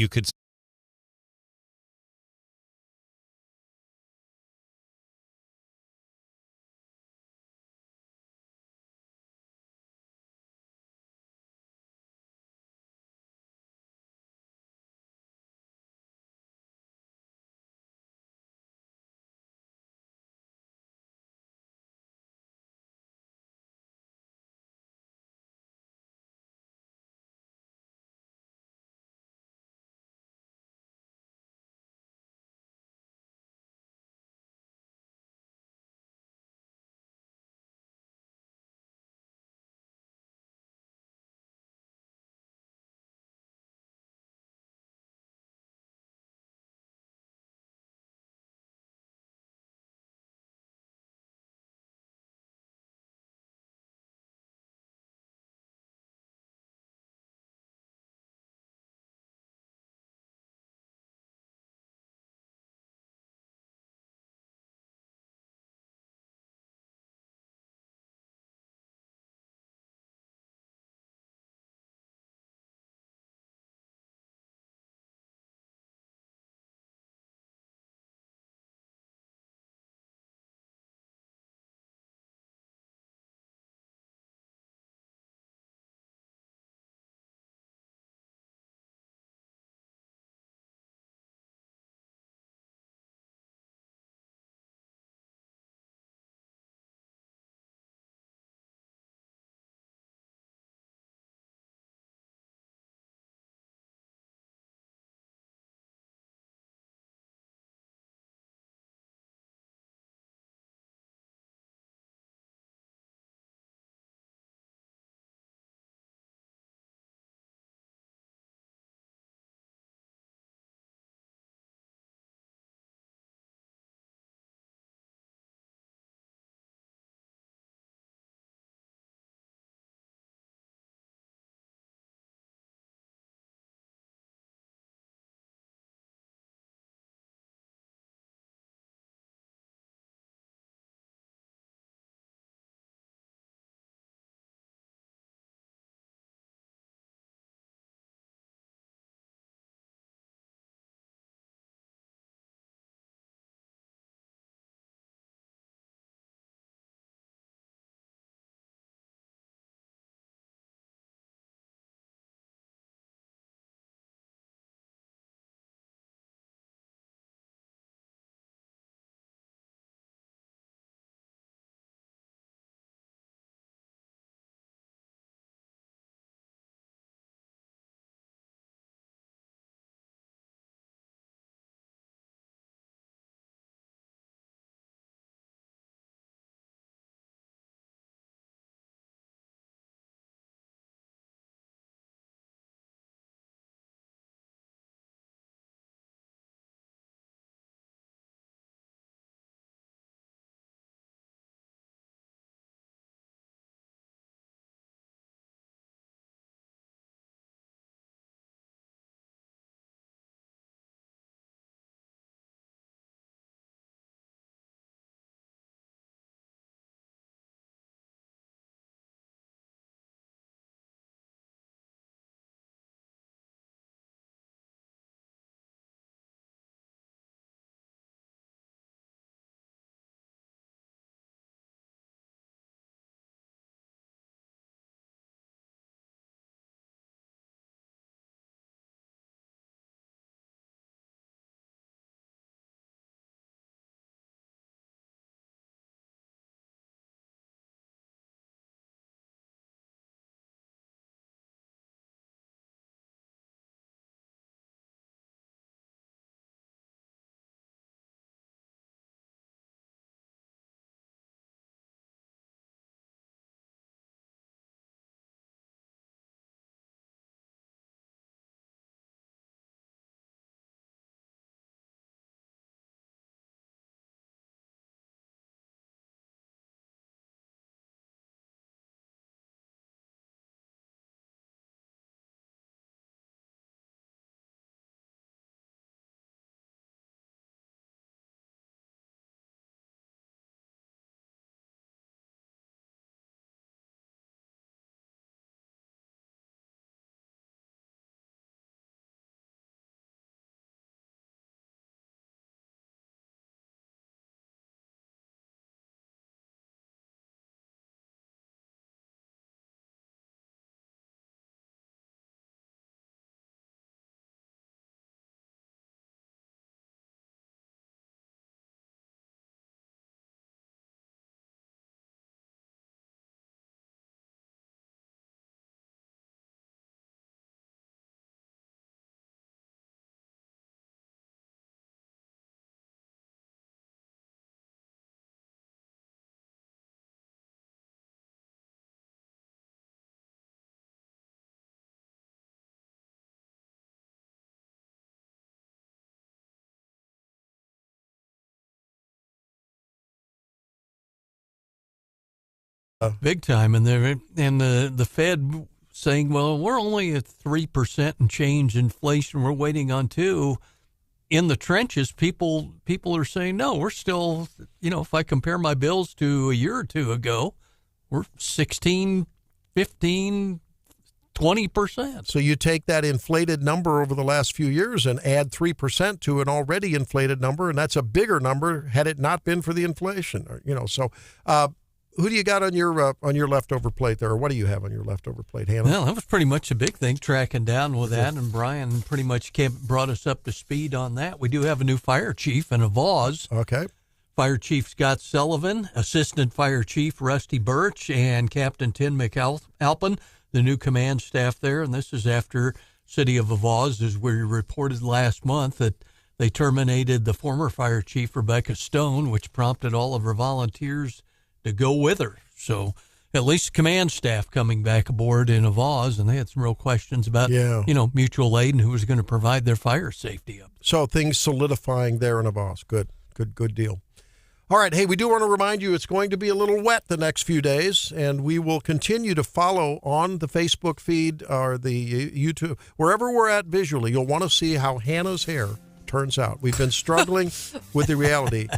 [SPEAKER 3] Big time. And the Fed saying, well, we're only at 3% and change inflation. We're waiting on 2%. In the trenches, people are saying, no, we're still, if I compare my bills to a year or two ago, we're 16, 15, 20%.
[SPEAKER 2] So you take that inflated number over the last few years and add 3% to an already inflated number, and that's a bigger number had it not been for the inflation. So who do you got on your leftover plate there, or what do you have on your leftover plate, Hannah?
[SPEAKER 3] Well, that was pretty much a big thing, tracking down with that, and Brian pretty much brought us up to speed on that. We do have a new fire chief in Vause.
[SPEAKER 2] Okay.
[SPEAKER 3] Fire Chief Scott Sullivan, Assistant Fire Chief Rusty Birch, and Captain Tim McAlpin, the new command staff there. And this is after City of Vause, as we reported last month, that they terminated the former fire chief, Rebecca Stone, which prompted all of her volunteers to go with her. So at least command staff coming back aboard in Vause, and they had some real questions about, mutual aid and who was going to provide their fire safety up.
[SPEAKER 2] So things solidifying there in Vause. Good deal. All right. Hey, we do want to remind you it's going to be a little wet the next few days, and we will continue to follow on the Facebook feed or the YouTube, wherever we're at visually. You'll want to see how Hannah's hair turns out. We've been struggling with the reality.